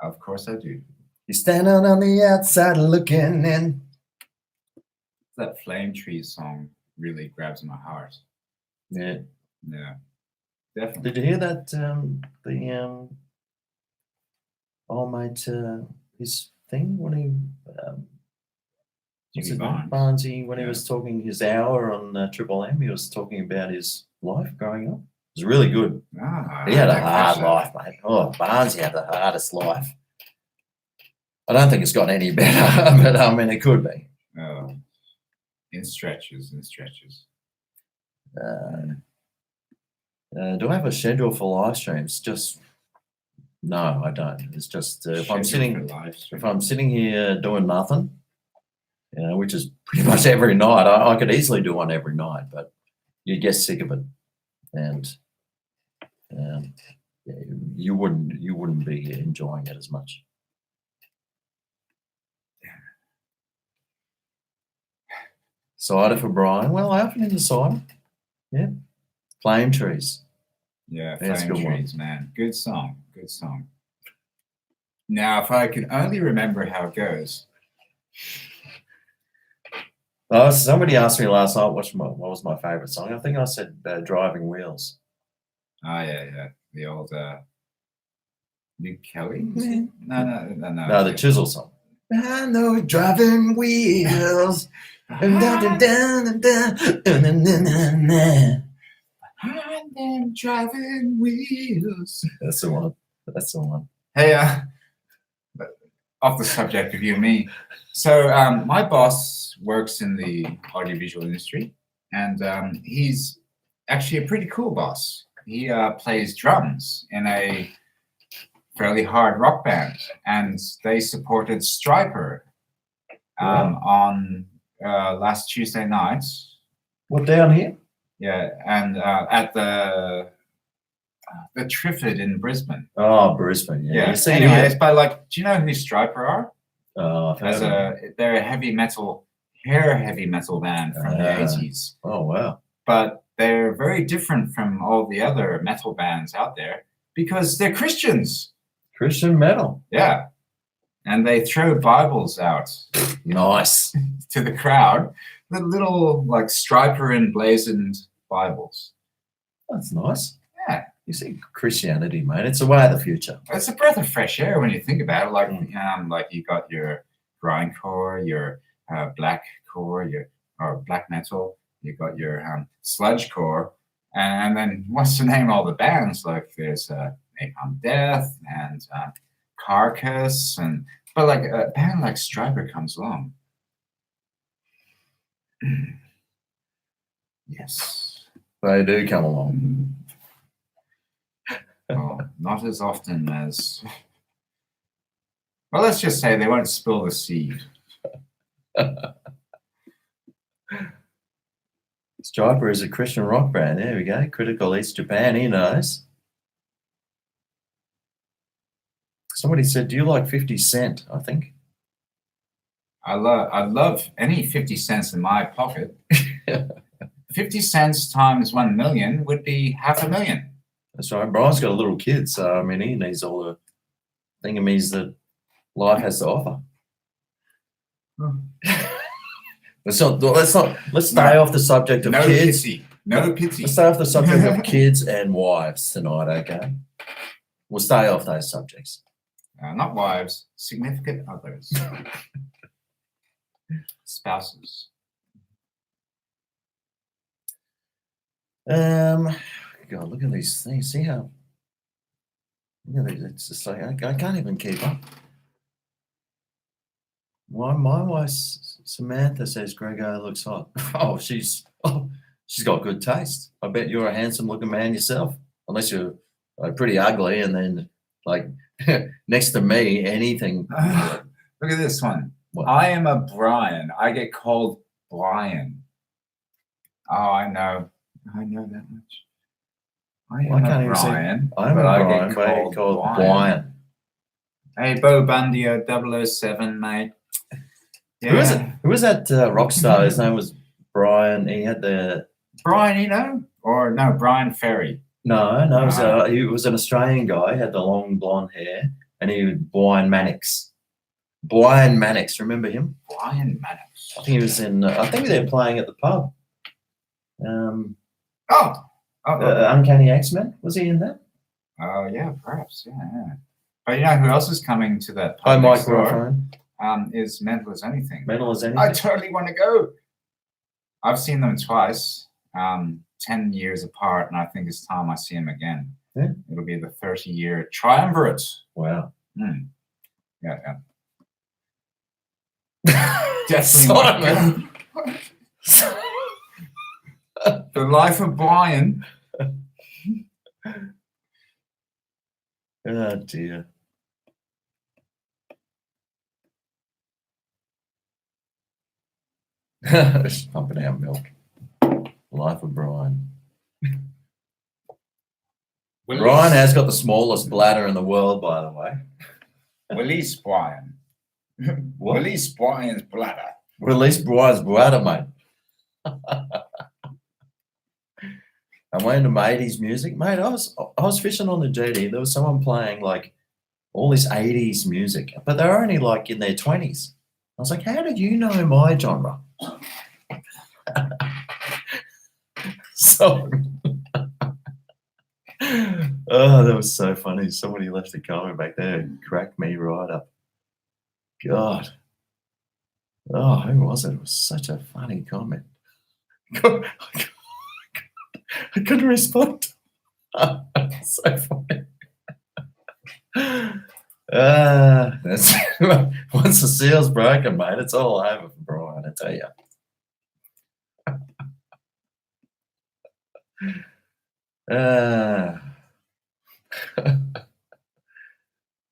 S2: Of course I do.
S1: You're standing on the outside looking in.
S2: That Flame Tree song really grabs my heart.
S1: Yeah.
S2: Yeah. Definitely.
S1: Did you hear that? The old mate, his thing when he
S2: Jimmy
S1: Barnesy, when he was talking his hour on Triple M, he was talking about his life growing up. It was really good. He had a hard life, mate. Oh, Barnesy had the hardest life. I don't think it's got any better, but I mean, it could be.
S2: Oh, in stretches.
S1: Do I have a schedule for live streams? Just no, I don't. It's just if I'm sitting here doing nothing, you know, which is pretty much every night. I could easily do one every night, but you get sick of it, and you wouldn't be enjoying it as much. Cider for Brian. Well, I often into cider. Yeah. Flame Trees.
S2: Yeah, Flame Trees, man. Good song. Now, if I could only remember how it goes.
S1: Somebody asked me last night what was my favorite song. I think I said Driving Wheels.
S2: Oh, yeah. The old Luke Kelly?
S1: Yeah.
S2: No.
S1: No, the Chisel song. behind those driving wheels. And down, down, down, down, down, down, down, down, down.
S2: Behind them driving wheels.
S1: That's the one. That's the one.
S2: Hey, off the subject of you and me. So my boss works in the audiovisual industry, and he's actually a pretty cool boss. He plays drums in a fairly hard rock band, and they supported Striper on last Tuesday night.
S1: What, down here?
S2: Yeah, and at the Triffid in Brisbane.
S1: Oh, Brisbane. Yeah.
S2: Yeah.
S1: You see,
S2: Anyway, it's by like, do you know who Striper are?
S1: Oh, I've heard of them.
S2: They're a heavy metal band from the 80s.
S1: Oh, wow.
S2: But they're very different from all the other metal bands out there because they're Christians.
S1: Christian metal.
S2: Yeah. And they throw Bibles out
S1: Nice.
S2: to the crowd. The little like striper emblazoned Bibles.
S1: That's nice.
S2: Yeah.
S1: You see, Christianity, mate, it's the way of the future.
S2: It's a breath of fresh air when you think about it. Like you got your grindcore, your black core, or black metal. You got your sludge core, and then what's the name of all the bands? Like there's Napalm Death and Carcass, but like a band like Striper comes along. Yes,
S1: They do come along.
S2: well, not as often as. Well, let's just say they won't spill the seed.
S1: Striper is a Christian rock band. There we go. Critical East Japan. He knows. Somebody said, "Do you like 50 Cent?" I think.
S2: I love any 50 cents in my pocket. 50 cents times 1 million would be $500,000.
S1: That's right. Brian's got a little kid, so I mean, he needs all the thingamies that life has to offer. Let's stay off the subject of kids.
S2: No pity.
S1: Let's stay off the subject of kids and wives tonight, okay? We'll stay off those subjects.
S2: Not wives, significant others. Spouses.
S1: God, look at these things. See how? Look at these. It's just like I can't even keep up. My wife Samantha says GregO looks hot. She's got good taste. I bet you're a handsome-looking man yourself, unless you're pretty ugly, and then like next to me, anything.
S2: Look at this one.
S1: What?
S2: I am a Brian. I get called Brian. Oh, I know that much. I am a Brian.
S1: I'm a Brian, but I get called Brian.
S2: Hey, Bo Bundio 007, mate. Yeah.
S1: Who was that rock star? His name was Brian. He had the
S2: Brian Eno? Or no, Brian Ferry.
S1: No, he was an Australian guy. He had the long blonde hair, and he was Brian Mannix. Brian Mannix, remember him?
S2: Brian Mannix.
S1: I think he was in. I think they were playing at the pub. Uncanny X-Men, was he in that?
S2: Oh yeah, perhaps. Yeah. But you know who else is coming to that
S1: Hi,
S2: pub
S1: Mike
S2: next door?
S1: Ruffin.
S2: Is Mental as Anything.
S1: Mental as Anything.
S2: I totally want to go. I've seen them twice, 10 years apart, and I think it's time I see them again.
S1: Yeah.
S2: It'll be the 30-year triumvirate.
S1: Wow.
S2: Yeah. Definitely want to go. The Life of Brian.
S1: Oh dear. Just pumping out milk. Life of Brian. Brian has got the smallest bladder in the world, by the way.
S2: Release Brian.
S1: What?
S2: Release Brian's bladder.
S1: Release Brian's bladder, mate. I'm into my 80s music, mate. I was fishing on the jetty. There was someone playing like all this 80s music, but they were only like in their 20s. I was like, how did you know my genre? So, oh, that was so funny. Somebody left a comment back there and cracked me right up. God. Oh, who was it? It was such a funny comment. God, I couldn't respond. So funny. That's once the seal's broken, mate, it's all over for Brian, I tell you.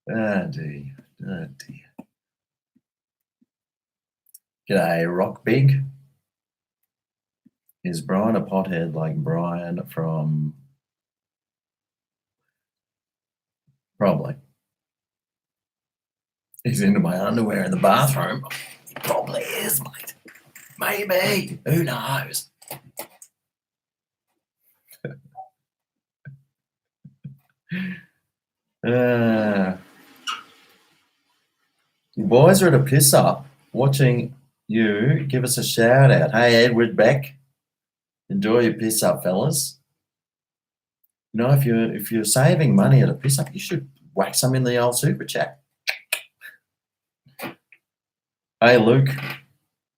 S1: Oh dear. Oh dear. G'day, Rock Big. Is Brian a pothead like Brian from... Probably. He's into my underwear in the bathroom. He probably is, mate. Maybe. Who knows? You boys are at a piss up watching you. Give us a shout out. Hey, Edward Beck. Enjoy your piss up, fellas. You know, if you're saving money at a piss up, you should whack some in the old super chat. Hey, Luke.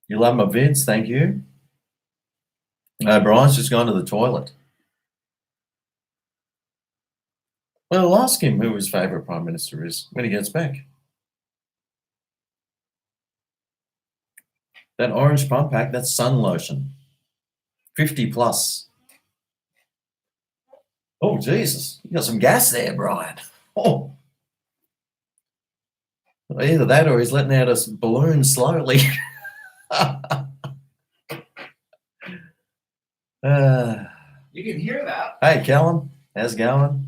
S1: You love my vids, thank you. Brian's just gone to the toilet. Well, I'll ask him who his favourite Prime Minister is when he gets back. That orange pump pack, that's sun lotion. 50 plus. Oh, Jesus. You got some gas there, Brian. Oh. Either that or he's letting out a balloon slowly.
S2: You can hear that.
S1: Hey, Callum. How's it going?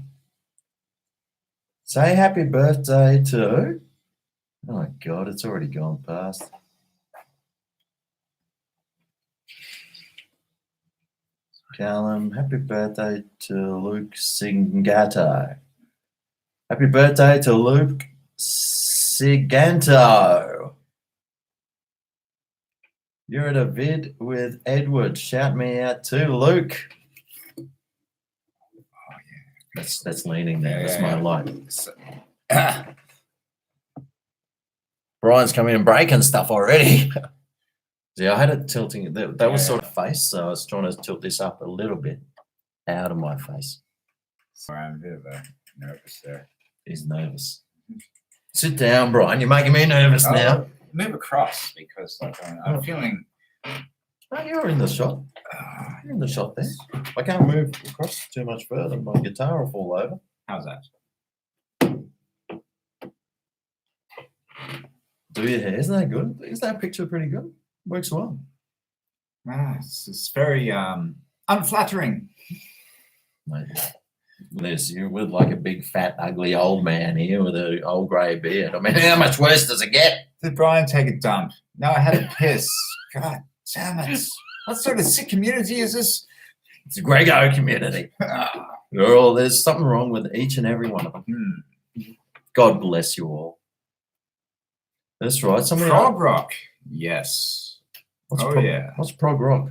S1: Say happy birthday to... Oh, my God. It's already gone past. Callum, happy birthday to Luke Singato. Happy birthday to Luke Siganto. You're at a vid with Edward. Shout me out too, Luke. Oh yeah, that's leaning there. That's my light. Brian's coming and breaking stuff already. Yeah, I had it tilting. That was sort of face, so I was trying to tilt this up a little bit out of my face.
S2: Sorry, I'm a bit nervous there.
S1: He's nervous. Sit down, Brian. You're making me nervous now.
S2: Move across because I'm feeling...
S1: Oh, you're in the shot. You're in the shot there. I can't move across too much further. My guitar will fall over.
S2: How's that?
S1: Do your hair. Isn't that good? Is that picture pretty good? Works well.
S2: It's very unflattering.
S1: Mate, Liz, you're with like a big, fat, ugly old man here with an old grey beard. I mean, how much worse does it get? Did Brian take a dump?
S2: No, I had a piss. God damn it. What sort of sick community is this?
S1: It's a GregO community. There's something wrong with each and every one of them. God bless you all. That's right.
S2: Prog rock. Yes.
S1: What's prog rock?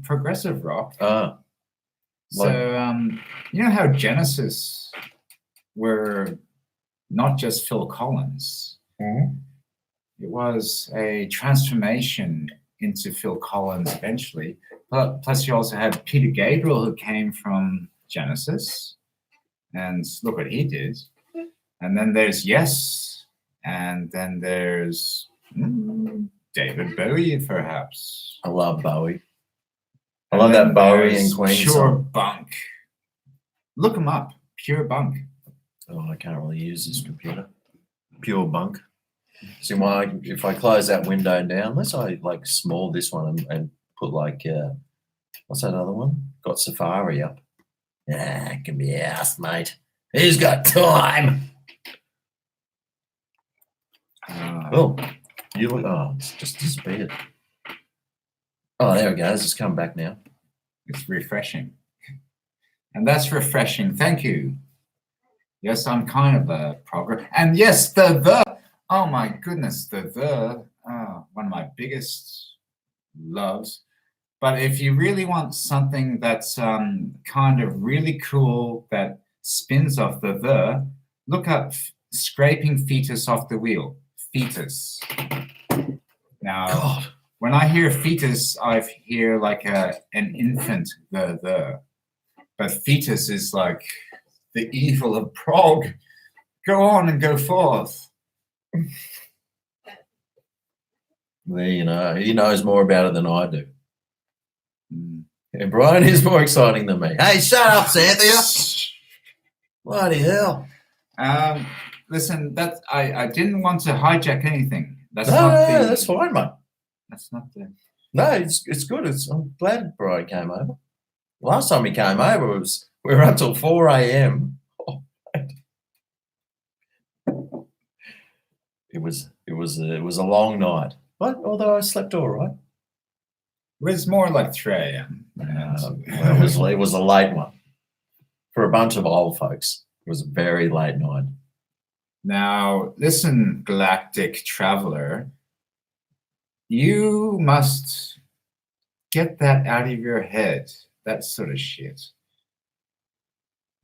S2: Progressive rock.
S1: You
S2: know how Genesis were not just Phil Collins.
S1: Mm-hmm.
S2: It was a transformation into Phil Collins eventually. But plus you also had Peter Gabriel, who came from Genesis. And look what he did. And then there's Yes. And then there's... David Bowie, perhaps.
S1: I love Bowie. I love that Bowie and Queen
S2: Pure
S1: song.
S2: Bunk. Look them up. Pure Bunk.
S1: Oh, I can't really use this computer. Pure Bunk. See, if I close that window down, unless I like small this one and put like what's that other one? Got Safari up. It can be asked, mate. Who's got time? You look. Oh, it's just disappeared. Oh, there it goes. It's come back now.
S2: It's refreshing, and that's refreshing. Thank you. Yes, I'm kind of a progress, and yes, the. Oh my goodness, the. One of my biggest loves. But if you really want something that's kind of really cool that spins off the, look up Scraping Fetus Off the Wheel. fetus. Now,
S1: God.
S2: when I hear fetus, I hear like an infant, but fetus is like the evil of Prague. Go on and go forth.
S1: Well, you know, he knows more about it than I do.
S2: Mm.
S1: And Brian is more exciting than me. Hey, shut up, Cynthia. Bloody hell.
S2: Listen, that I didn't want to hijack anything. That's
S1: No,
S2: not
S1: no,
S2: the.
S1: that's fine, mate.
S2: That's not the.
S1: No, it's good. I'm glad Brian came over. Last time he came over, we were up till 4 a.m. Oh, it was a long night, but although I slept all right.
S2: It was more like 3 a.m.
S1: Well, it was a late one for a bunch of old folks. It was a very late night.
S2: Now, listen, galactic traveler, you must get that out of your head. That sort of shit.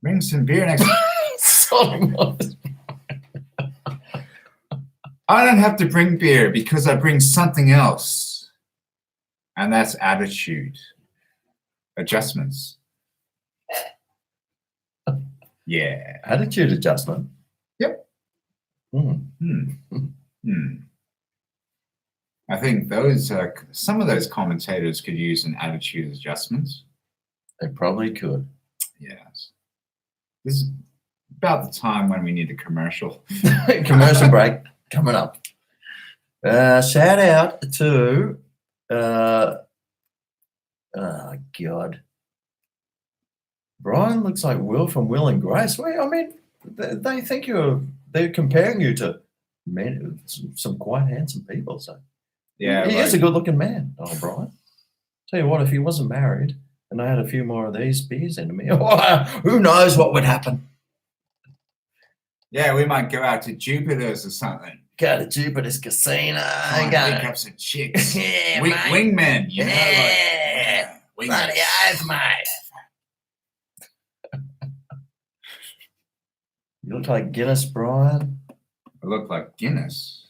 S2: Bring some beer next.
S1: Sorry,
S2: I don't have to bring beer because I bring something else, and that's attitude, adjustments. Yeah.
S1: attitude adjustment.
S2: Yep.
S1: Hmm.
S2: I think those some of those commentators could use an attitude adjustment.
S1: They probably could.
S2: Yes. This is about the time when we need a commercial.
S1: Commercial break coming up. Shout out to oh God. Brian looks like Will from Will and Grace. Well, I mean, they think they're comparing you to some quite handsome people. So
S2: Yeah,
S1: he is a good-looking man, Brian. Tell you what, if he wasn't married and I had a few more of these beers into me, who knows what would happen?
S2: Yeah, we might go out to Jupiter's or something.
S1: Go to Jupiter's Casino.
S2: Pick up some chicks.
S1: Yeah,
S2: Wingmen, you know,
S1: yeah.
S2: like
S1: Bloody
S2: wingmen.
S1: oath, mate. You look like Guinness, Brian.
S2: I look like Guinness.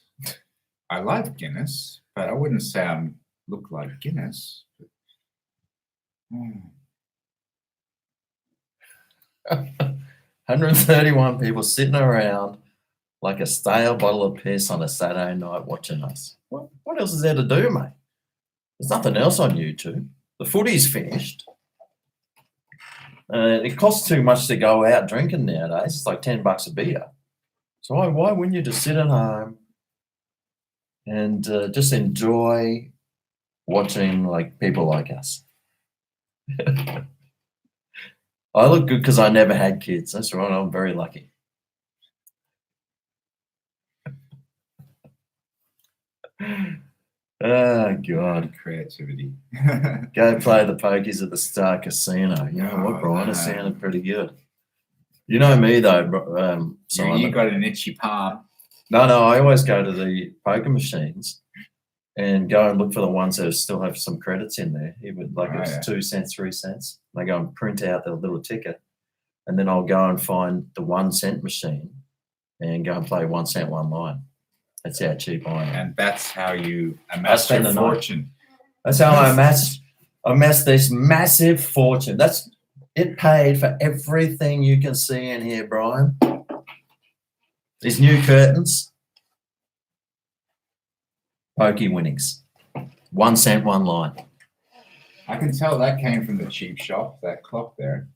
S2: I like Guinness, but I wouldn't say I look like Guinness.
S1: 131 people sitting around like a stale bottle of piss on a Saturday night watching us. What else is there to do, mate? There's nothing else on YouTube. The footy's finished. It costs too much to go out drinking nowadays. It's like $10 a beer. So why wouldn't you just sit at home and just enjoy watching like people like us? I look good because I never had kids. That's right. I'm very lucky. Oh God!
S2: Creativity.
S1: Go play the pokies at the Star Casino. You know what, Brian? It sounded pretty good. You know me though, Simon.
S2: You got an itchy palm.
S1: No, I always go to the poker machines and go and look for the ones that still have some credits in there, even like it's 2 cents, 3 cents. I go and print out the little ticket, and then I'll go and find the 1 cent machine and go and play 1 cent, 1 line. That's how cheap I am.
S2: And that's how you amass your fortune.
S1: That's how I amass this massive fortune. It paid for everything you can see in here, Brian. These new curtains. Pokey winnings. 1 cent, 1 line.
S2: I can tell that came from the cheap shop, that clock there.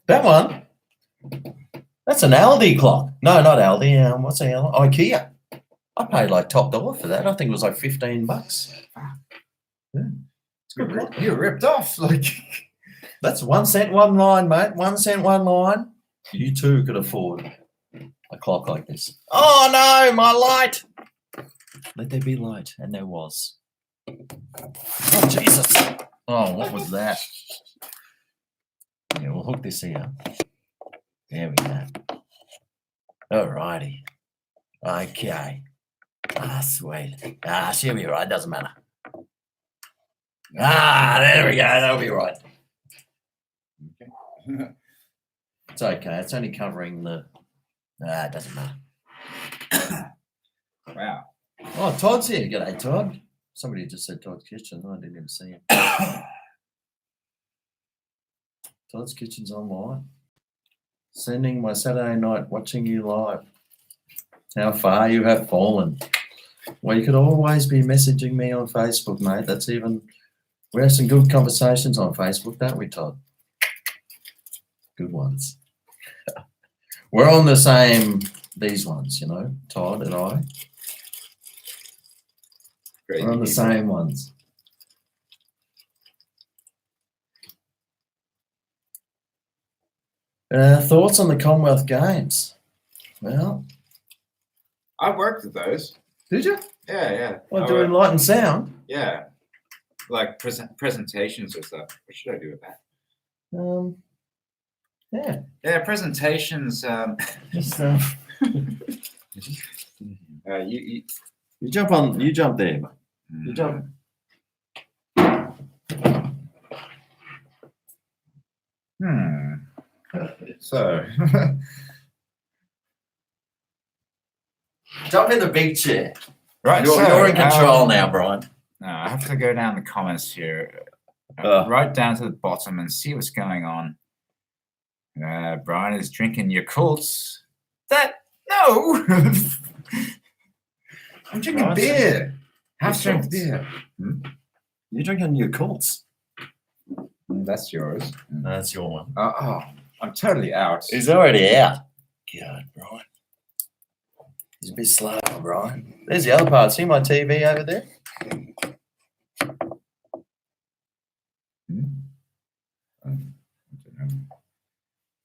S1: That one? That's an Aldi clock. No, not Aldi. What's the other? IKEA. I paid like top dollar for that. I think it was like $15. Yeah. It's good clock.
S2: You're ripped off. Like
S1: that's 1 cent, 1 line, mate. 1 cent, 1 line. You too could afford a clock like this. Oh no, my light. Let there be light, and there was. Oh Jesus! Oh, what was that? Yeah, we'll hook this here. There we go. Alrighty. Okay. Sweet. She'll be right. Doesn't matter. There we go. That'll be right.
S2: Okay.
S1: It's okay. It's only covering the. It doesn't matter.
S2: Wow.
S1: Oh, Todd's here. G'day, Todd. Somebody just said Todd's Kitchen. I didn't even see him. Todd's Kitchen's online. Sending my Saturday night, watching you live. How far you have fallen. Well, you could always be messaging me on Facebook, mate. That's even. We have some good conversations on Facebook, don't we, Todd? Good ones. We're on the same, these ones, you know, Todd and I.
S2: Great.
S1: We're on the same ones. Thoughts on the Commonwealth Games? Well,
S2: I worked at those.
S1: did you?
S2: Yeah.
S1: Well, doing light and sound.
S2: Yeah. Like presentations or stuff. What should I do with that?
S1: Yeah.
S2: Yeah, presentations.
S1: Just,
S2: You
S1: you jump on. You jump there, mate. You jump.
S2: So.
S1: Jump in the big chair.
S2: Right.
S1: You're in control now, Brian.
S2: No, I have to go down the comments here,
S1: Uh.
S2: right down to the bottom and see what's going on. Brian is drinking Yakults. No. I'm drinking
S1: Right.
S2: beer. Half-strength
S1: Yakults.
S2: beer.
S1: You're drinking your Colts.
S2: That's yours.
S1: That's your one.
S2: Oh, I'm totally out.
S1: He's already out. God, Brian. He's a bit slow, Brian. There's the other part. See my TV over there?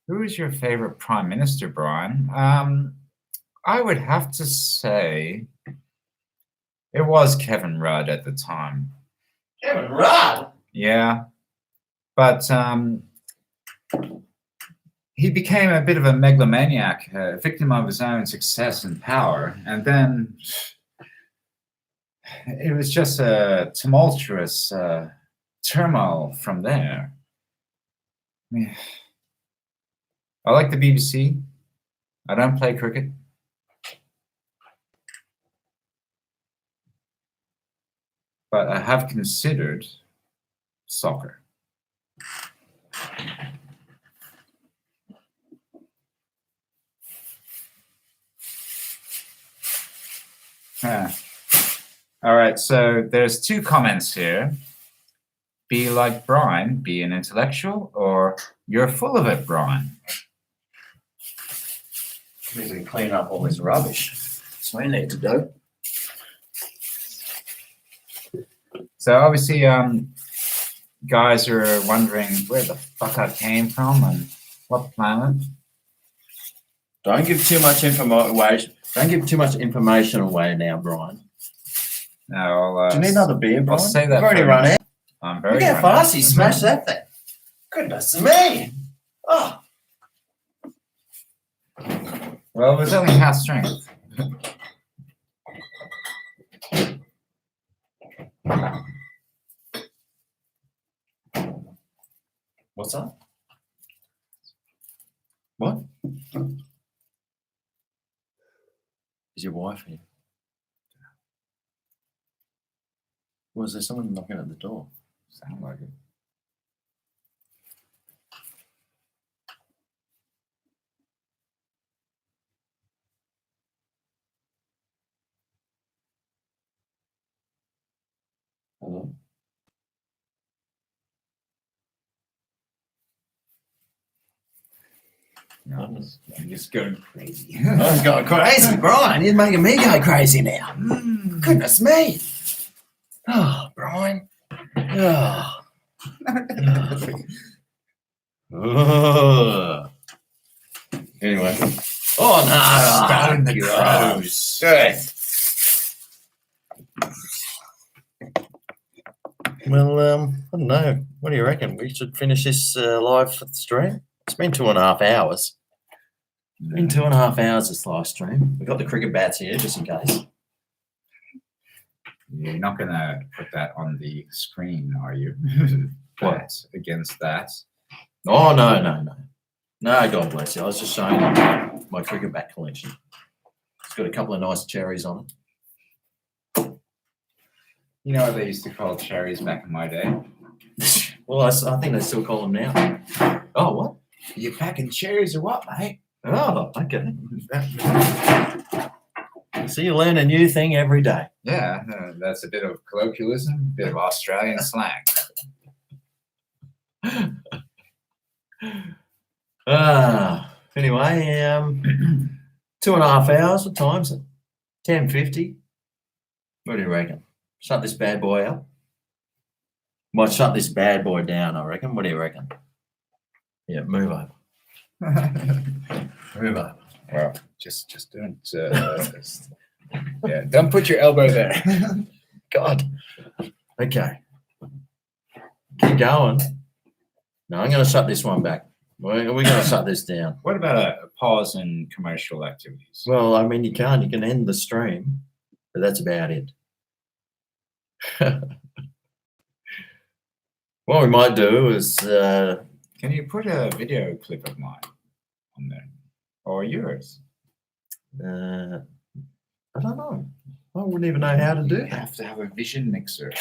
S2: Who is your favorite prime minister, Brian? I would have to say it was Kevin Rudd at the time.
S1: Kevin Rudd?
S2: Yeah, but he became a bit of a megalomaniac, a victim of his own success and power, and then it was just a tumultuous turmoil from there. I mean, I like the BBC. I don't play cricket. But I have considered soccer. All right, so there's two comments here. Be like Brian, be an intellectual, or you're full of it, Brian.
S1: We need to clean up all this rubbish. That's what we need to do.
S2: So obviously, guys are wondering where the fuck I came from and what planet.
S1: Don't give too much information. Don't give too much information away now, Brian.
S2: No,
S1: Do you need another beer, Brian?
S2: I'll say that
S1: We've already
S2: for-
S1: run out.
S2: I'm very.
S1: Look how fast he smashed that thing. Goodness me. Oh.
S2: Well, it was only half strength.
S1: What's that? What? Is your wife here? Was there someone knocking at the door?
S2: Sound like it.
S1: Hello?
S2: No, I'm just going crazy.
S1: I was going crazy, Brian. You're making me go crazy now. Goodness me. Oh, Brian. Oh. Oh. Anyway. Oh, no.
S2: Stone the
S1: God.
S2: crows.
S1: Good. Well, I don't know. What do you reckon? We should finish this live stream? It's been 2.5 hours. It's been 2.5 hours this live stream. We've got the cricket bats here just in case.
S2: You're not going to put that on the screen, are you?
S1: What?
S2: That against that.
S1: Oh, no. No, God bless you. I was just showing you my cricket bat collection. It's got a couple of nice cherries on it.
S2: You know what they used to call cherries back in my day?
S1: Well, I think they still call them now. Oh, what?
S2: You packing cherries or what, mate?
S1: Oh, okay. So you learn a new thing every day.
S2: Yeah, that's a bit of colloquialism, a bit of Australian slang.
S1: Anyway, 2.5 hours. What time's it? 10:50. What do you reckon? Shut this bad boy up. Might shut this bad boy down, I reckon. What do you reckon? Yeah, move over. Move over.
S2: Well, just don't. Yeah, don't put your elbow there.
S1: God. Okay. Keep going. No, I'm going to shut this one back. We're going to shut this down.
S2: What about a pause in commercial activities?
S1: Well, I mean, you can't. You can end the stream, but that's about it. What we might do is,
S2: Can you put a video clip of mine on there, or yours?
S1: I don't know. I wouldn't even know how to do
S2: You
S1: that.
S2: have to have a vision mixer.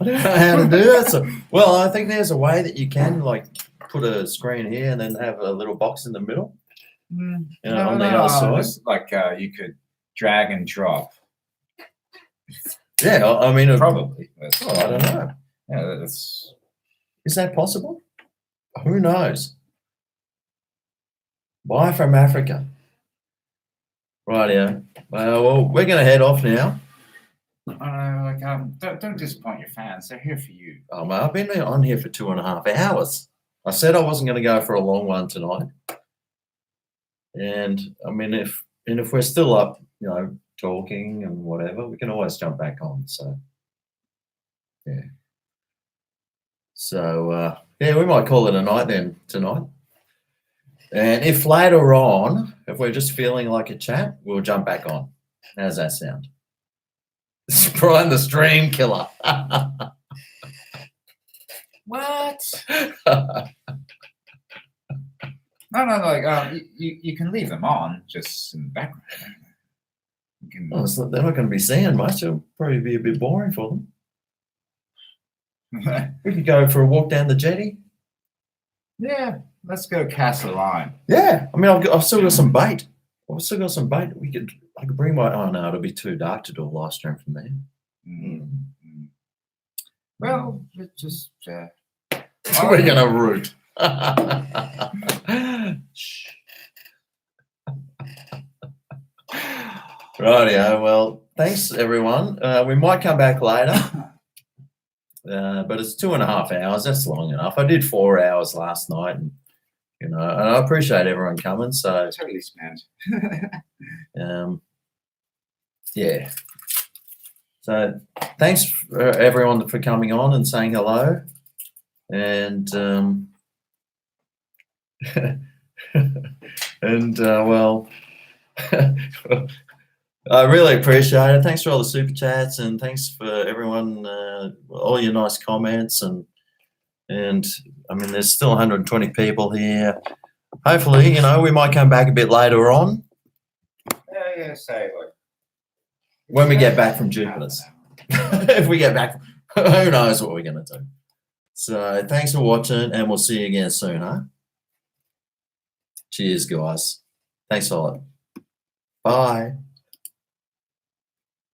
S1: I don't know how to do that. So, well, I think there's a way that you can like put a screen here and then have a little box in the middle. On the other side.
S2: Just like you could drag and drop.
S1: Yeah, I mean,
S2: Probably.
S1: I don't know.
S2: Yeah, that's.
S1: Is that possible? Who knows? Bye from Africa. Rightio. Well, we're going to head off now.
S2: Don't disappoint your fans. They're here for you.
S1: Mate, I've been on here for 2.5 hours. I said I wasn't going to go for a long one tonight. And I mean, if we're still up, talking and whatever, we can always jump back on. So, yeah. So, we might call it a night then tonight. And if later on, if we're just feeling like a chat, we'll jump back on. How's that sound? Brian the Stream Killer.
S2: What? No. You can leave them on just in the background. You can...
S1: Oh, so they're not going to be seeing much. It'll probably be a bit boring for them. We could go for a walk down the jetty.
S2: Yeah, let's go cast a line.
S1: Yeah, I mean, I've still got some bait. I could bring my. Oh no, it'll be too dark to do a live stream from there.
S2: Well, let's just.
S1: We're gonna root. Rightio. Well, thanks everyone. We might come back later, but it's 2.5 hours. That's long enough. I did 4 hours last night, and and I appreciate everyone coming. So
S2: totally spent.
S1: Yeah. So thanks for everyone for coming on and saying hello, and well, I really appreciate it. Thanks for all the super chats, and thanks for everyone, all your nice comments, and I mean, there's still 120 people here. Hopefully, we might come back a bit later on.
S2: Yeah. Say like
S1: when we get back from Jupiter's. If we get back, who knows what we're going to do. So thanks for watching, and we'll see you again soon, huh? Cheers, guys. Thanks a lot. Bye.